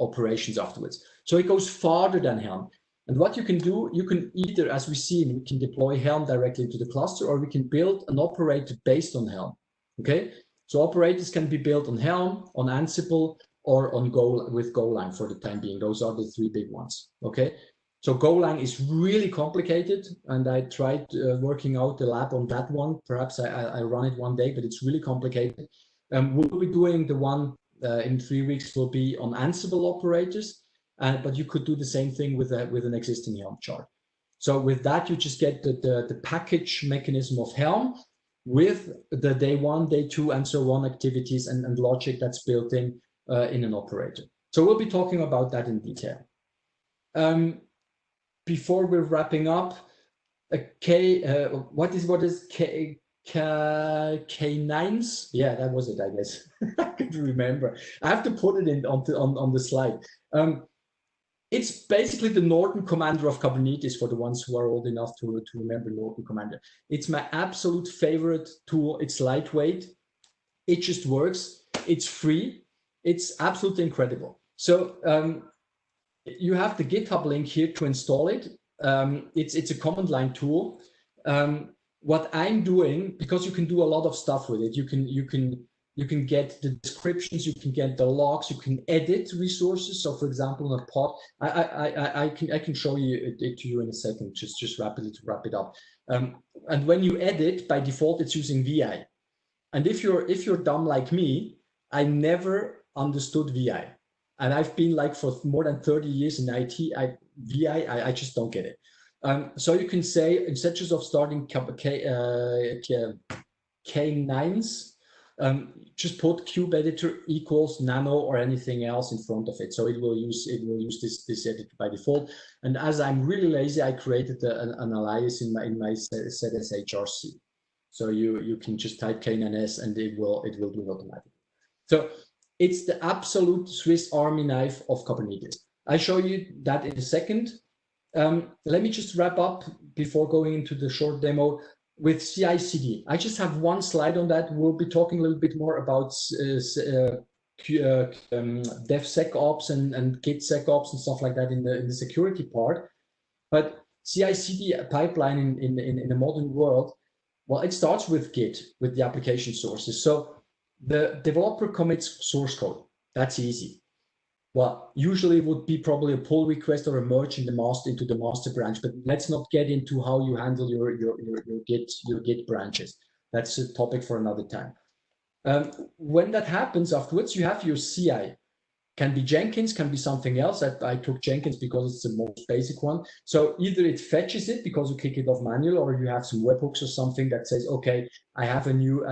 operations afterwards. So it goes farther than Helm. And what you can do, you can either, as we see, we can deploy Helm directly into the cluster, or we can build an operator based on Helm. Okay, so operators can be built on Helm, on Ansible, or on with Golang for the time being. Those are the 3 big ones. Okay, so Golang is really complicated, and I tried working out the lab on that one. Perhaps I run it one day, but it's really complicated. We'll be doing the one in 3 weeks. Will be on Ansible operators. But you could do the same thing with an existing Helm chart. So with that, you just get the package mechanism of Helm with the day 1, day 2, and so on activities and logic that's built in an operator. So we'll be talking about that in detail. Before we're wrapping up, what is K9s? Yeah, that was it, I guess. I can't remember. I have to put it in on the slide. It's basically the Norton Commander of Kubernetes for the ones who are old enough to remember Norton Commander. It's my absolute favorite tool. It's lightweight. It just works. It's free. It's absolutely incredible. So you have the GitHub link here to install it. It's a command line tool. What I'm doing, because you can do a lot of stuff with it, you can get the descriptions, you can get the logs, you can edit resources. So, for example, in a pod, I can show you it to you in a second. Just rapidly to wrap it up. And when you edit, by default, it's using VI. And if you're dumb like me, I never understood VI, and I've been like for more than 30 years in IT. I just don't get it. So you can say, instead of starting K9s. just put cube editor equals nano or anything else in front of it. So it will use this editor by default. And as I'm really lazy, I created an alias in my set as HRC. So you can just type K9S and it will do it automatically. So it's the absolute Swiss Army knife of Kubernetes. I show you that in a second. Let me just wrap up before going into the short demo with CI/CD. I just have one slide on that. We'll be talking a little bit more about DevSecOps and GitSecOps and stuff like that in the security part. But CI/CD pipeline in a modern world, well, it starts with Git, with the application sources. So the developer commits source code. That's easy. Well, usually it would be probably a pull request or a merge into the master branch, but let's not get into how you handle your Git branches. That's a topic for another time. When that happens, afterwards you have your CI. Can be Jenkins, can be something else. I took Jenkins because it's the most basic one. So either it fetches it because you kick it off manual, or you have some webhooks or something that says, okay, I have a new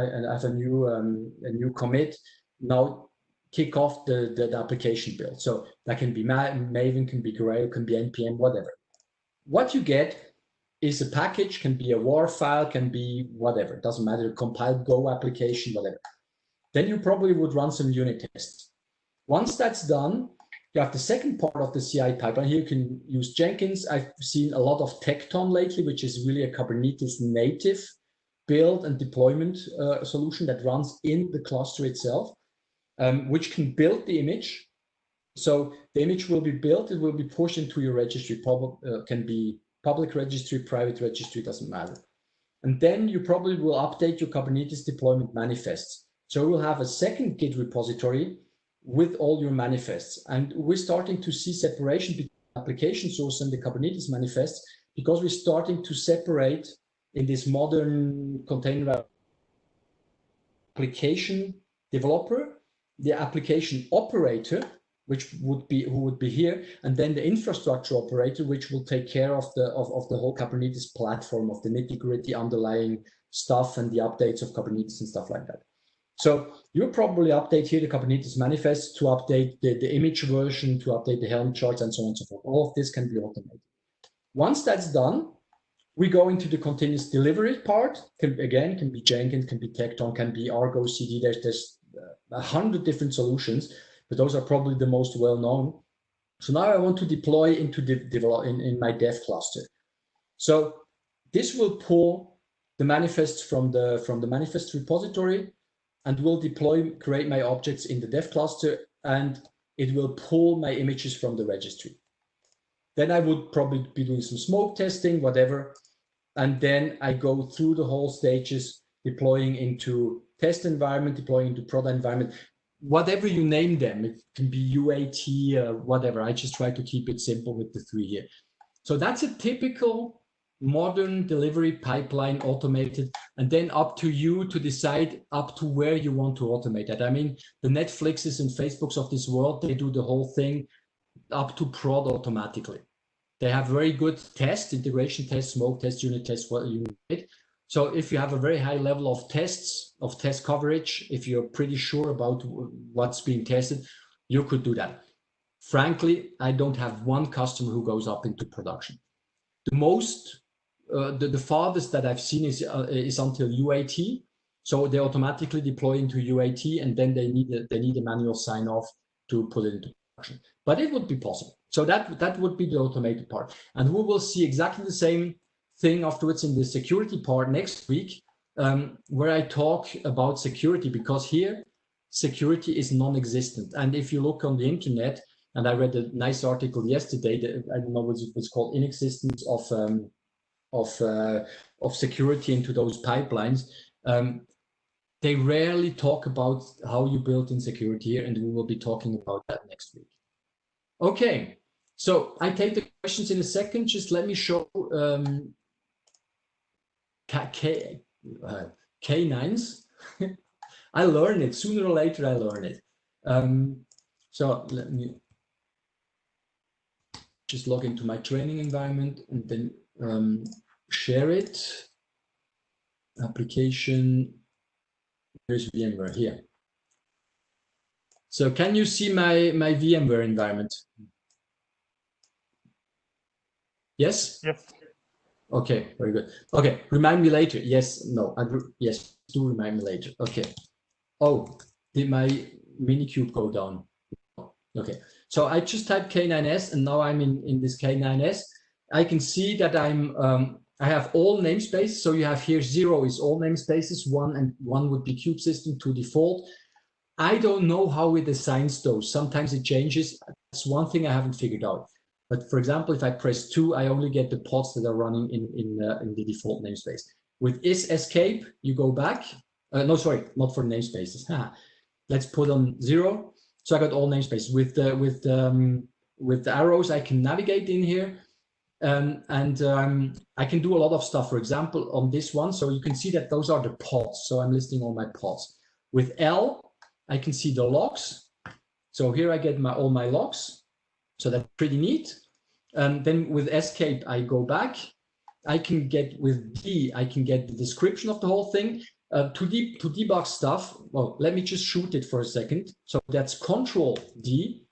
commit. Now kick off the application build. So that can be Maven, can be Grail, can be NPM, whatever. What you get is a package, can be a WAR file, can be whatever. It doesn't matter, compiled Go application, whatever. Then you probably would run some unit tests. Once that's done, you have the second part of the CI pipeline. Here you can use Jenkins. I've seen a lot of Tekton lately, which is really a Kubernetes native build and deployment solution that runs in the cluster itself, which can build the image. So the image will be built, it will be pushed into your registry, can be public registry, private registry, doesn't matter. And then you probably will update your Kubernetes deployment manifests. So we'll have a second Git repository with all your manifests. And we're starting to see separation between the application source and the Kubernetes manifests, because we're starting to separate in this modern container application developer, the application operator, who would be here, and then the infrastructure operator, which will take care of the whole Kubernetes platform, of the nitty-gritty underlying stuff and the updates of Kubernetes and stuff like that. So you'll probably update here the Kubernetes manifest to update the image version, to update the Helm charts, and so on and so forth. All of this can be automated. Once that's done, we go into the continuous delivery part. Can be Jenkins, can be Tekton, can be Argo CD. There's 100 different solutions, but those are probably the most well-known. So now I want to deploy into in my dev cluster. So this will pull the manifests from the manifest repository, and will create my objects in the dev cluster, and it will pull my images from the registry. Then I would probably be doing some smoke testing, whatever. And then I go through the whole stages, deploying into test environment, deploying into product environment, whatever you name them. It can be UAT, whatever. I just try to keep it simple with the 3 here. So that's a typical modern delivery pipeline, automated, and then up to you to decide up to where you want to automate that. I mean, the Netflixes and Facebooks of this world, they do the whole thing up to prod automatically. They have very good tests, integration tests, smoke tests, unit tests, what you need. So if you have a very high level of tests, of test coverage, if you're pretty sure about what's being tested, you could do that. Frankly, I don't have one customer who goes up into production. The most, the farthest that I've seen is until UAT. So they automatically deploy into UAT, and then they need a manual sign off to put it into production. But it would be possible. So that would be the automated part. And we will see exactly the same thing afterwards in the security part next week, where I talk about security, because here security is non-existent. And if you look on the internet, and I read a nice article yesterday, I don't know what it's called, inexistence of security into those pipelines. They rarely talk about how you build in security here, and we will be talking about that next week. Okay, so I take the questions in a second. Just let me show K9s. I learn it sooner or later. I learn it. So let me just log into my training environment and then share it. Application here's VMware here. So can you see my VMware environment? Yes? Yes. Okay, very good. Okay, remind me later. Yes, no, yes, do remind me later. Okay. Oh, did my Minikube go down? Okay, so I just typed K9S and now I'm in this K9S. I can see that I have all namespaces. So you have here 0 is all namespaces, 1 and 1 would be kube system to default. I don't know how it assigns those. Sometimes it changes. That's one thing I haven't figured out. But for example, if I press 2, I only get the pods that are running in the default namespace. With is escape, you go back. No, sorry, not for namespaces. Let's put on 0. So I got all namespaces. With the arrows, I can navigate in here. I can do a lot of stuff. For example, on this one, so you can see that those are the pods. So I'm listing all my pods. With L, I can see the logs. So here I get all my logs. So that's pretty neat. Then with escape, I go back. I can get with D, I can get the description of the whole thing. To debug stuff, well, let me just shoot it for a second. So that's Control D.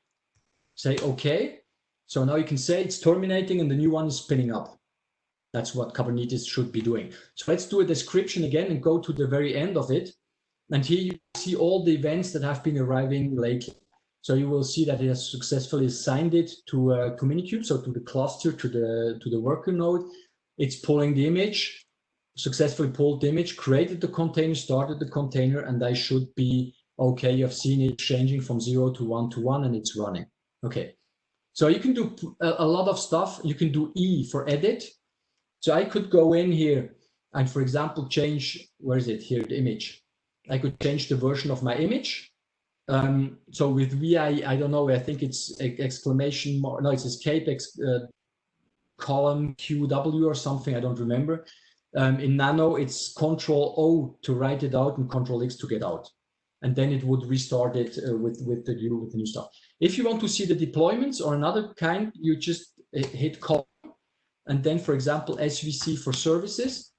Say OK. So now you can say it's terminating and the new one is spinning up. That's what Kubernetes should be doing. So let's do a description again and go to the very end of it. And here you see all the events that have been arriving lately. So you will see that it has successfully assigned it to Minikube, so to the cluster, to the worker node. It's pulling the image, successfully pulled the image, created the container, started the container, and I should be okay. You've seen it changing from 0 to 1 to 1, and it's running. Okay. So you can do a lot of stuff. You can do E for edit. So I could go in here and, for example, change, where is it here, the image. I could change the version of my image. So with V, I don't know, I think it's exclamation mark, no, it's escape, column QW or something, I don't remember. In Nano, it's Control O to write it out and Control X to get out. And then it would restart it with the new stuff. If you want to see the deployments or another kind, you just hit column. And then, for example, SVC for services.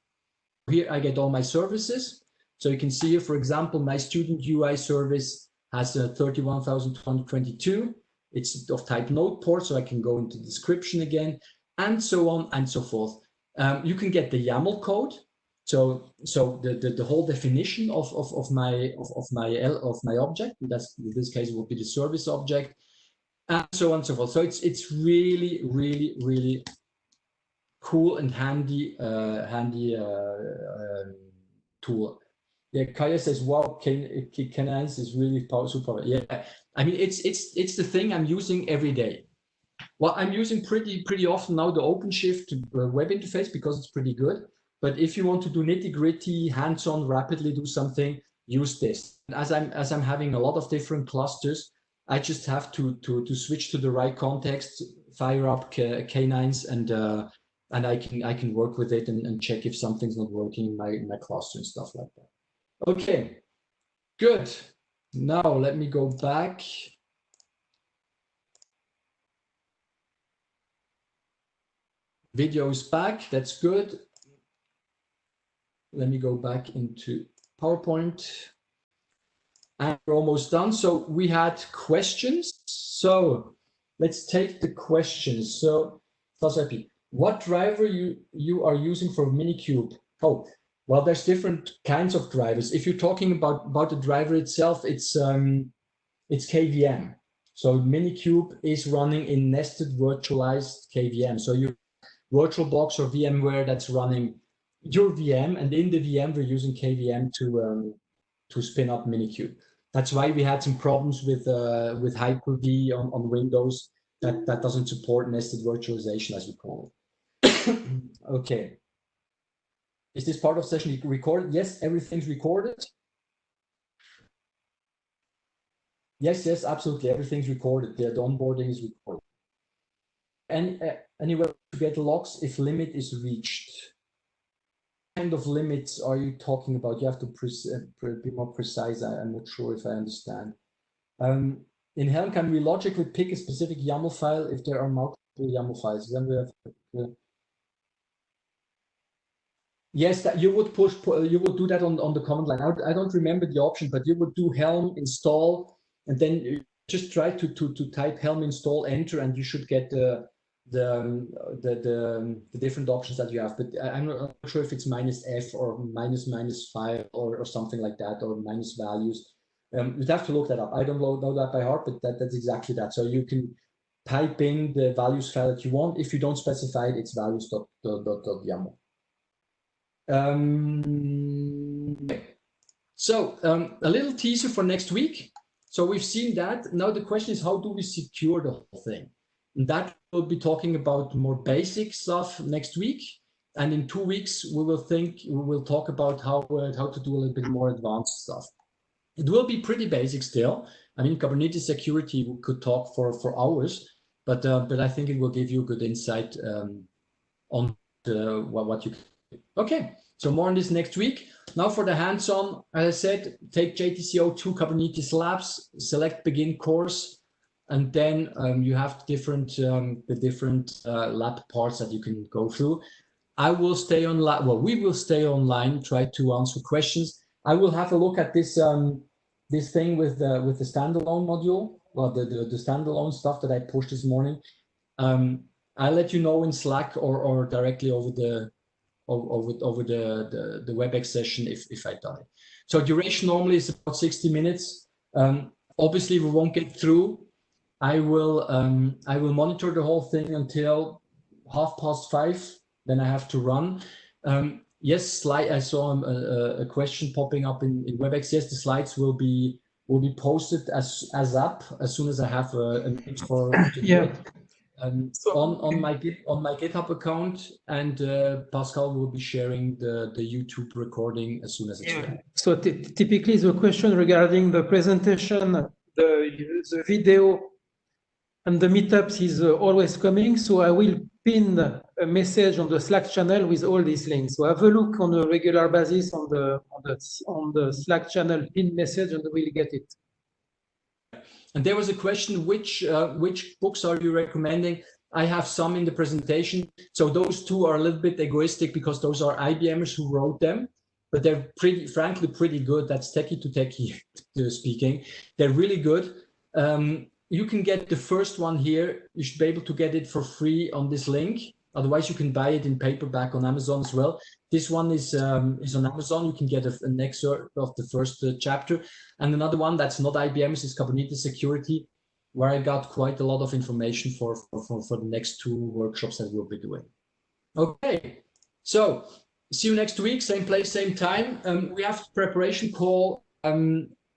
Here I get all my services. So you can see here, for example, my student UI service has 31,222. It's of type node port, so I can go into description again, and so on and so forth. You can get the YAML code. So the whole definition of my object. That's, in this case, it would be the service object, and so on and so forth. So it's really, really, really cool and handy tool. Yeah, Kaya says, "Wow, K9S is really super." Yeah, I mean it's the thing I'm using every day. Well, I'm using pretty often now the OpenShift web interface because it's pretty good. But if you want to do nitty-gritty, hands-on, rapidly do something, use this. As I'm having a lot of different clusters, I just have to switch to the right context, fire up K9s, and I can work with it and check if something's not working in my cluster and stuff like that. Okay, good. Now let me go back. Video is back. That's good. Let me go back into PowerPoint. And we're almost done. So we had questions. So let's take the questions. So, what driver you are using for Minikube? Oh, well, there's different kinds of drivers. If you're talking about the driver itself, it's KVM. So Minikube is running in nested virtualized KVM. So your VirtualBox or VMware that's running your VM, and in the VM we're using KVM to spin up Minikube. That's why we had some problems with Hyper-V on Windows that doesn't support nested virtualization, as we call it. Okay. Is this part of session recorded? Yes, everything's recorded. Yes, absolutely. Everything's recorded. The onboarding is recorded. And anywhere to get logs if limit is reached. What kind of limits are you talking about? You have to be more precise. I'm not sure if I understand. In Helm, can we logically pick a specific YAML file if there are multiple YAML files? Then we have Yes, that you would you would do that on the command line. I don't remember the option, but you would do Helm install, and then you just try to type Helm install enter, and you should get the different options that you have. But I'm not sure if it's -F or -5 or something like that, or minus values. You'd have to look that up. I don't know that by heart, but that's exactly that. So you can type in the values file that you want. If you don't specify it, it's values.yaml. So a little teaser for next week. So we've seen that. Now the question is, how do we secure the whole thing? And that we'll be talking about more basic stuff next week. And in 2 weeks, we will talk about how to do a little bit more advanced stuff. It will be pretty basic still. I mean, Kubernetes security, we could talk for hours, but I think it will give you a good insight on what you can do. Okay, so more on this next week. Now for the hands-on, as I said, take JTC02 Kubernetes Labs, select begin course, and then you have the different lab parts that you can go through. I will stay online. Well, we will stay online, try to answer questions. I will have a look at this this thing with the standalone module, well, the standalone stuff that I pushed this morning. I'll let you know in Slack or directly over the WebEx session if I've done it. So duration normally is about 60 minutes. Obviously, we won't get through. I will monitor the whole thing until 5:30. Then I have to run. Yes, I saw a question popping up in WebEx. Yes, the slides will be posted as soon as I have a minute for to do it. On my GitHub account, and Pascal will be sharing the YouTube recording as soon as it's ready. So typically the question regarding the presentation, the video and the meetups is always coming. So I will pin a message on the Slack channel with all these links. So have a look on a regular basis on the Slack channel pin message, and we'll get it. And there was a question, which books are you recommending? I have some in the presentation. So those two are a little bit egoistic because those are IBMers who wrote them, but they're frankly pretty good. That's techie to techie speaking. They're really good. You can get the first one here. You should be able to get it for free on this link. Otherwise, you can buy it in paperback on Amazon as well. This one is on Amazon. You can get an excerpt of the first chapter. And another one that's not IBM's is Kubernetes Security, where I got quite a lot of information for the next 2 workshops that we'll be doing. Okay, so see you next week, same place, same time. We have preparation call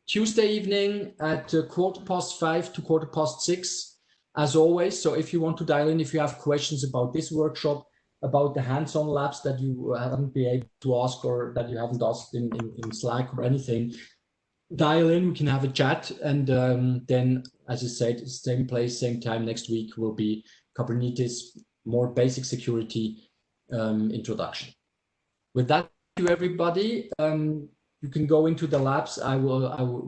Tuesday evening at 5:15 to 5:15, as always. So if you want to dial in, if you have questions about this workshop, about the hands-on labs that you haven't been able to ask or that you haven't asked in Slack or anything, dial in, we can have a chat. And then, as I said, same place, same time next week will be Kubernetes, more basic security introduction. With that, thank you everybody. You can go into the labs. I will